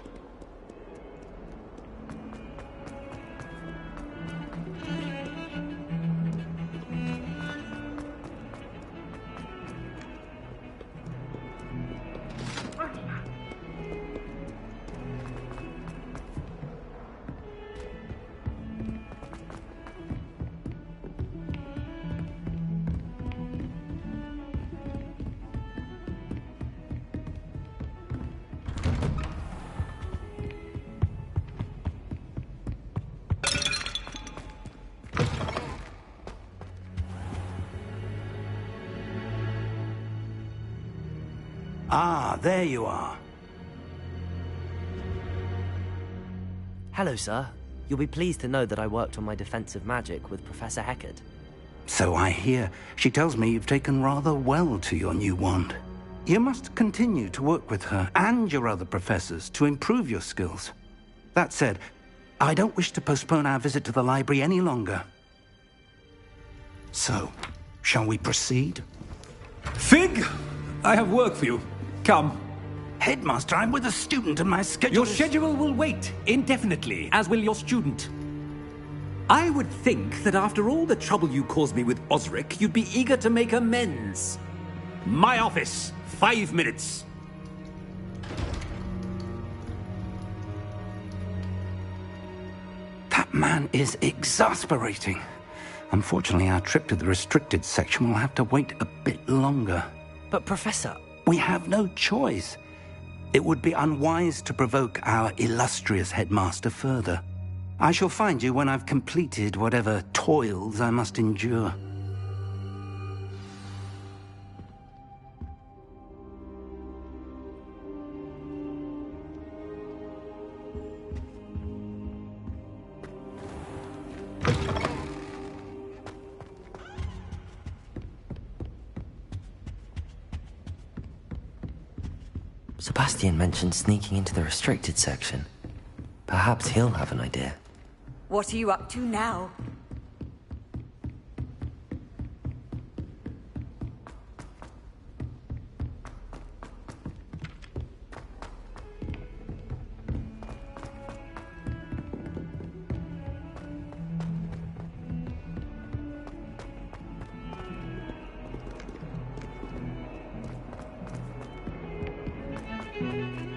Ah, there you are. Hello, sir. You'll be pleased to know that I worked on my defensive magic with Professor Heckert. So I hear. She tells me you've taken rather well to your new wand. You must continue to work with her and your other professors to improve your skills. That said, I don't wish to postpone our visit to the library any longer. So, shall we proceed? Fig! I have work for you. Come. Headmaster, I'm with a student and my schedule Your schedule will wait indefinitely, as will your student. I would think that after all the trouble you caused me with Osric, you'd be eager to make amends. My office, 5 minutes. That man is exasperating. Unfortunately, our trip to the restricted section will have to wait a bit longer. But, Professor... We have no choice. It would be unwise to provoke our illustrious headmaster further. I shall find you when I've completed whatever toils I must endure. Sebastian mentioned sneaking into the restricted section. Perhaps he'll have an idea. What are you up to now?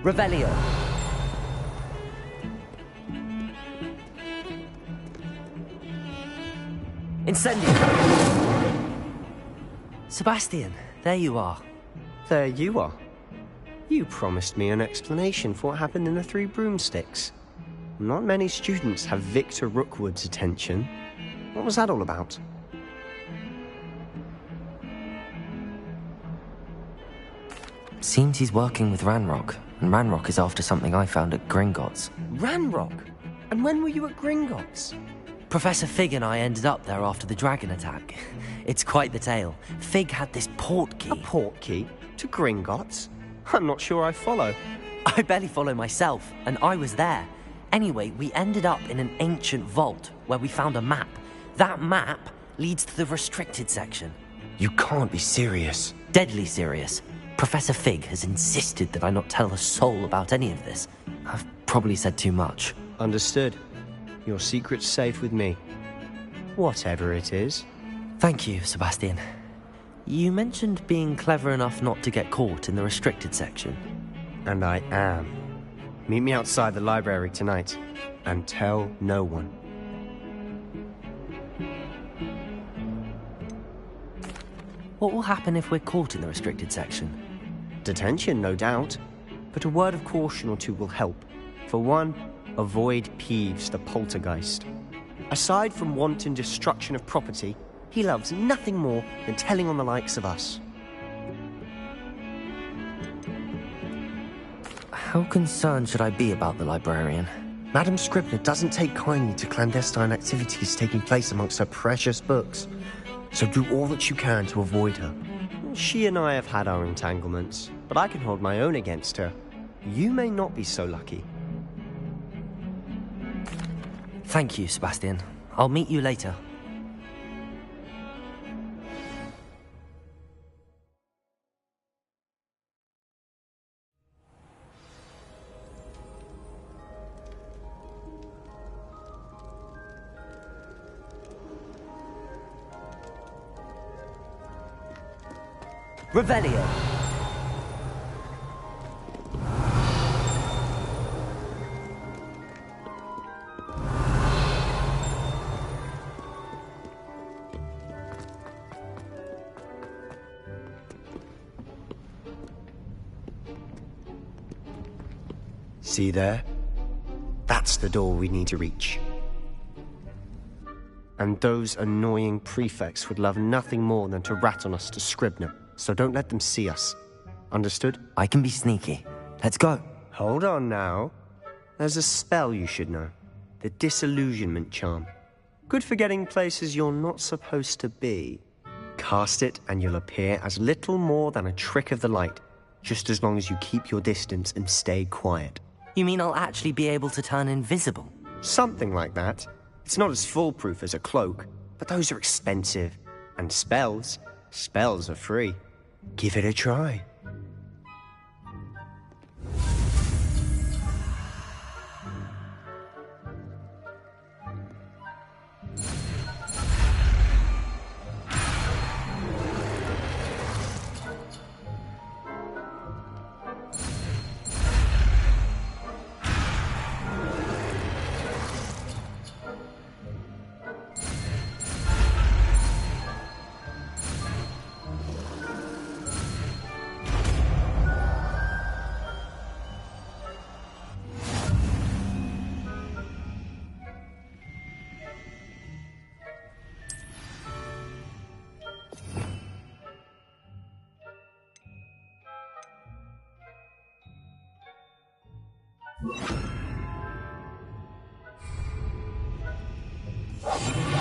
Revelio. Incendio. Sebastian, there you are. There you are. You promised me an explanation for what happened in the Three Broomsticks. Not many students have Victor Rookwood's attention. What was that all about? Seems he's working with Ranrock, and Ranrock is after something I found at Gringotts. Ranrock? And when were you at Gringotts? Professor Fig and I ended up there after the dragon attack. It's quite the tale. Fig had this port key. A port key? To Gringotts? I'm not sure I follow. I barely follow myself, and I was there. Anyway, we ended up in an ancient vault where we found a map. That map leads to the restricted section. You can't be serious. Deadly serious. Professor Fig has insisted that I not tell a soul about any of this. I've probably said too much. Understood. Your secret's safe with me. Whatever it is. Thank you, Sebastian. You mentioned being clever enough not to get caught in the restricted section. And I am. Meet me outside the library tonight, and tell no one. What will happen if we're caught in the restricted section? Detention, no doubt. But a word of caution or two will help. For one, avoid Peeves, the poltergeist. Aside from wanton destruction of property, he loves nothing more than telling on the likes of us. How concerned should I be about the librarian? Madam Scribner doesn't take kindly to clandestine activities taking place amongst her precious books. So do all that you can to avoid her. She and I have had our entanglements, but I can hold my own against her. You may not be so lucky. Thank you, Sebastian. I'll meet you later. Revelio. See there? That's the door we need to reach. And those annoying prefects would love nothing more than to rat on us to Scribner, so don't let them see us. Understood? I can be sneaky. Let's go. Hold on now. There's a spell you should know. The Disillusionment Charm. Good for getting places you're not supposed to be. Cast it and you'll appear as little more than a trick of the light, just as long as you keep your distance and stay quiet. You mean I'll actually be able to turn invisible? Something like that. It's not as foolproof as a cloak, but those are expensive. And spells are free. Give it a try.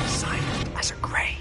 Silent as a grave.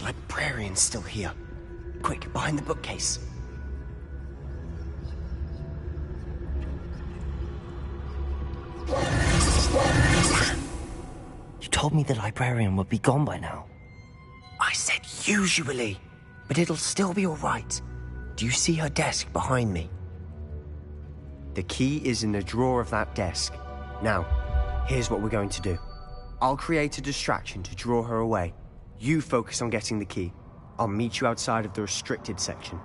Librarian's still here. Quick, behind the bookcase. You told me the librarian would be gone by now. I said usually, but it'll still be all right. Do you see her desk behind me? The key is in the drawer of that desk. Now, here's what we're going to do. I'll create a distraction to draw her away. You focus on getting the key. I'll meet you outside of the restricted section.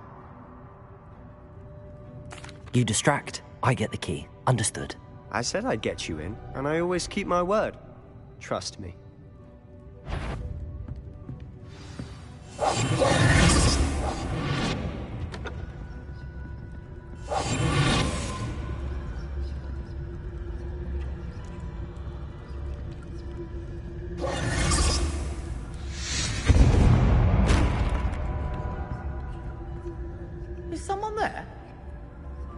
You distract, I get the key. Understood. I said I'd get you in, and I always keep my word. Trust me. Is someone there?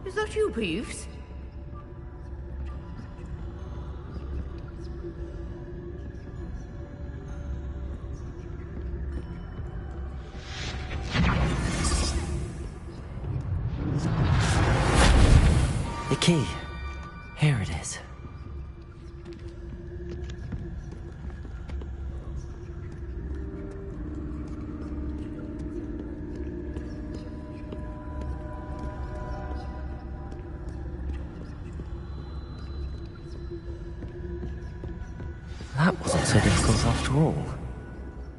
Is that you, Peeves? The key. Here it is. That wasn't so difficult after all.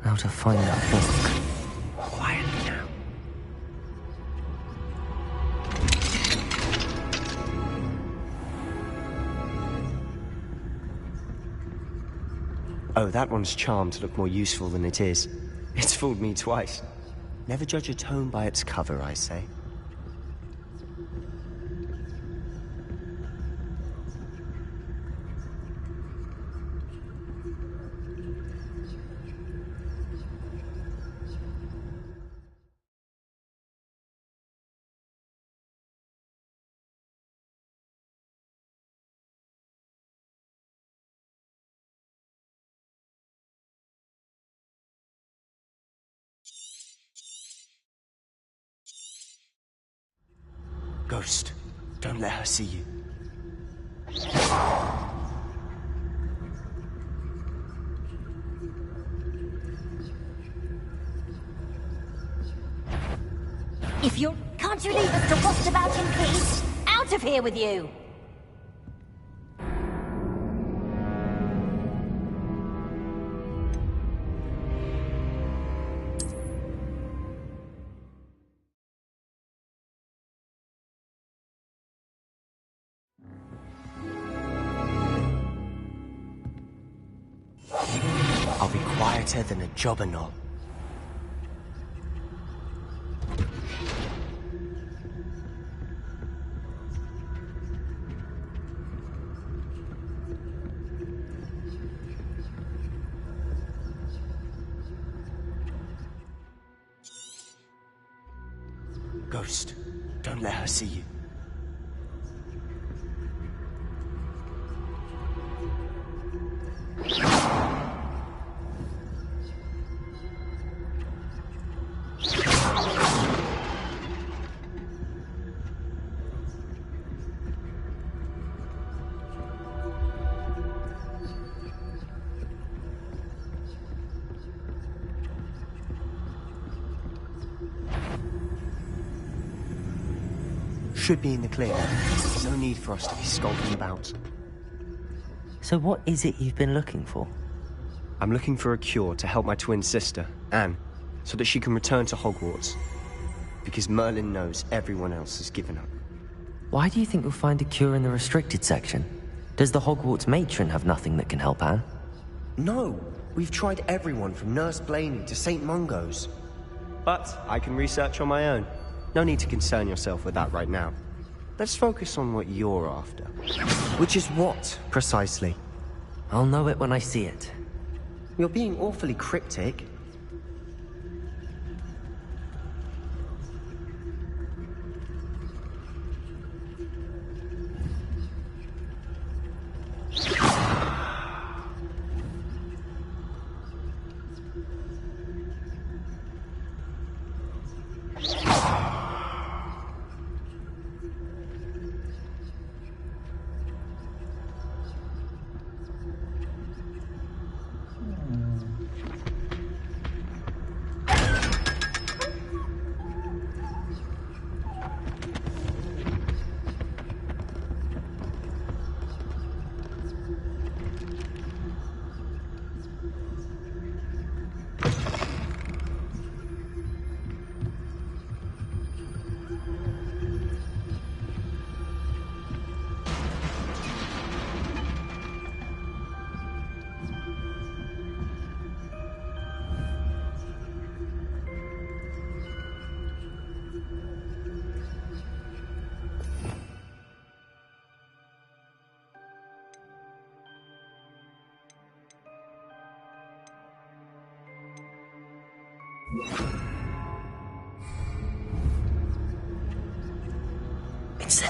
Now to find that book. Quietly now. Oh, that one's charmed to look more useful than it is. It's fooled me twice. Never judge a tome by its cover, I say. Ghost, don't let her see you. If you're... Can't you leave us to waft about in peace? Out of here with you! I'll be quieter than a jobberknoll. Ghost, don't let her see you. Should be in the clear. No need for us to be skulking about. So what is it you've been looking for? I'm looking for a cure to help my twin sister, Anne, so that she can return to Hogwarts. Because Merlin knows everyone else has given up. Why do you think you'll find a cure in the restricted section? Does the Hogwarts matron have nothing that can help Anne? No! We've tried everyone from Nurse Blaney to St. Mungo's. But I can research on my own. No need to concern yourself with that right now. Let's focus on what you're after. Which is what, precisely? I'll know it when I see it. You're being awfully cryptic. It's...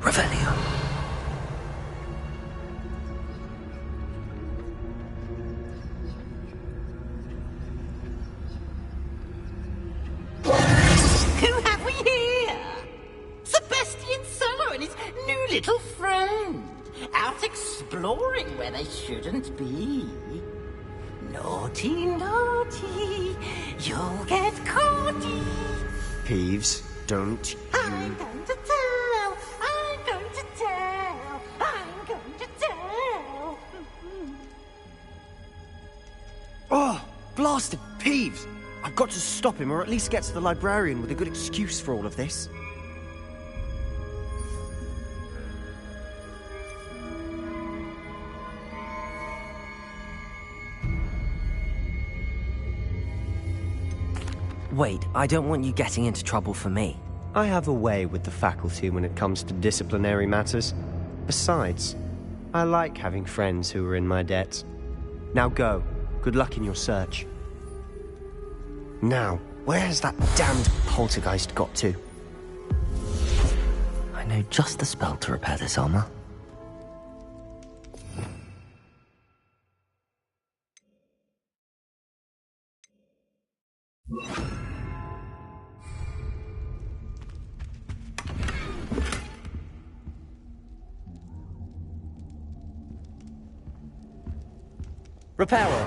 Revelio. Who have we here? Sebastian Solo and his new little friend. Out exploring where they shouldn't be. Naughty, naughty, you'll get caughty. Peeves, don't I'm going to tell, I'm going to tell, I'm going to tell. Oh, blasted Peeves! I've got to stop him, or at least get to the librarian with a good excuse for all of this. Wait, I don't want you getting into trouble for me. I have a way with the faculty when it comes to disciplinary matters. Besides, I like having friends who are in my debt. Now go. Good luck in your search. Now, where has that damned poltergeist got to? I know just the spell to repair this armor. Repairer.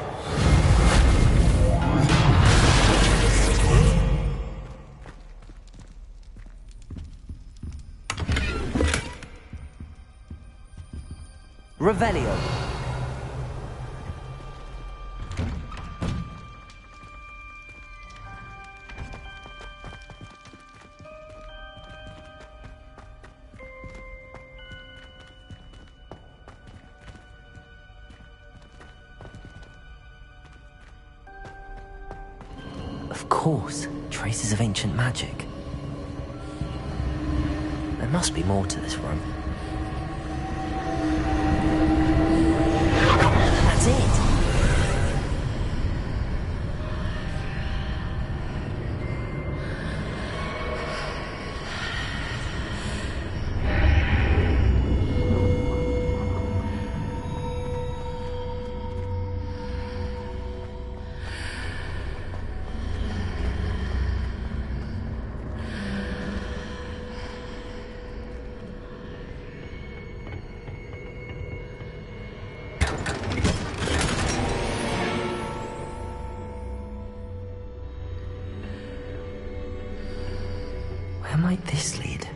Revelio. Of course, traces of ancient magic. There must be more to this room. That's it. Where might this lead?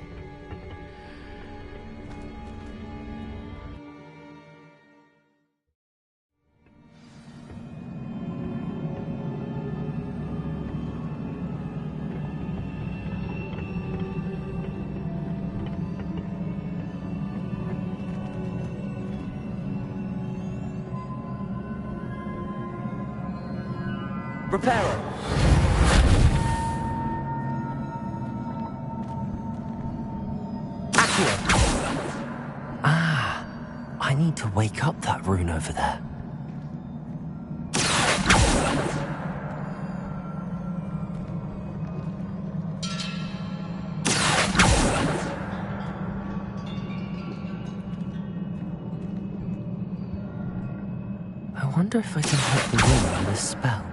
Repairer. Ah, I need to wake up that rune over there. I wonder if I can hit the rune on this spell.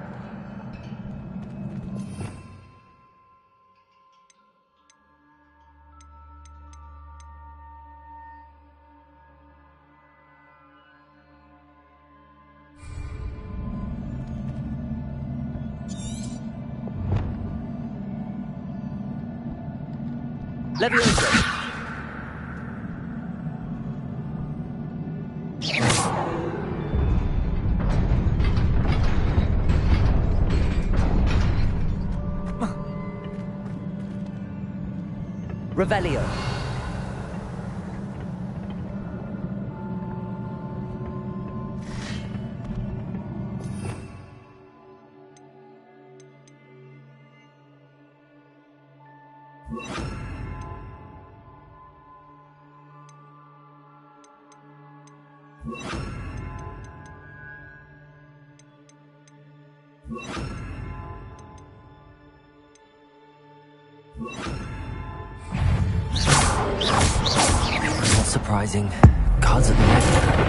Levioso. Revelio. Not surprising. Cards at the ready.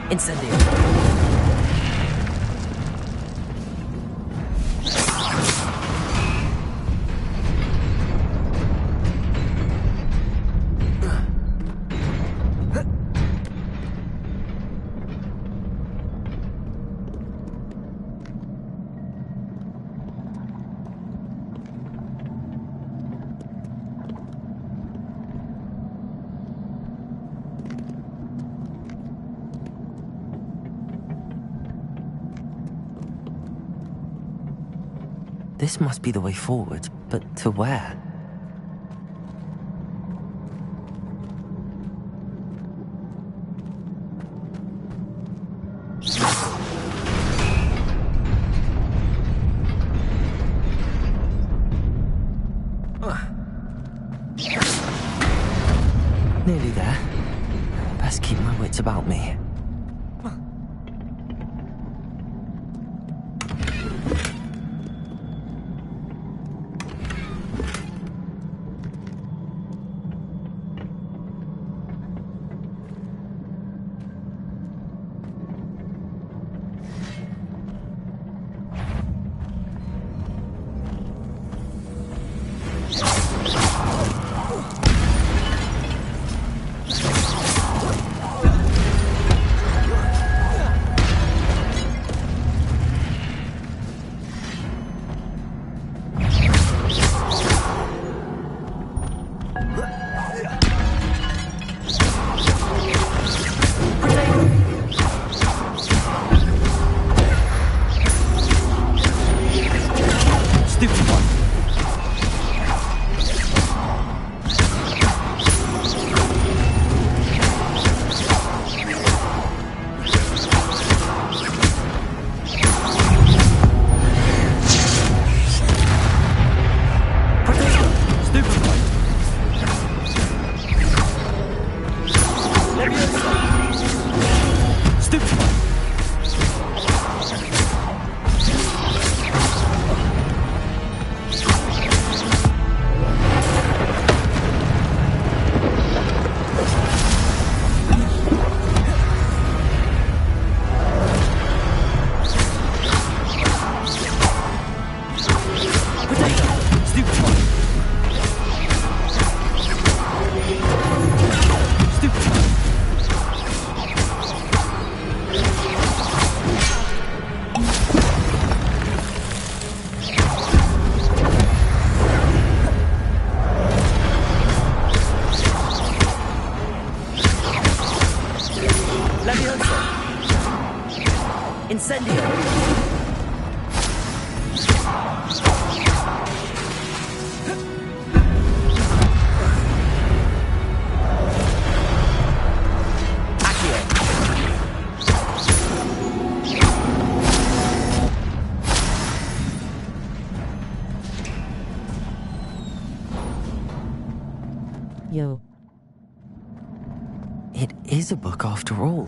Incendio. This must be the way forward, but to where? Nearly there. Best keep my wits about me. Yo. It is a book after all.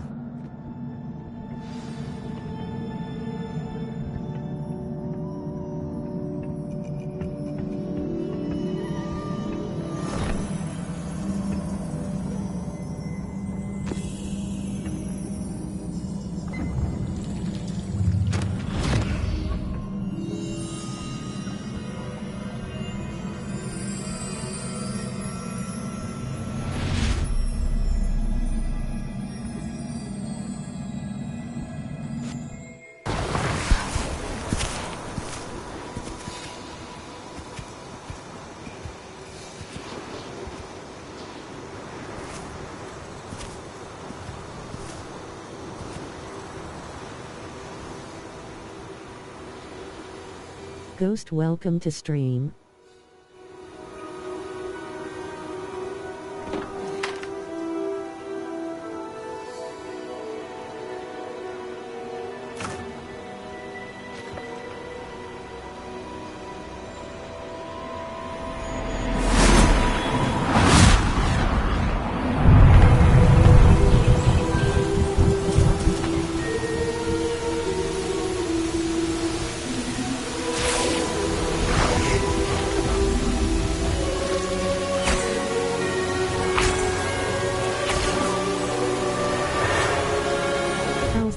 Ghost, welcome to stream.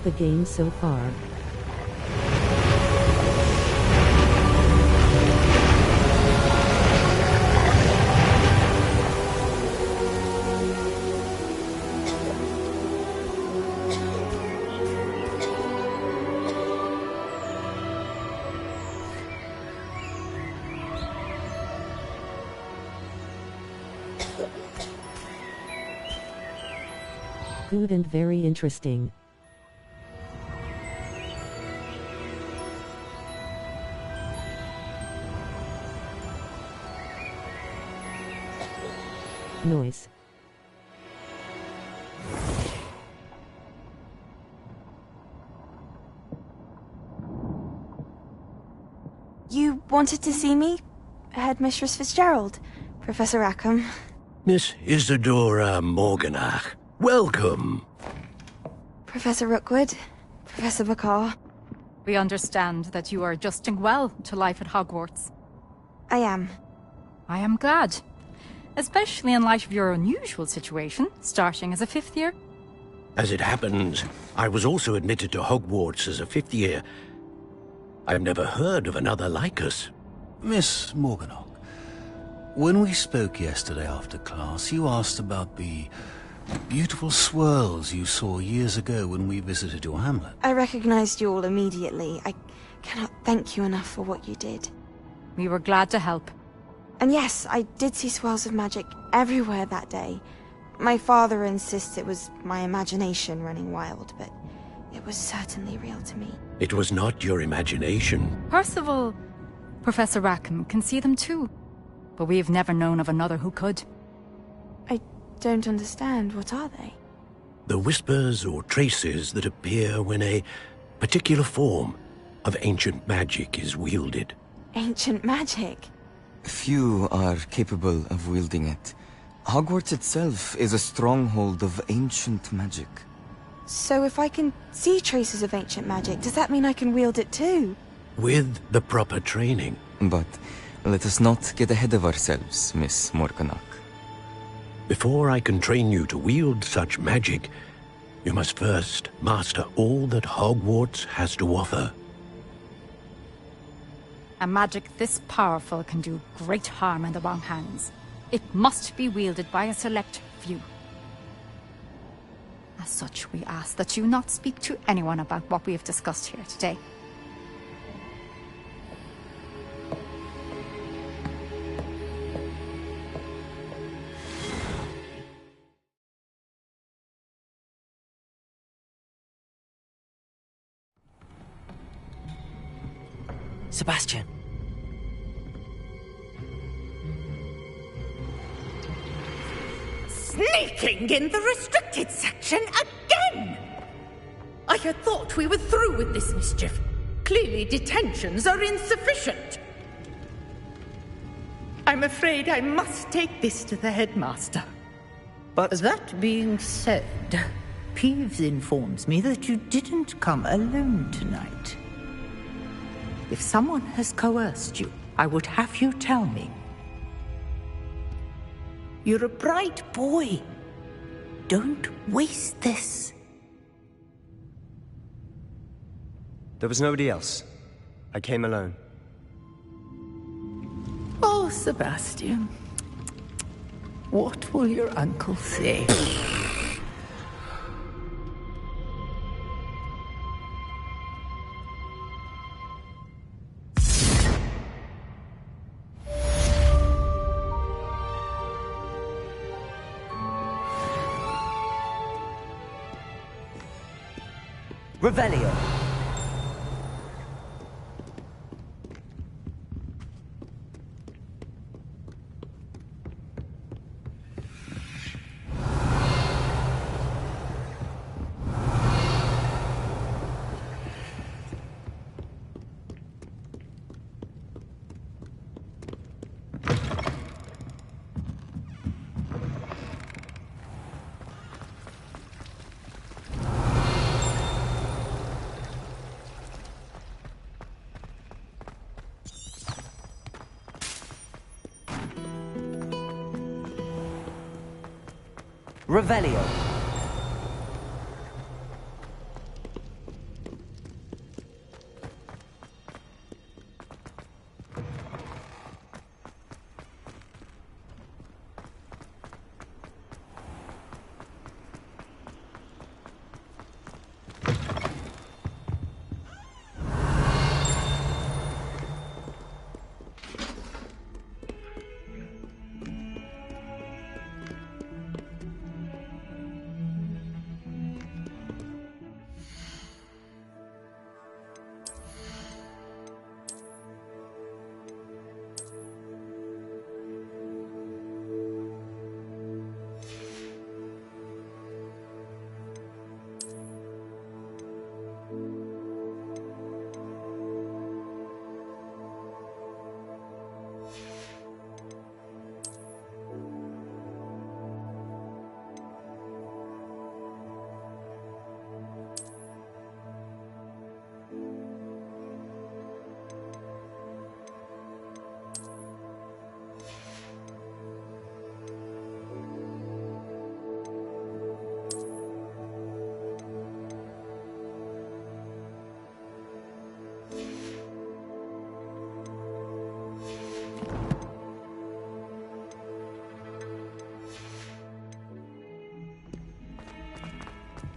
The game so far. Good and very interesting. Noise. You wanted to see me? Headmistress Fitzgerald, Professor Rackham. Miss Isadora Morganach, welcome. Professor Rookwood, Professor Bakar. We understand that you are adjusting well to life at Hogwarts. I am. I am glad. Especially in light of your unusual situation, starting as a 5th year. As it happens, I was also admitted to Hogwarts as a 5th year. I've never heard of another like us. Miss Morganach, when we spoke yesterday after class, you asked about the beautiful swirls you saw years ago when we visited your hamlet. I recognized you all immediately. I cannot thank you enough for what you did. We were glad to help. And yes, I did see swirls of magic everywhere that day. My father insists it was my imagination running wild, but it was certainly real to me. It was not your imagination. Percival, Professor Rackham can see them too. But we've never known of another who could. I don't understand. What are they? The whispers or traces that appear when a particular form of ancient magic is wielded. Ancient magic? Few are capable of wielding it. Hogwarts itself is a stronghold of ancient magic. So if I can see traces of ancient magic, does that mean I can wield it too? With the proper training. But let us not get ahead of ourselves, Miss Morganach. Before I can train you to wield such magic, you must first master all that Hogwarts has to offer. A magic this powerful can do great harm in the wrong hands. It must be wielded by a select few. As such, we ask that you not speak to anyone about what we have discussed here today. Sebastian. Sneaking in the restricted section again! I had thought we were through with this mischief. Clearly detentions are insufficient. I'm afraid I must take this to the headmaster. But that being said, Peeves informs me that you didn't come alone tonight. If someone has coerced you, I would have you tell me. You're a bright boy. Don't waste this. There was nobody else. I came alone. Oh, Sebastian. What will your uncle say? Revelio. Revelio.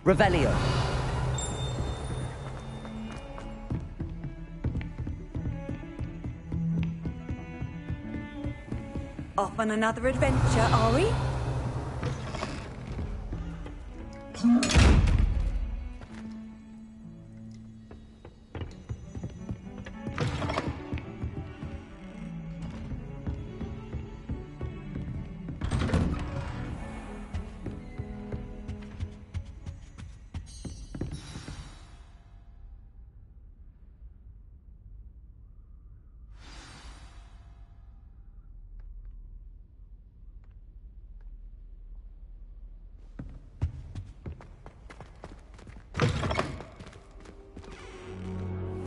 Revelio. Off on another adventure, are we?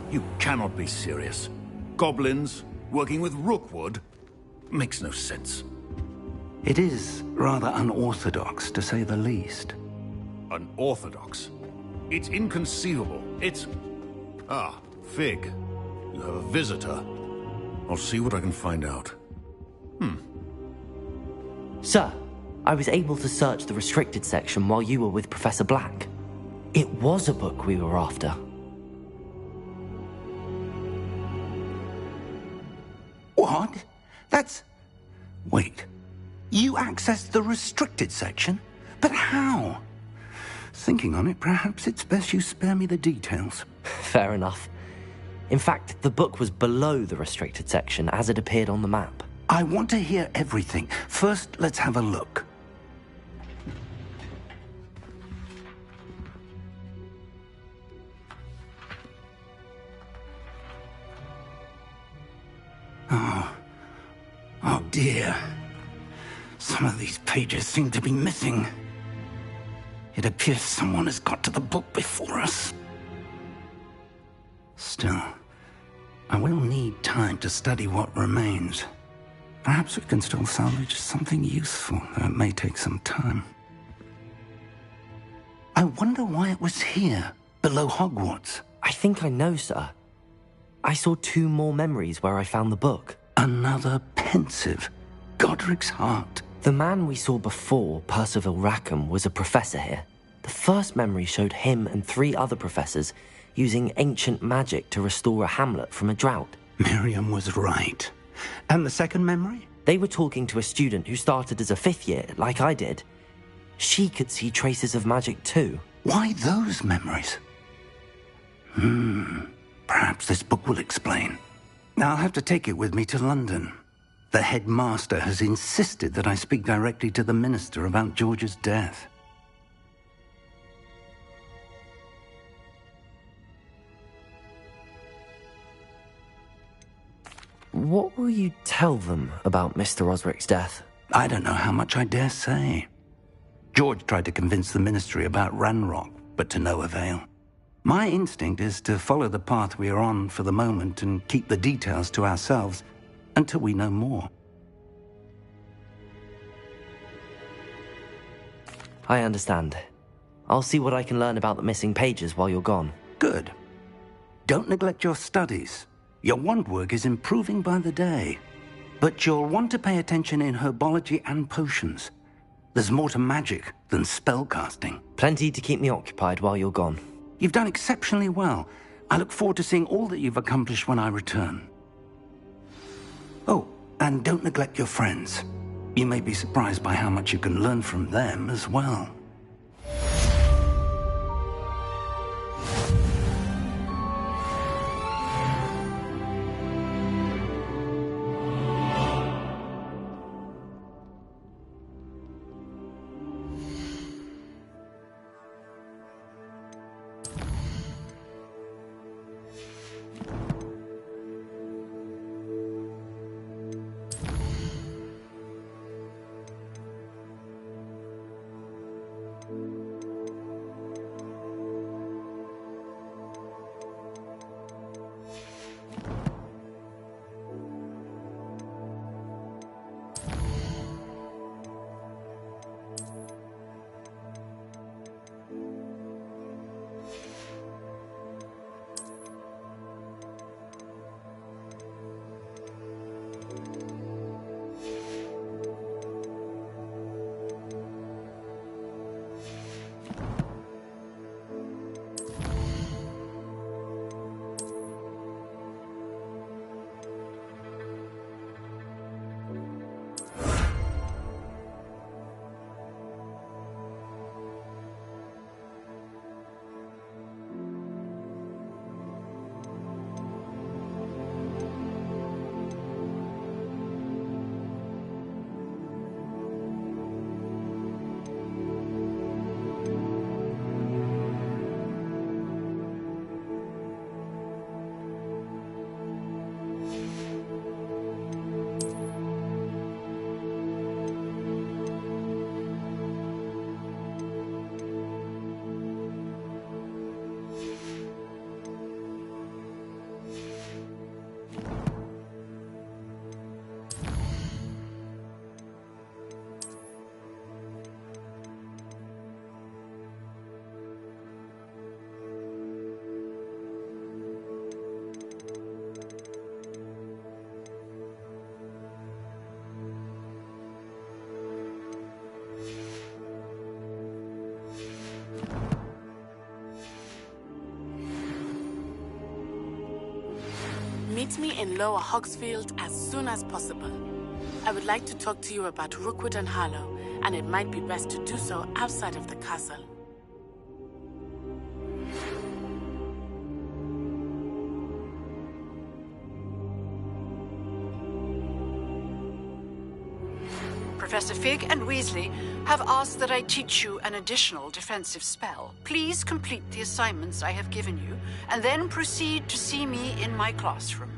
You cannot be serious. Goblins working with Rookwood? Makes no sense. It is rather unorthodox, to say the least. Unorthodox? It's inconceivable. It's... Ah, Fig. You have a visitor. I'll see what I can find out. Sir, I was able to search the restricted section while you were with Professor Black. It was a book we were after. What? That's... Wait. You accessed the restricted section? But how? Thinking on it, perhaps it's best you spare me the details. Fair enough. In fact, the book was below the restricted section as it appeared on the map. I want to hear everything. First, let's have a look. Oh, dear. Some of these pages seem to be missing. It appears someone has got to the book before us. Still, I will need time to study what remains. Perhaps we can still salvage something useful, though it may take some time. I wonder why it was here, below Hogwarts. I think I know, sir. I saw 2 more memories where I found the book. Another pensive. Godric's heart. The man we saw before, Percival Rackham, was a professor here. The first memory showed him and 3 other professors using ancient magic to restore a hamlet from a drought. Miriam was right. And the second memory? They were talking to a student who started as a 5th year, like I did. She could see traces of magic too. Why those memories? Perhaps this book will explain. I'll have to take it with me to London. The headmaster has insisted that I speak directly to the minister about George's death. What will you tell them about Mr. Osric's death? I don't know how much I dare say. George tried to convince the ministry about Ranrock, but to no avail. My instinct is to follow the path we are on for the moment and keep the details to ourselves until we know more. I understand. I'll see what I can learn about the missing pages while you're gone. Good. Don't neglect your studies. Your wand work is improving by the day. But you'll want to pay attention in herbology and potions. There's more to magic than spellcasting. Plenty to keep me occupied while you're gone. You've done exceptionally well. I look forward to seeing all that you've accomplished when I return. Oh, and don't neglect your friends. You may be surprised by how much you can learn from them as well. Meet me in Lower Hogsfield as soon as possible. I would like to talk to you about Rookwood and Harlow, and it might be best to do so outside of the castle. Professor Fig and Weasley have asked that I teach you an additional defensive spell. Please complete the assignments I have given you, and then proceed to see me in my classroom.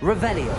Revelio.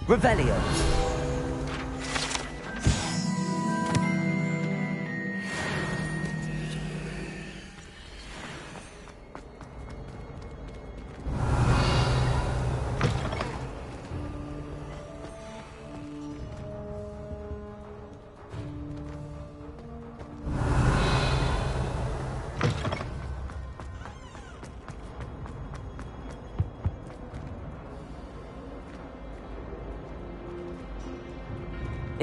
Revelio.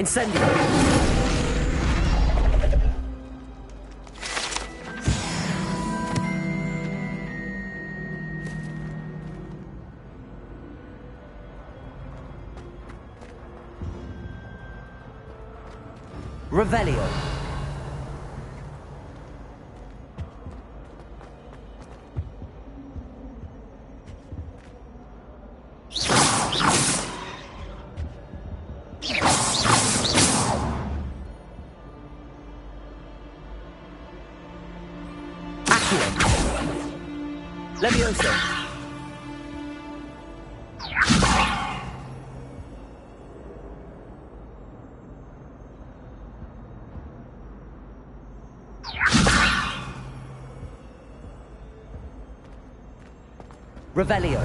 Incendio! Revelio. Levioso. Revelio.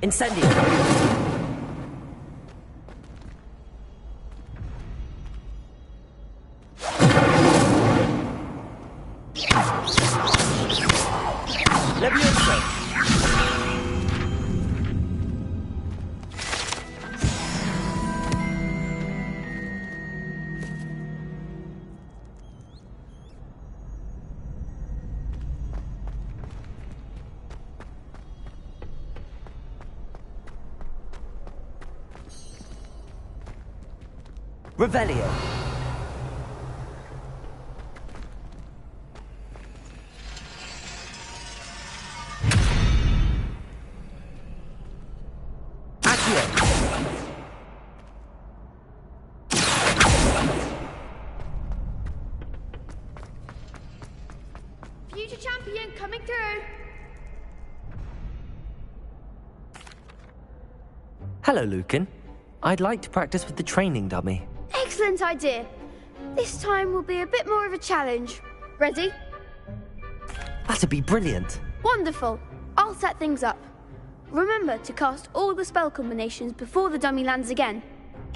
Incendio. Levioso. Revelio. Accio. Future champion coming through. Hello, Lucan. I'd like to practice with the training dummy. Excellent idea. This time will be a bit more of a challenge. Ready? That'd be brilliant. Wonderful. I'll set things up. Remember to cast all the spell combinations before the dummy lands again.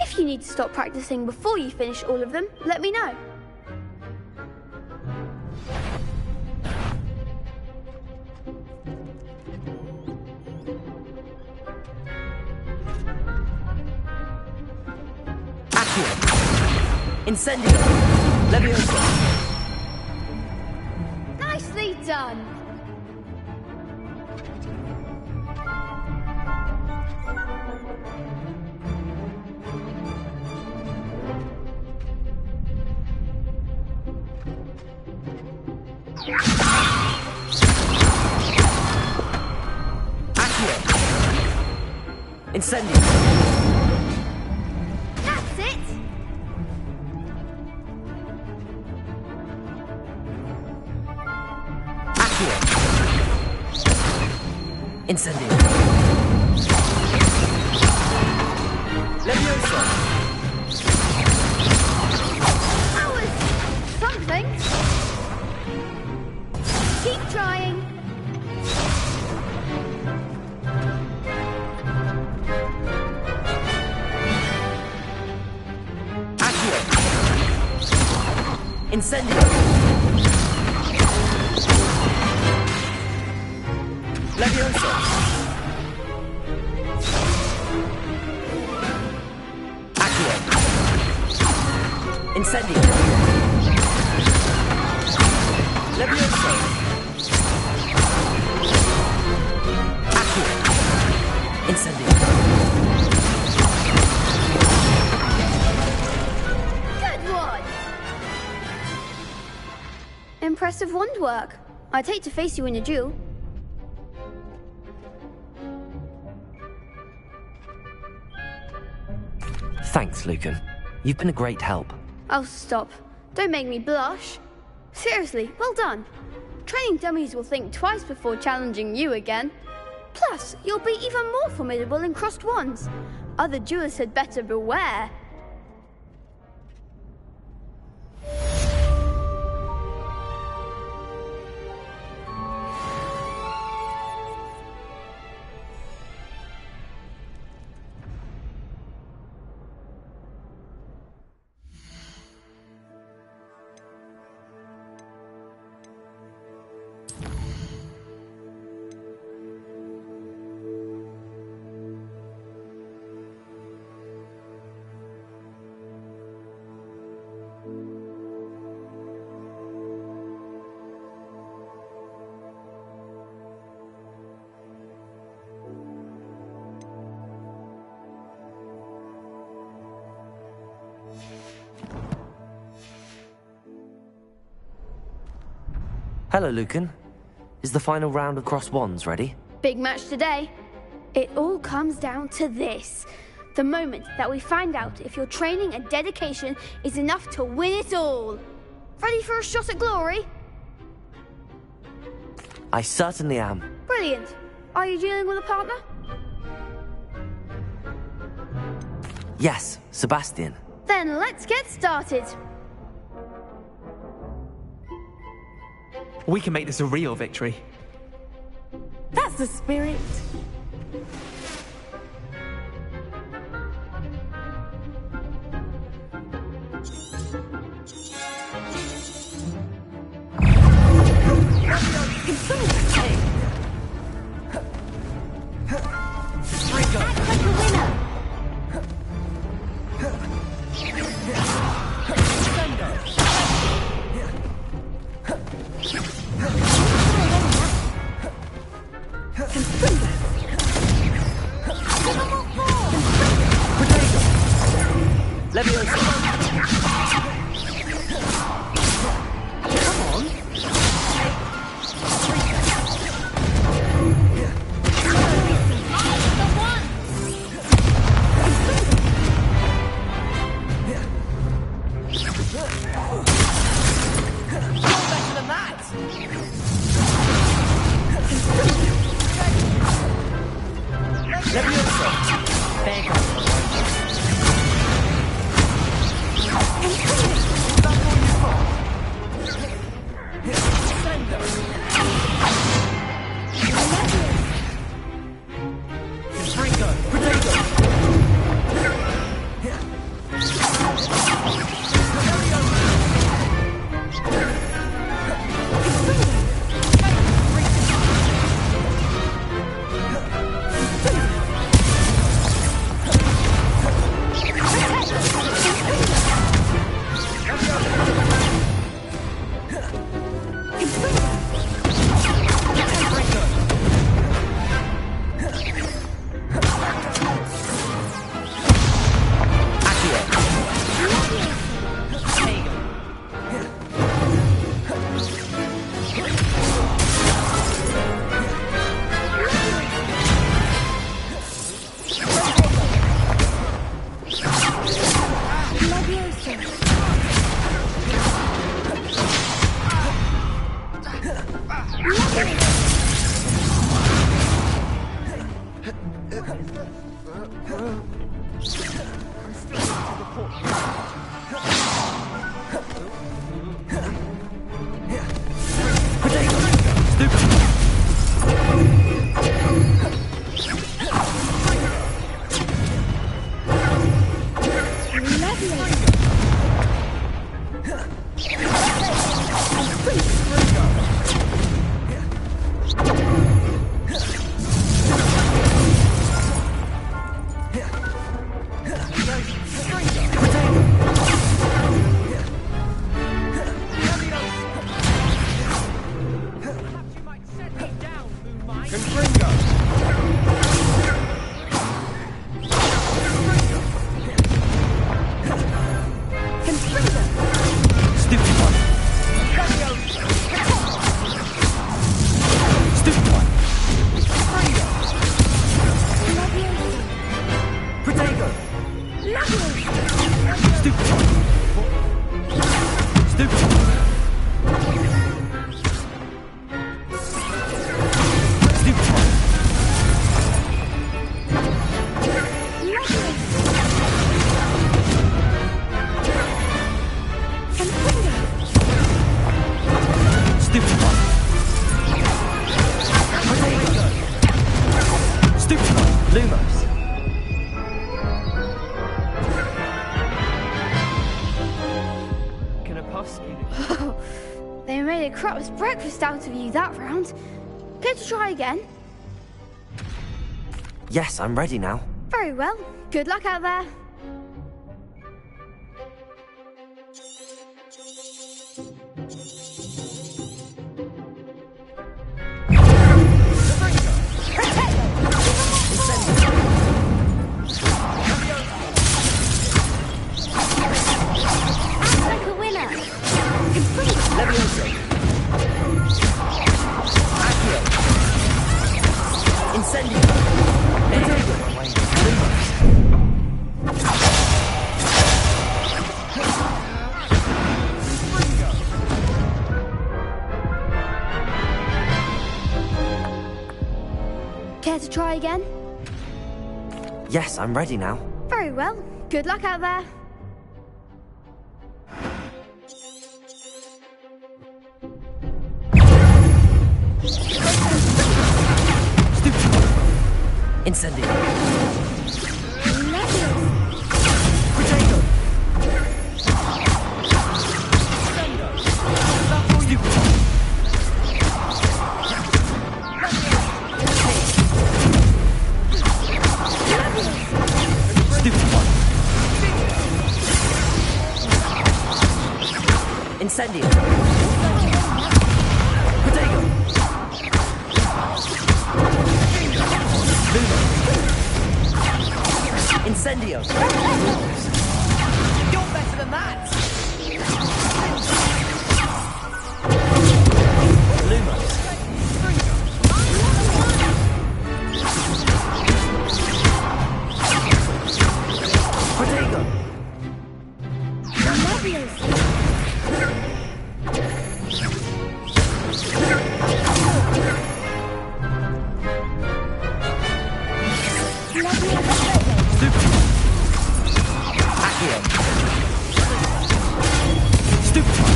If you need to stop practicing before you finish all of them, let me know. Accio. Incendio. Levioso. Nicely done. Accio. Incendio. That's it. Accio. Incendio. Levioso. That was something. Keep trying. Accio. Incendio. Levioso. Accio. Incendio. Levioso. Accio. Incendio. Good one. Impressive wand work. I'd hate to face you in a duel. Thanks, Lucan. You've been a great help. Oh, stop. Don't make me blush. Seriously, well done. Training dummies will think twice before challenging you again. Plus, you'll be even more formidable in crossed wands. Other duelists had better beware. Hello, Lucan. Is the final round of cross wands ready? Big match today. It all comes down to this. The moment that we find out if your training and dedication is enough to win it all. Ready for a shot at glory? I certainly am. Brilliant. Are you dealing with a partner? Yes, Sebastian. Then let's get started. We can make this a real victory. That's the spirit. They made a crap's breakfast out of you that round. Care to try again? Yes, I'm ready now. Very well. Good luck out there. Like a winner. Levioso. Accio. Incendio. Care to try again? Yes, I'm ready now. Very well. Good luck out there. Incendio. Incendio. Protego. Incendio. You're better than that! Lumos. Protego. Accio. Stupefy.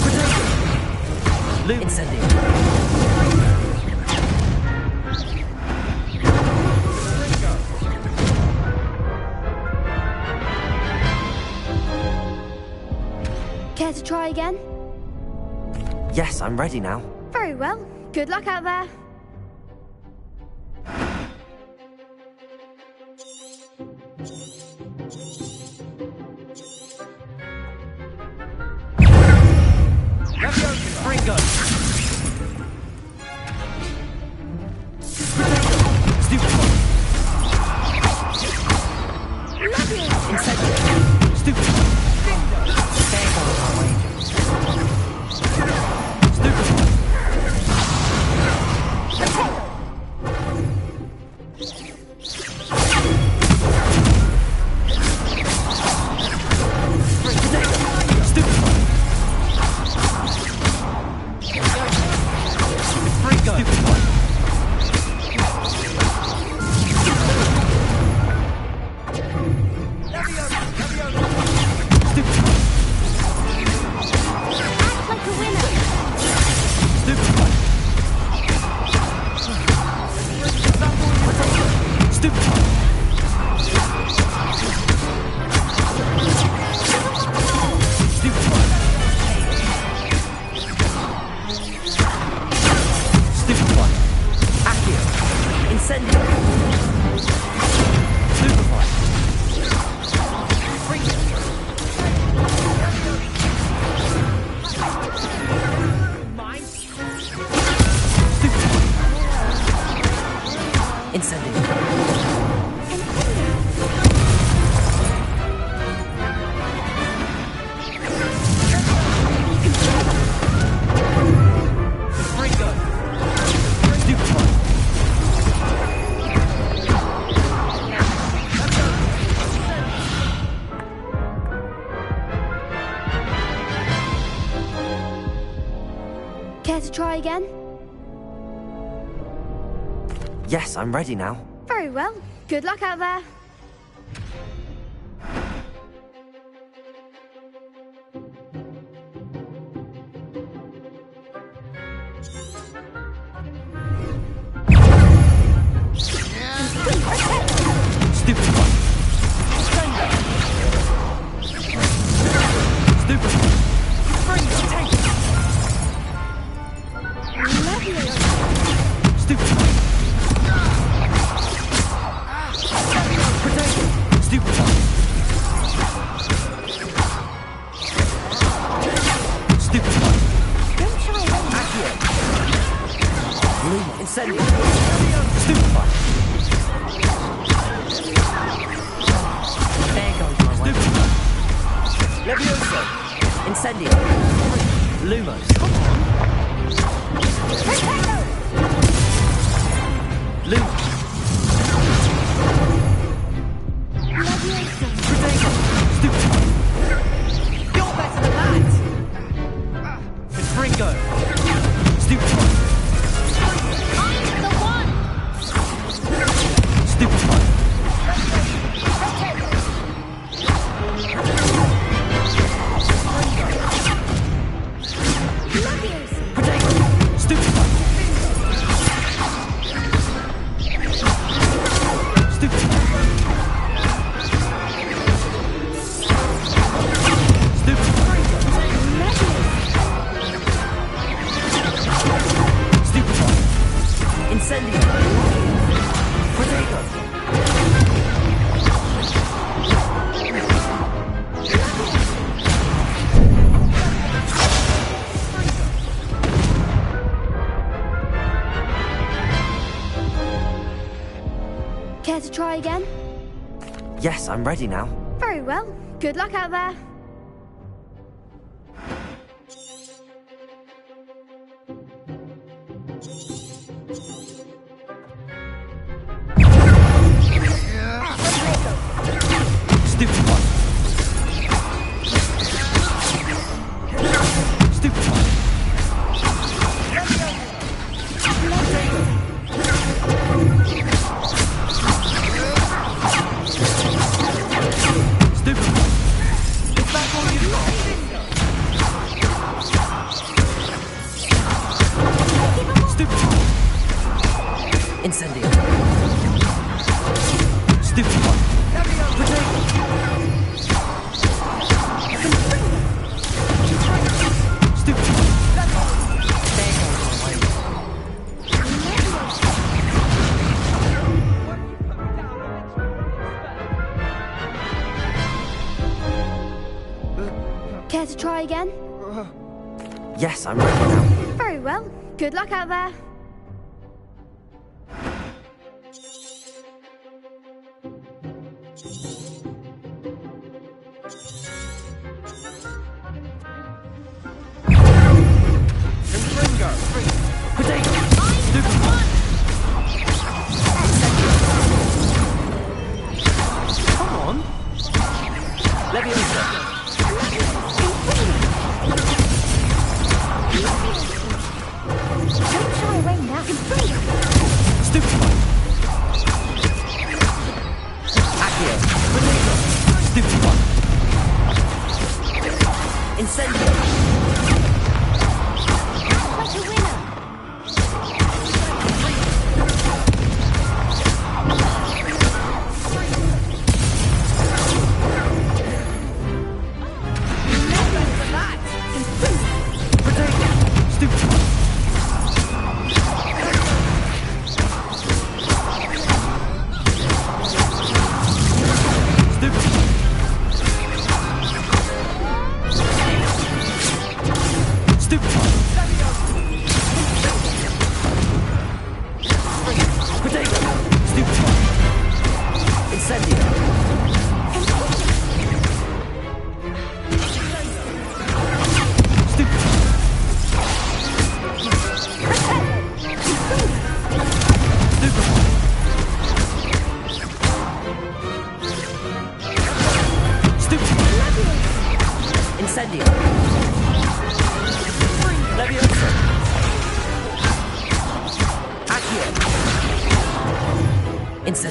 Protego. Incendio. Care to try again? Yes, I'm ready now. Very well. Good luck out there. Ringo. try again? Yes, I'm ready now. Very well. Good luck out there. Stupid one. Stupid one. Take it. Stupid one. Protect it. Stupid one. Stupid one. Don't shy away. Accurate. Bloom, incendio. Stupid one. There goes my way. Levioso. Incendio. Lumos. Lumos. Stupid one. You're better than that. Fringo. Stupid one. I'm the one! Stupid one. Stupid one. Stupid one. Stupid one. Stupid one. Incendio. Protego. Care to try again? Yes, I'm ready now. Very well. Good luck out there. Stupid one. Stupid one. Stupid one. Is that all you've got? Stupid one. Incendio. Stupid one. Stupid one. Care to try again? Yes, I'm ready now. Very well. Good luck out there. Come on. Levioso. Don't shy away.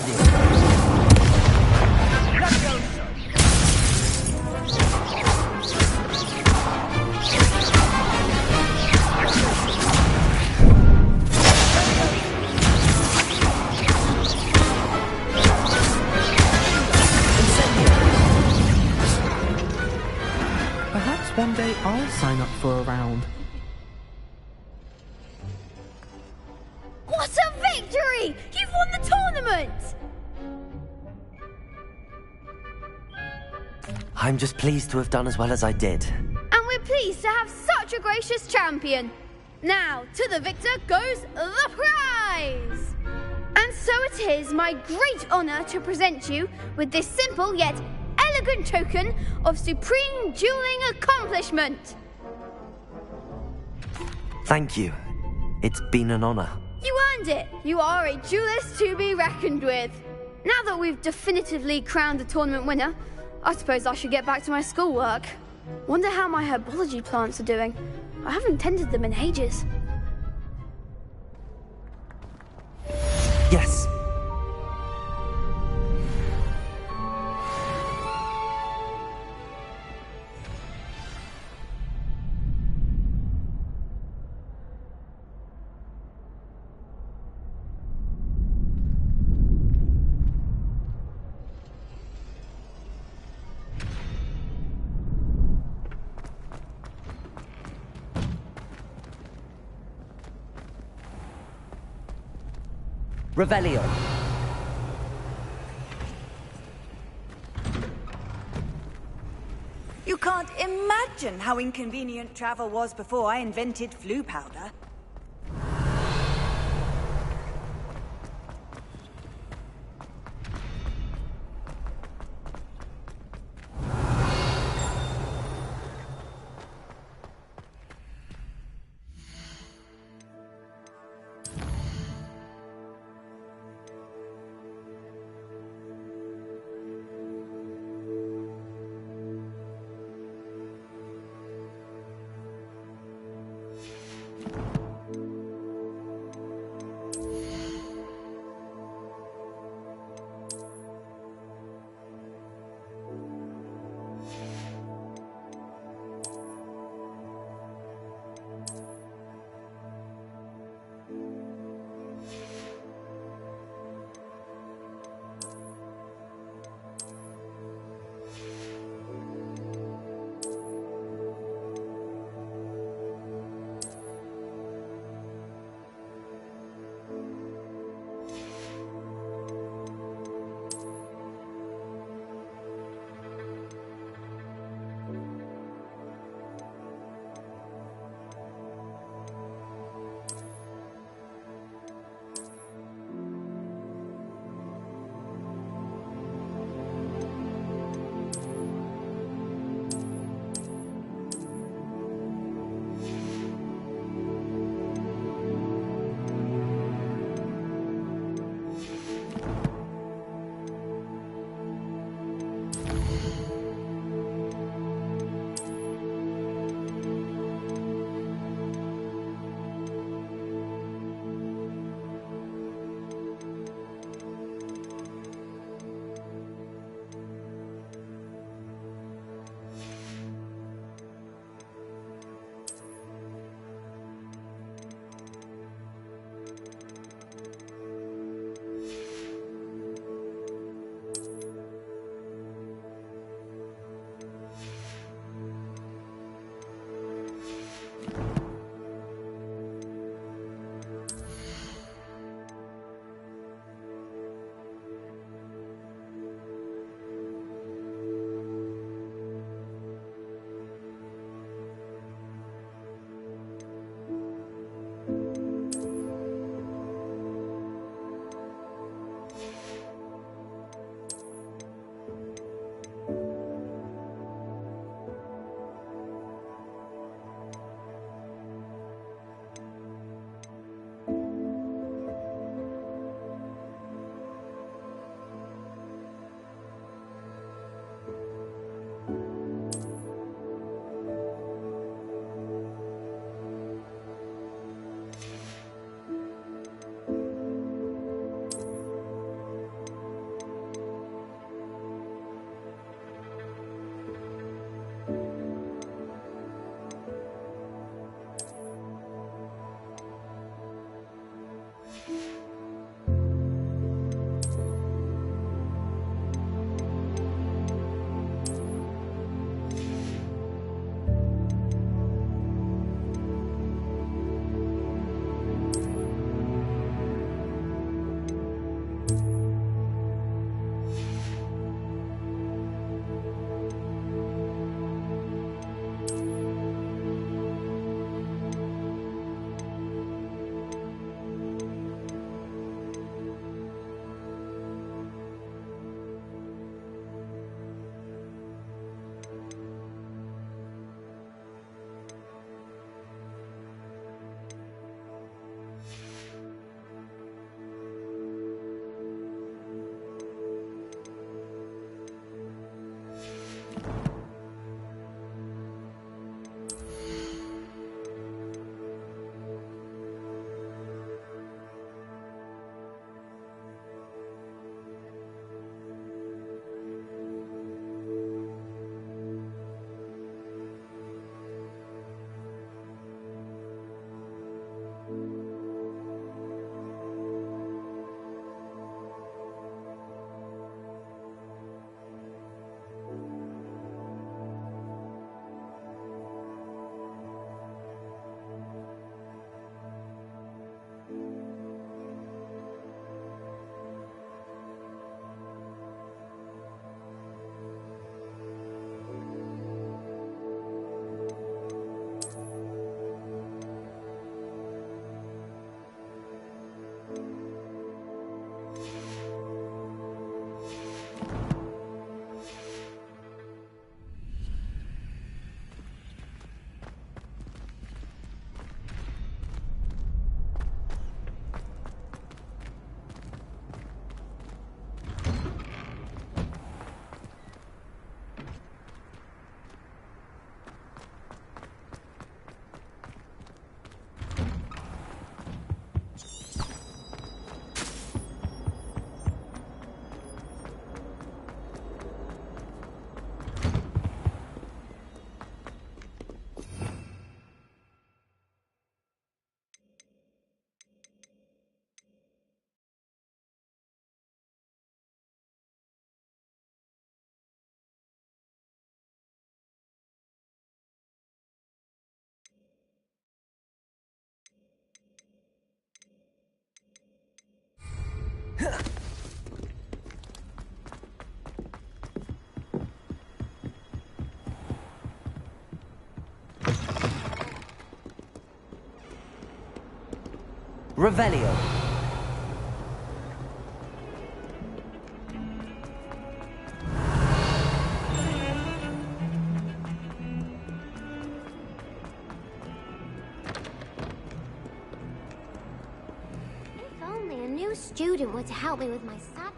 Perhaps one day I'll sign up for a round. What a victory! You've won the tournament! I'm just pleased to have done as well as I did. And we're pleased to have such a gracious champion. Now, to the victor goes the prize! And so it is my great honor to present you with this simple yet elegant token of supreme dueling accomplishment. Thank you. It's been an honor. You earned it. You are a duelist to be reckoned with. Now that we've definitively crowned the tournament winner, I suppose I should get back to my schoolwork. Wonder how my herbology plants are doing. I haven't tended them in ages. Yes. Revelio. You can't imagine how inconvenient travel was before I invented flu powder. Revelio. If only a new student were to help me with my sad...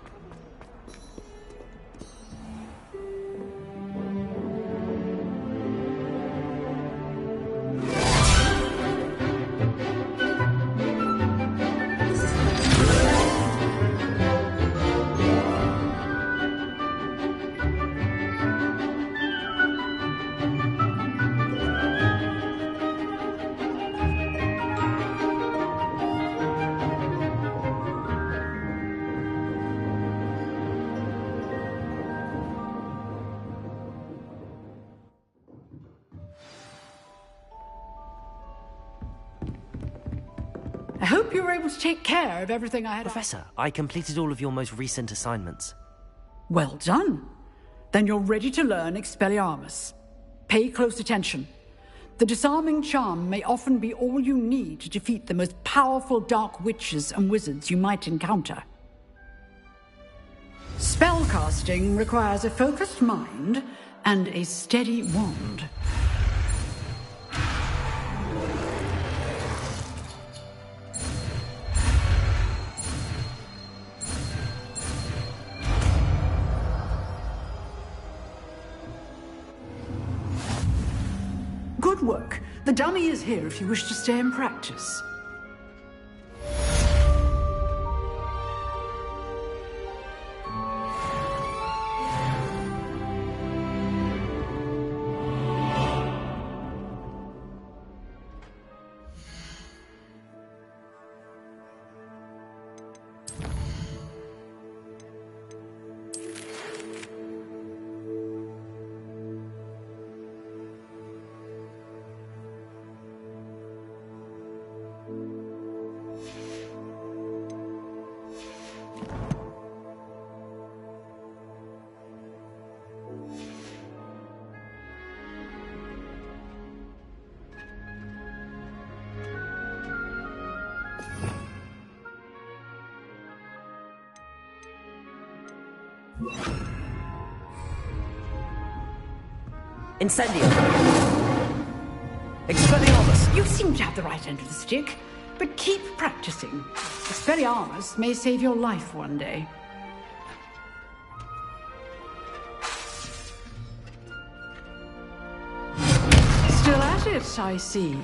I hope you were able to take care of everything I had. Professor, I completed all of your most recent assignments. Well done. Then you're ready to learn Expelliarmus. Pay close attention. The disarming charm may often be all you need to defeat the most powerful dark witches and wizards you might encounter. Spellcasting requires a focused mind and a steady wand. Good work. The dummy is here if you wish to stay and practice. Incendio! Expelliarmus! You seem to have the right end of the stick, but keep practicing. Expelliarmus may save your life one day. Still at it, I see.